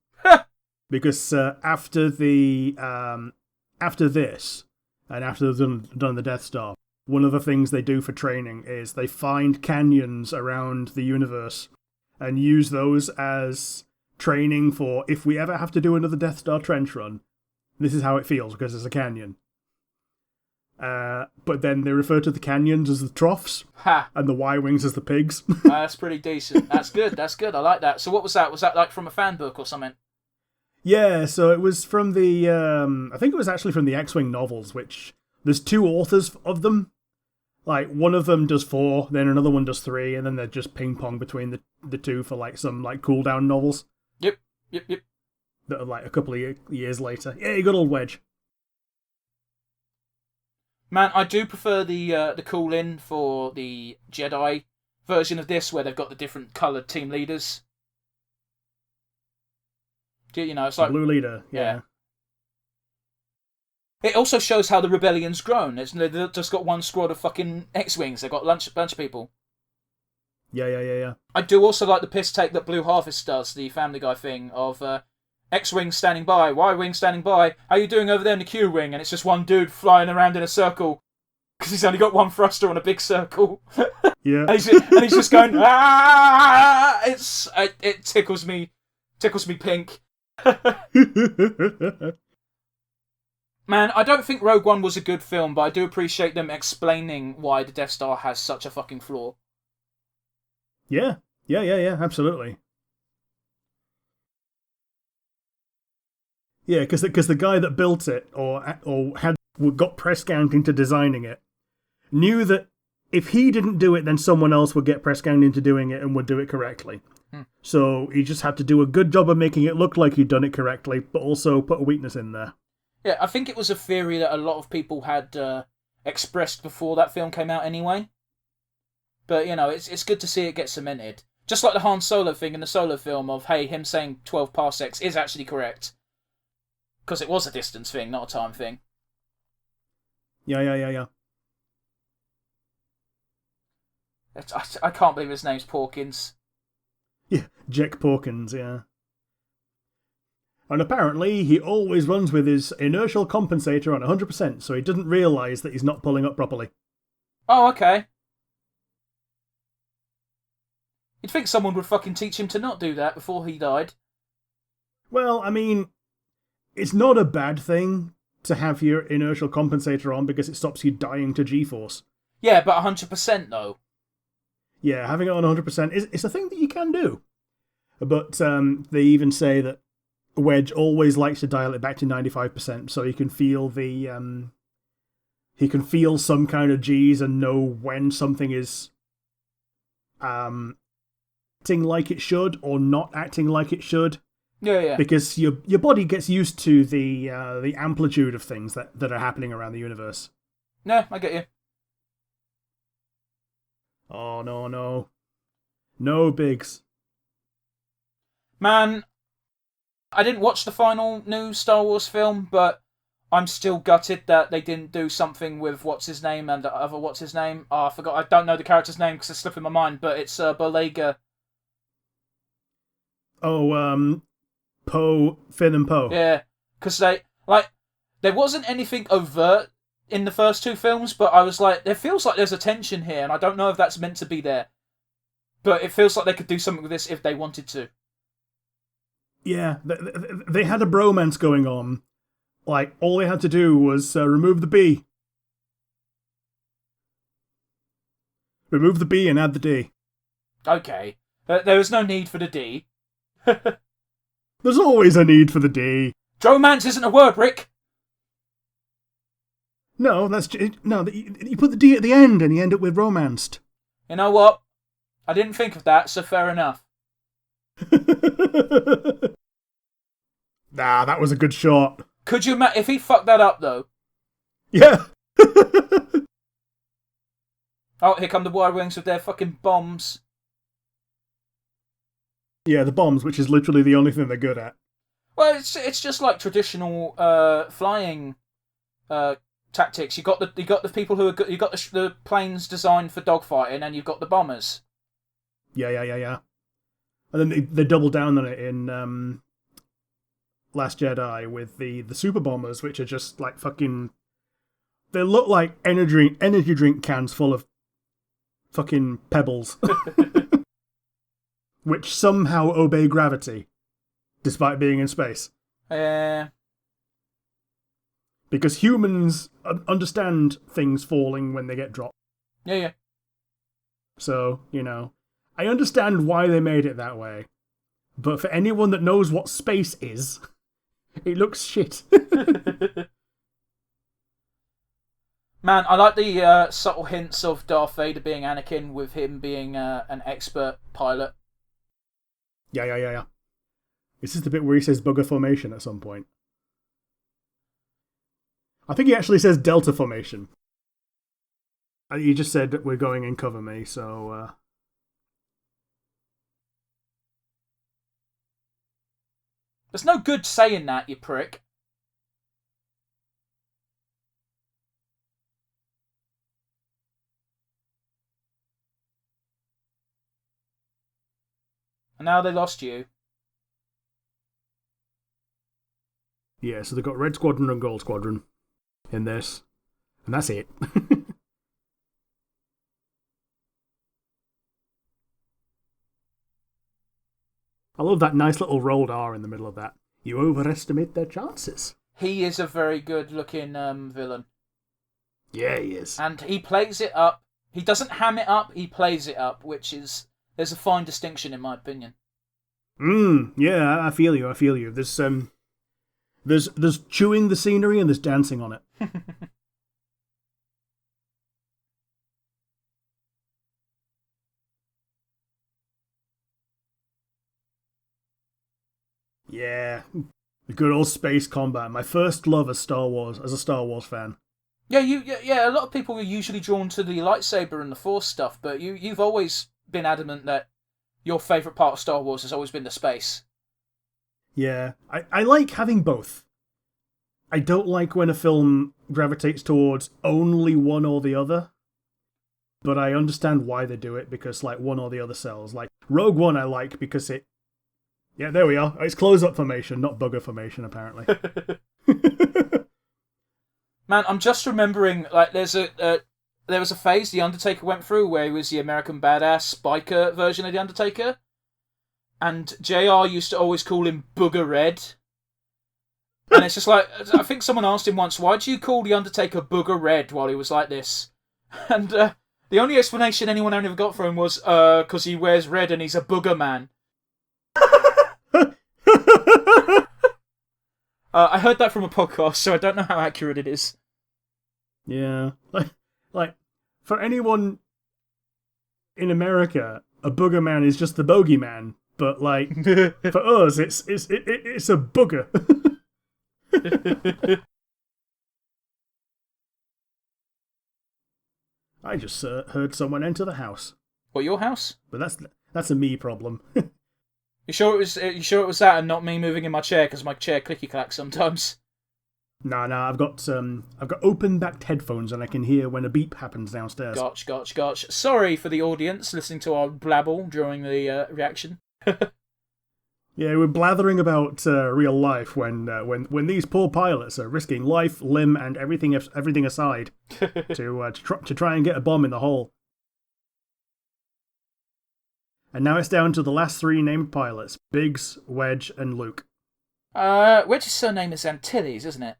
because after this, and after they've done the Death Star, one of the things they do for training is they find canyons around the universe and use those as training for if we ever have to do another Death Star trench run, this is how it feels because it's a canyon. But then they refer to the canyons as the troughs, and the Y-wings as the pigs. That's pretty decent. That's good. I like that. So what was that? Was that like from a fan book or something? Yeah, so it was from the... I think it was actually from the X-Wing novels, which... There's 2 authors of them. Like, one of them does 4, then another one does 3, and then they're just ping-pong between the 2 for, like, some, like, cool-down novels. Yep. That are, like, a couple of years later. Yeah, good old Wedge. Man, I do prefer the call-in for the Jedi version of this, where they've got the different coloured team leaders. You know, it's like... Blue leader, yeah. It also shows how the rebellion's grown. They've just got one squad of fucking X-Wings. They've got a bunch of people. Yeah. I do also like the piss take that Blue Harvest does, the Family Guy thing, of X-Wing standing by, Y-Wing standing by, how you doing over there in the Q-Wing? And it's just one dude flying around in a circle, because he's only got one thruster on a big circle. Yeah. and he's just going, ah! It tickles me pink. Man, I don't think Rogue One was a good film, but I do appreciate them explaining why the Death Star has such a fucking flaw. Yeah, absolutely. Yeah, because the guy that built it, or got press gang into designing it, knew that if he didn't do it, then someone else would get press gang into doing it and would do it correctly. So he just had to do a good job of making it look like he'd done it correctly, but also put a weakness in there. Yeah, I think it was a theory that a lot of people had expressed before that film came out anyway. But, you know, it's good to see it get cemented. Just like the Han Solo thing in the Solo film of, hey, him saying 12 parsecs is actually correct. Because it was a distance thing, not a time thing. Yeah. I can't believe his name's Porkins. Yeah, Jack Porkins, yeah. And apparently, he always runs with his inertial compensator on 100%, so he doesn't realise that he's not pulling up properly. Oh, okay. You'd think someone would fucking teach him to not do that before he died. Well, I mean, it's not a bad thing to have your inertial compensator on because it stops you dying to G-force. Yeah, but 100% though. Yeah, having it on 100% is a thing that you can do. But they even say that Wedge always likes to dial it back to 95%, so he can feel some kind of G's and know when something is acting like it should or not acting like it should. Yeah. Because your body gets used to the amplitude of things that are happening around the universe. No, I get you. Oh, no, Biggs. Man, I didn't watch the final new Star Wars film, but I'm still gutted that they didn't do something with what's-his-name and the other what's-his-name. Oh, I forgot. I don't know the character's name because it's slipping my mind, but it's Bolega. Oh, Poe, Finn and Poe. Yeah, because there wasn't anything overt in the first 2 films, but I was like, there feels like there's a tension here, and I don't know if that's meant to be there. But it feels like they could do something with this if they wanted to. Yeah, they had a bromance going on. Like, all they had to do was remove the B. Remove the B and add the D. Okay. There was no need for the D. There's always a need for the D. Dromance isn't a word, Rick! No, you put the D at the end and you end up with romanced. You know what? I didn't think of that, so fair enough. Nah, that was a good shot. Could you imagine if he fucked that up, though? Yeah. Oh, here come the Y-Wings with their fucking bombs. Yeah, the bombs, which is literally the only thing they're good at. Well, it's just like traditional flying tactics. You got the people who are good. You got the planes designed for dogfighting, and you've got the bombers. Yeah. And then they double down on it in Last Jedi with the super bombers, which are just like fucking. They look like energy drink cans full of fucking pebbles, which somehow obey gravity, despite being in space. Because humans understand things falling when they get dropped. Yeah. So, I understand why they made it that way. But for anyone that knows what space is, it looks shit. Man, I like the subtle hints of Darth Vader being Anakin with him being an expert pilot. Yeah. This is the bit where he says bugger formation at some point. I think he actually says Delta formation. He just said we're going in cover me, so... There's no good saying that, you prick. And now they lost you. Yeah, so they've got Red Squadron and Gold Squadron in this. And that's it. I love that nice little rolled R in the middle of that. You overestimate their chances. He is a very good looking villain. Yeah, he is. And he plays it up. He doesn't ham it up, he plays it up, which is... There's a fine distinction in my opinion. Yeah, I feel you. There's chewing the scenery and there's dancing on it. Yeah, the good old space combat. My first love as a Star Wars fan. Yeah, a lot of people are usually drawn to the lightsaber and the Force stuff, but you've always been adamant that your favourite part of Star Wars has always been the space. Yeah, I like having both. I don't like when a film gravitates towards only one or the other, but I understand why they do it, because like one or the other sells. Like Rogue One I like because it... Yeah, there we are. It's close-up formation, not bugger formation, apparently. Man, I'm just remembering, like, there was a phase The Undertaker went through where he was the American badass biker version of The Undertaker, and JR used to always call him Booger Red. And it's just like, I think someone asked him once, why do you call The Undertaker Booger Red while he was like this? And the only explanation anyone ever got from him was, because he wears red and he's a booger man. I heard that from a podcast, so I don't know how accurate it is. Yeah, like for anyone in America, a booger man is just the bogeyman. But like for us, it's a booger. I just heard someone enter the house. What, your house? But that's a me problem. You sure it was that and not me moving in my chair because my chair clicky clacks sometimes? No, I've got open backed headphones and I can hear when a beep happens downstairs. Gotch. Sorry for the audience listening to our blabble during the reaction. Yeah, we're blathering about real life when these poor pilots are risking life, limb, and everything aside to try and get a bomb in the hole. And now it's down to the last three named pilots: Biggs, Wedge, and Luke. Wedge's surname is Antilles, isn't it?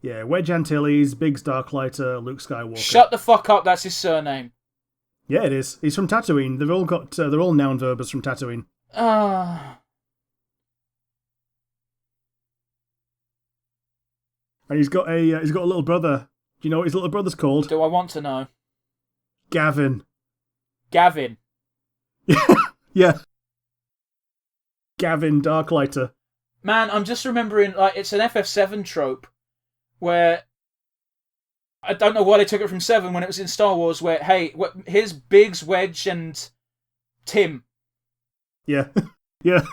Yeah, Wedge Antilles, Biggs Darklighter, Luke Skywalker. Shut the fuck up, that's his surname. Yeah, it is. He's from Tatooine. They're all noun verbers from Tatooine. And he's got a little brother. Do you know what his little brother's called? Do I want to know? Gavin. Gavin. Yeah. Gavin Darklighter. Man, I'm just remembering, like, it's an FF7 trope where I don't know why they took it from 7 when it was in Star Wars, where, hey, here's Biggs, Wedge, and Tim. Yeah. Yeah.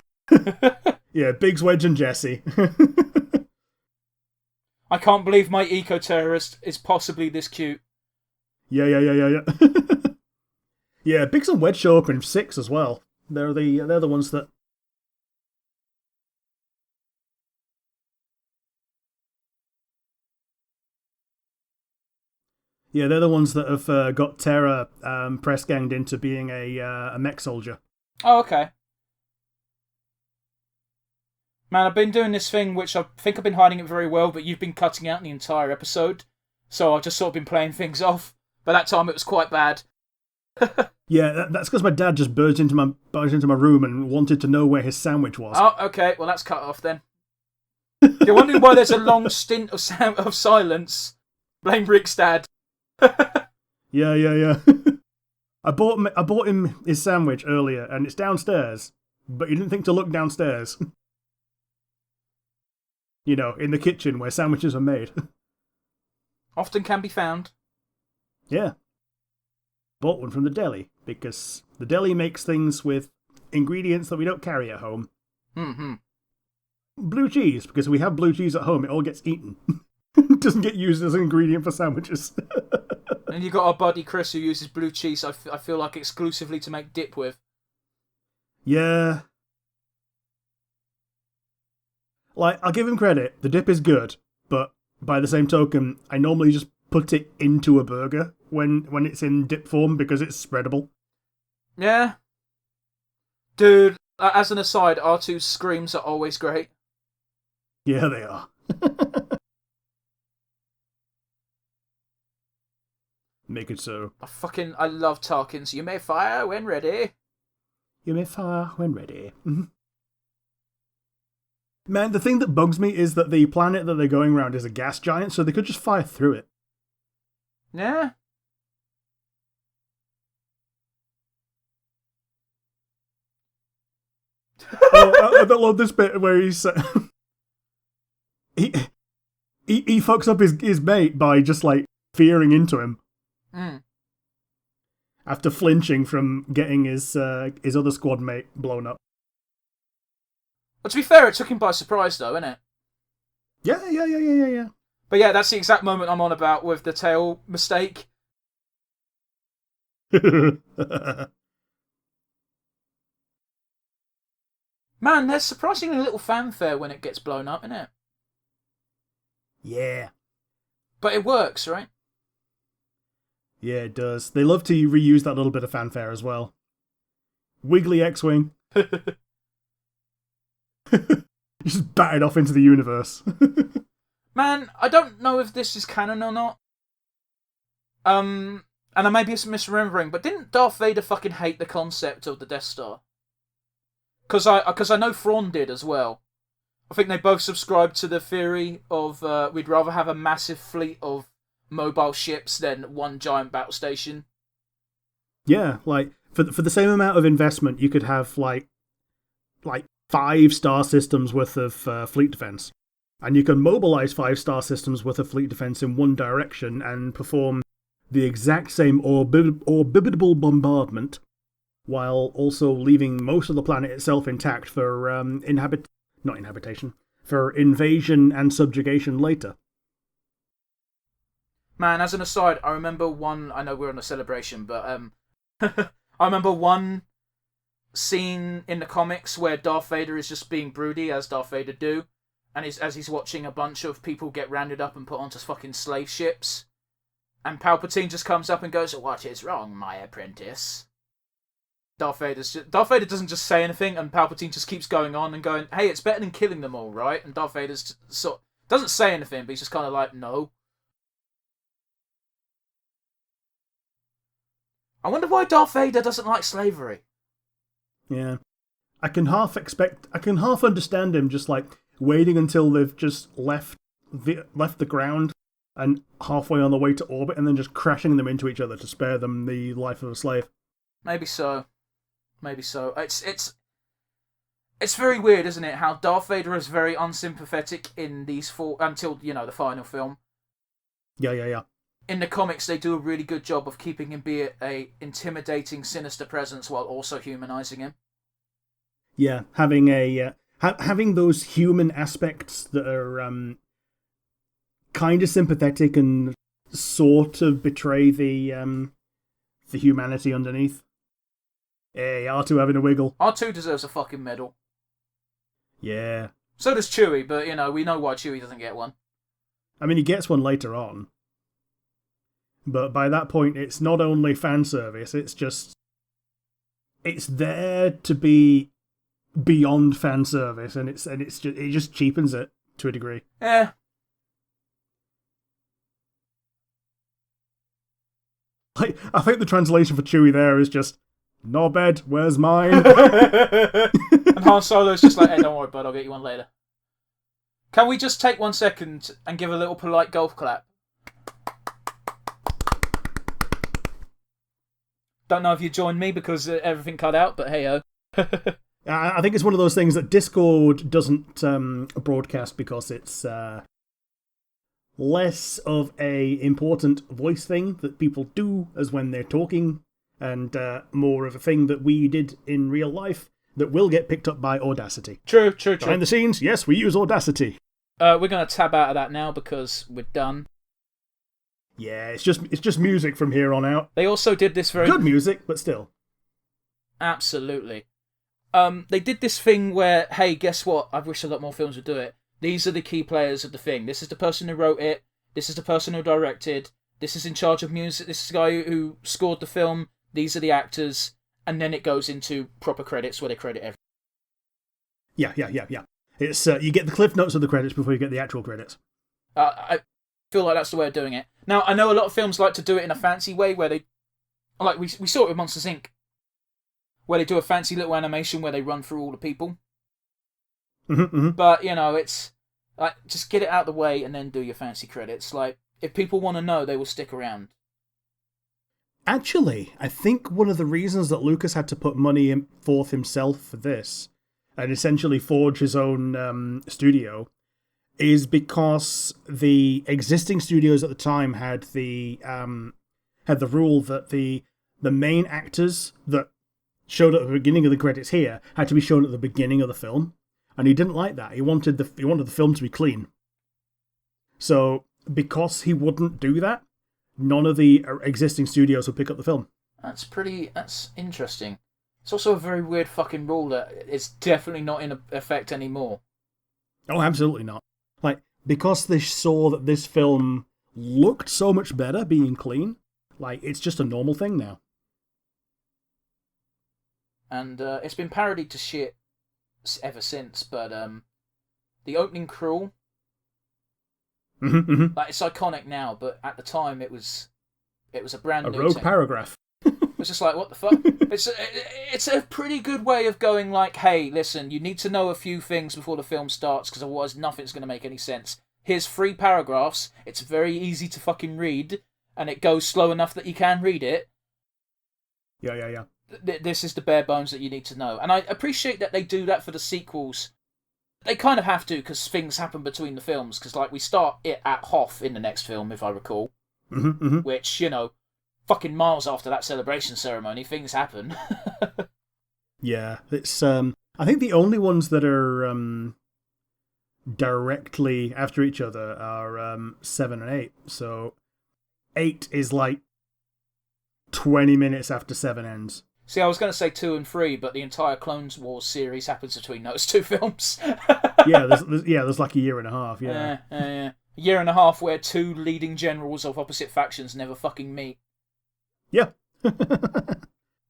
Yeah, Biggs, Wedge, and Jesse. I can't believe my eco-terrorist is possibly this cute. Yeah. Yeah, Biggs and Wedge show up in 6 as well. They're the ones that Yeah, they're the ones that have got Terra press ganged into being a mech soldier. Oh, okay. Man, I've been doing this thing which I think I've been hiding it very well, but you've been cutting out the entire episode. So I've just sort of been playing things off. By that time, it was quite bad. Yeah, that's because my dad just burst into my room and wanted to know where his sandwich was. Oh, okay. Well, that's cut off then. You're wondering why there's a long stint of silence. Blame Rick's dad. Yeah. I bought him his sandwich earlier, and it's downstairs, but he didn't think to look downstairs. You know, in the kitchen where sandwiches are made. Often can be found. Yeah. Bought one from the deli, because the deli makes things with ingredients that we don't carry at home. Mm-hmm. Blue cheese, because we have blue cheese at home, it all gets eaten. It doesn't get used as an ingredient for sandwiches. And you got our buddy Chris who uses blue cheese, I feel like, exclusively to make dip with. Yeah. Like, I'll give him credit, the dip is good, but by the same token, I normally just put it into a burger when it's in dip form because it's spreadable. Yeah. Dude, as an aside, R2's screams are always great. Yeah, they are. Make it so. I love Tarkin's "You may fire when ready." You may fire when ready. Man, the thing that bugs me is that the planet that they're going around is a gas giant, so they could just fire through it. Yeah. I love this bit where he's he fucks up his mate by just like fearing into him after flinching from getting his other squad mate blown up. But to be fair, it took him by surprise, though, innit? Yeah. But yeah, that's the exact moment I'm on about with the tail mistake. Man, there's surprisingly little fanfare when it gets blown up, innit? Yeah. But it works, right? Yeah, it does. They love to reuse that little bit of fanfare as well. Wiggly X-Wing. Just batted off into the universe. Man, I don't know if this is canon or not. And I may be misremembering, but didn't Darth Vader fucking hate the concept of the Death Star? Because I know Thrawn did as well. I think they both subscribed to the theory of we'd rather have a massive fleet of mobile ships than one giant battle station. Yeah, like for the same amount of investment, you could have like 5 star systems worth of fleet defense, and you can mobilize 5 star systems worth of fleet defense in one direction and perform the exact same orbitable bombardment, while also leaving most of the planet itself intact for for invasion and subjugation later. Man, as an aside, I remember one. I know we're on a celebration, but I remember one scene in the comics where Darth Vader is just being broody, as Darth Vader do, and as he's watching a bunch of people get rounded up and put onto fucking slave ships, and Palpatine just comes up and goes, "What is wrong, my apprentice?" Darth Vader doesn't just say anything, and Palpatine just keeps going on and going, "Hey, it's better than killing them all, right?" And Darth Vader's doesn't say anything, but he's just kind of like, "No." I wonder why Darth Vader doesn't like slavery. Yeah. I can half understand him just like waiting until they've just left the ground and halfway on the way to orbit and then just crashing them into each other to spare them the life of a slave. Maybe so. It's very weird, isn't it? How Darth Vader is very unsympathetic in these four until, the final film. Yeah. In the comics, they do a really good job of keeping him be a intimidating, sinister presence while also humanizing him. Yeah, having having those human aspects that are kind of sympathetic and sort of betray the humanity underneath. Hey, R2 having a wiggle. R2 deserves a fucking medal. Yeah. So does Chewie, but we know why Chewie doesn't get one. I mean, he gets one later on. But by that point, it's not only fan service, it's there to be beyond fan service, and it just cheapens it to a degree. Yeah. Like, I think the translation for Chewie there is just, "Norbed, where's mine?" And Han Solo's just like, "Hey, don't worry, bud, I'll get you one later." Can we just take 1 second and give a little polite golf clap? Don't know if you joined me because everything cut out, but hey-o. I think it's one of those things that Discord doesn't broadcast because it's less of a important voice thing that people do as when they're talking, and more of a thing that we did in real life that will get picked up by Audacity. True. Behind the scenes, yes, we use Audacity. We're going to tab out of that now because we're done. Yeah, it's just music from here on out. They also did this very... Good music, but still. Absolutely. They did this thing where, hey, guess what? I wish a lot more films would do it. These are the key players of the thing. This is the person who wrote it. This is the person who directed. This is in charge of music. This is the guy who scored the film. These are the actors. And then it goes into proper credits where they credit everything. Yeah. It's you get the cliff notes of the credits before you get the actual credits. I feel like that's the way of doing it. Now, I know a lot of films like to do it in a fancy way where they... Like, we saw it with Monsters, Inc., where they do a fancy little animation where they run through all the people. Mm-hmm. But, you know, it's... Like, just get it out of the way and then do your fancy credits. Like, if people want to know, they will stick around. Actually, I think one of the reasons that Lucas had to put money forth himself for this, and essentially forge his own studio, is because the existing studios at the time had the rule that the main actors that showed up at the beginning of the credits here had to be shown at the beginning of the film, and he didn't like that. He wanted the film to be clean. So because he wouldn't do that, none of the existing studios would pick up the film. That's interesting. It's also a very weird fucking rule that it's definitely not in effect anymore. Oh, absolutely not. Like, because they saw that this film looked so much better being clean, like, it's just a normal thing now. And it's been parodied to shit ever since, but the opening crawl, like, it's iconic now, but at the time it was a brand new rogue thing. Paragraph. It's just like, what the fuck? It's a pretty good way of going like, hey, listen, you need to know a few things before the film starts, because otherwise nothing's going to make any sense. Here's 3 paragraphs, it's very easy to fucking read, and it goes slow enough that you can read it. Yeah. This is the bare bones that you need to know. And I appreciate that they do that for the sequels. They kind of have to, because things happen between the films, because, like, we start it at Hoth in the next film, if I recall, which, you know, fucking miles after that celebration ceremony, things happen. Yeah, it's I think the only ones that are directly after each other are 7 and 8. So 8 is like 20 minutes after 7 ends. See, I was going to say 2 and 3, but the entire Clone Wars series happens between those 2 films. there's like a year and a half. Yeah. A year and a half where 2 leading generals of opposite factions never fucking meet. Yeah.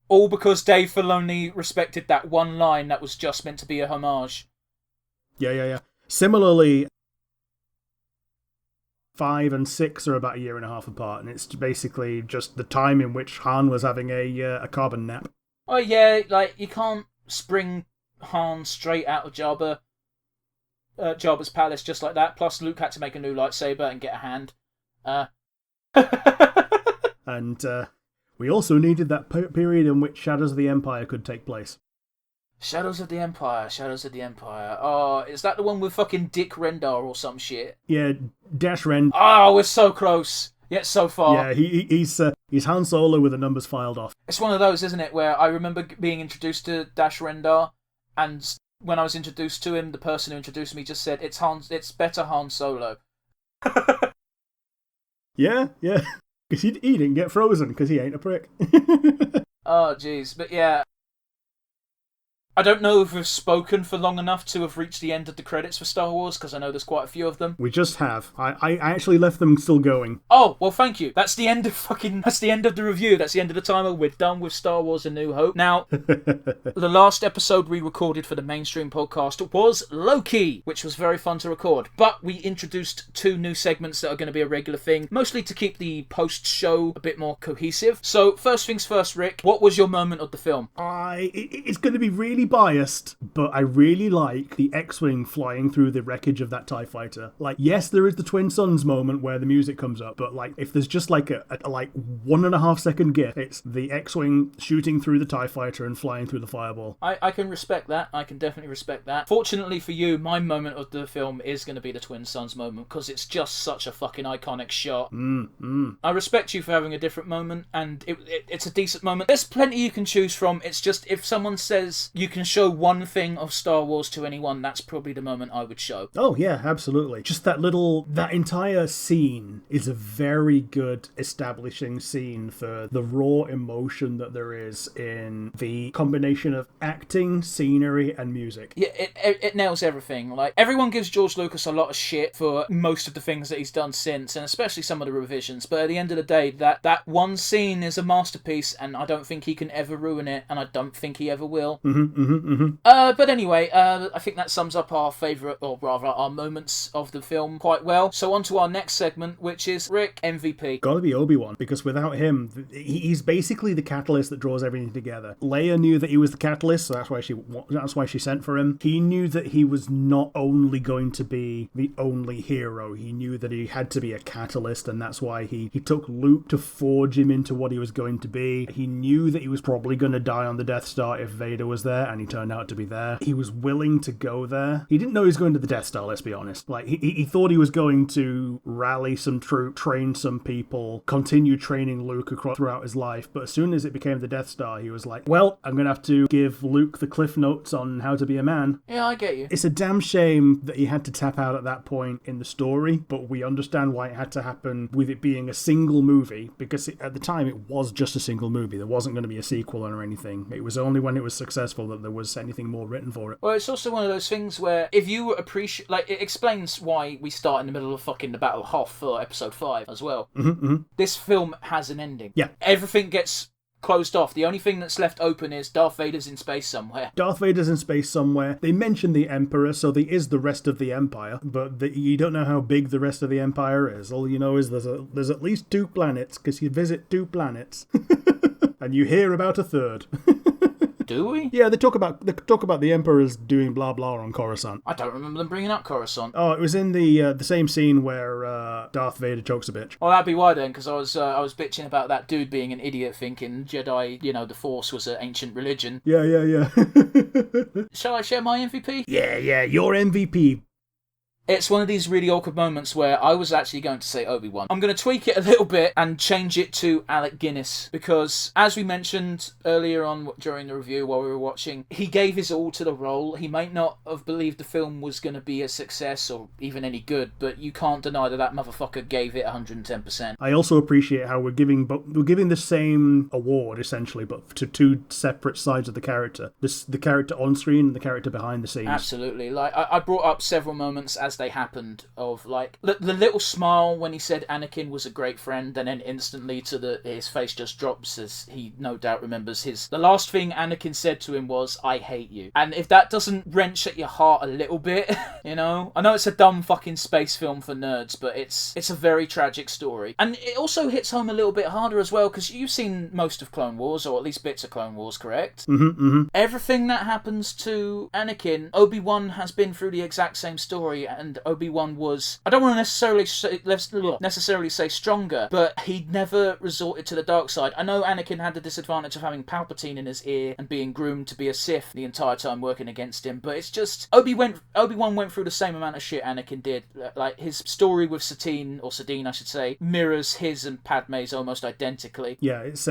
All because Dave Filoni respected that one line that was just meant to be a homage. Yeah. Similarly, 5 and 6 are about a year and a half apart, and it's basically just the time in which Han was having a carbon nap. Oh yeah, like, you can't spring Han straight out of Jabba's palace just like that. Plus, Luke had to make a new lightsaber and get a hand. And we also needed that period in which Shadows of the Empire could take place. Shadows of the Empire. Oh, is that the one with fucking Dick Rendar or some shit? Yeah, Dash Ren. Oh, we're so close, yet so far. Yeah, he's Han Solo with the numbers filed off. It's one of those, isn't it, where I remember being introduced to Dash Rendar, and when I was introduced to him, the person who introduced me just said, it's better Han Solo. Yeah. Because he didn't get frozen, because he ain't a prick. Oh, jeez. But yeah, I don't know if we've spoken for long enough to have reached the end of the credits for Star Wars, because I know there's quite a few of them. We just have. I actually left them still going. Oh, well, thank you. That's the end of the review. That's the end of the timer. We're done with Star Wars A New Hope. Now, the last episode we recorded for the mainstream podcast was Loki, which was very fun to record. But we introduced 2 new segments that are going to be a regular thing, mostly to keep the post-show a bit more cohesive. So, first things first, Rick, what was your moment of the film? It's going to be really biased, but I really like the X-Wing flying through the wreckage of that TIE fighter. Like, yes, there is the Twin Suns moment where the music comes up, but like, if there's just like a 1.5 second gif, it's the X-Wing shooting through the TIE fighter and flying through the fireball. I can respect that. I can definitely respect that. Fortunately for you, my moment of the film is going to be the Twin Suns moment, because it's just such a fucking iconic shot. I respect you for having a different moment, and it's a decent moment. There's plenty you can choose from. It's just, if someone says you can show one thing of Star Wars to anyone, that's probably the moment I would show. Oh yeah, absolutely. Just that entire scene is a very good establishing scene for the raw emotion that there is in the combination of acting, scenery, and music. Yeah, it nails everything. Like, everyone gives George Lucas a lot of shit for most of the things that he's done since, and especially some of the revisions, but at the end of the day, that one scene is a masterpiece, and I don't think he can ever ruin it, and I don't think he ever will. But anyway, I think that sums up our favourite, or rather our moments of the film quite well. So on to our next segment, which is Rick, MVP. Gotta be Obi-Wan, because without him, he's basically the catalyst that draws everything together. Leia knew that he was the catalyst, so that's why she sent for him. He knew that he was not only going to be the only hero, he knew that he had to be a catalyst, and that's why he took Luke to forge him into what he was going to be. He knew that he was probably going to die on the Death Star if Vader was there, and he turned out to be there. He was willing to go there. He didn't know he was going to the Death Star, let's be honest. Like, he thought he was going to rally some troops, train some people, continue training Luke throughout his life, but as soon as it became the Death Star, he was like, well, I'm going to have to give Luke the cliff notes on how to be a man. Yeah, I get you. It's a damn shame that he had to tap out at that point in the story, but we understand why it had to happen with it being a single movie, because at the time it was just a single movie. There wasn't going to be a sequel or anything. It was only when it was successful that there was anything more written for it. Well, it's also one of those things where if you appreciate, like, it explains why we start in the middle of fucking the Battle of Hoth for episode 5 as well. This film has an ending. Yeah. Everything gets closed off. The only thing that's left open is Darth Vader's in space somewhere. Darth Vader's in space somewhere. They mention the Emperor, so there is the rest of the Empire, but you don't know how big the rest of the Empire is. All you know is there's at least 2 planets, because you visit 2 planets. And you hear about a third. Do we? Yeah, they talk about the Emperors doing blah blah on Coruscant. I don't remember them bringing up Coruscant. Oh, it was in the same scene where Darth Vader chokes a bitch. Well, that'd be why then, because I was bitching about that dude being an idiot, thinking Jedi, the Force was an ancient religion. Yeah. Shall I share my MVP? Yeah, your MVP. It's one of these really awkward moments where I was actually going to say Obi-Wan. I'm going to tweak it a little bit and change it to Alec Guinness, because as we mentioned earlier on during the review while we were watching, he gave his all to the role. He might not have believed the film was going to be a success or even any good, but you can't deny that motherfucker gave it 110%. I also appreciate how we're giving the same award essentially, but to 2 separate sides of the character. The character on screen and the character behind the scenes. Absolutely. Like, I brought up several moments as they happened of, like, the little smile when he said Anakin was a great friend, and then instantly his face just drops as he no doubt remembers the last thing Anakin said to him was, I hate you. And if that doesn't wrench at your heart a little bit, I know it's a dumb fucking space film for nerds, but it's a very tragic story. And it also hits home a little bit harder as well, because you've seen most of Clone Wars, or at least bits of Clone Wars, correct? Everything that happens to Anakin, Obi-Wan has been through the exact same story, and Obi-Wan was, I don't want to necessarily say stronger, but he never resorted to the dark side. I know Anakin had the disadvantage of having Palpatine in his ear and being groomed to be a Sith the entire time working against him, but it's just, Obi-Wan went through the same amount of shit Anakin did. Like, his story with Satine I should say, mirrors his and Padme's almost identically. Yeah, it's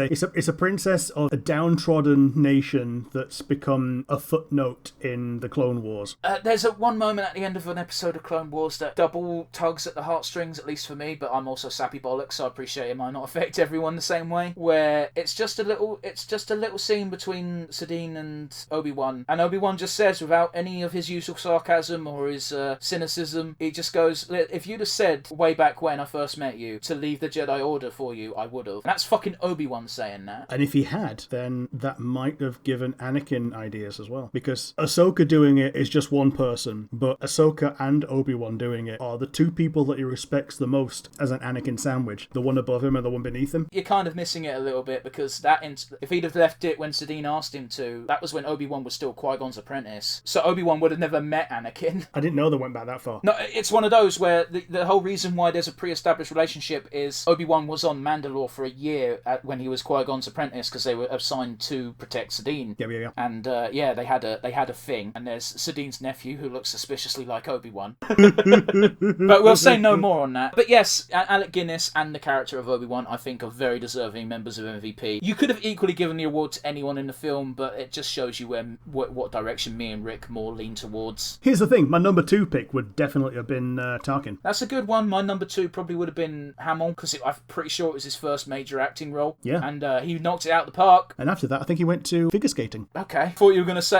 a princess of a downtrodden nation that's become a footnote in the Clone Wars. There's one moment at the end of an episode of Clone Wars that double tugs at the heartstrings, at least for me, but I'm also sappy bollocks, so I appreciate it might not affect everyone the same way, where it's just a little scene between Sabine and Obi-Wan, and Obi-Wan just says, without any of his usual sarcasm or his cynicism, he just goes, if you'd have said way back when I first met you to leave the Jedi Order for you, I would have. And that's fucking Obi-Wan saying that. And if he had, then that might have given Anakin ideas as well. Because Ahsoka doing it is just one person, but Ahsoka and Obi-Wan doing it are the two people that he respects the most as an Anakin sandwich. The one above him and the one beneath him. You're kind of missing it a little bit, because if he'd have left it when Sabine asked him to, that was when Obi-Wan was still Qui-Gon's apprentice. So Obi-Wan would have never met Anakin. I didn't know they went back that far. No, it's one of those where the whole reason why there's a pre-established relationship is Obi-Wan was on Mandalore for a year when he was Qui-Gon's apprentice, because they were assigned to protect Sabine. Yeah. And they had a thing. And there's Sabine's nephew who looks suspiciously like Obi-Wan. But we'll say no more on that. But yes, Alec Guinness and the character of Obi-Wan, I think, are very deserving members of MVP. You could have equally given the award to anyone in the film, but it just shows you what direction me and Rick more lean towards. Here's the thing, my number 2 pick would definitely have been Tarkin. That's a good one. My number 2 probably would have been Hamill, because I'm pretty sure it was his first major acting role. Yeah. And he knocked it out the park. And after that, I think he went to figure skating. Okay.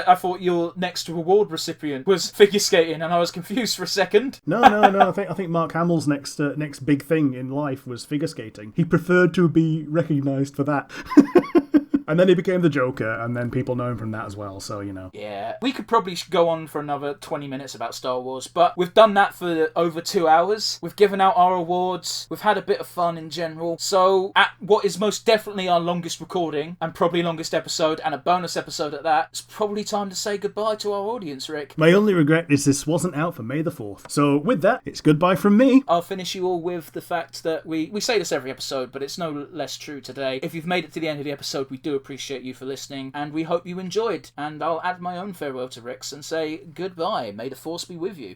I thought your next award recipient was figure skating, and I was confused for a second. No. I think Mark Hamill's next big thing in life was figure skating. He preferred to be recognised for that. And then he became the Joker, and then people know him from that as well, so, you know. Yeah. We could probably go on for another 20 minutes about Star Wars, but we've done that for over 2 hours. We've given out our awards. We've had a bit of fun in general. So, at what is most definitely our longest recording, and probably longest episode, and a bonus episode at that, it's probably time to say goodbye to our audience, Rick. My only regret is this wasn't out for May the 4th. So, with that, it's goodbye from me. I'll finish you all with the fact that we say this every episode, but it's no less true today. If you've made it to the end of the episode, we do appreciate you for listening, and we hope you enjoyed. And I'll add my own farewell to Rick's and say goodbye. May the Force be with you.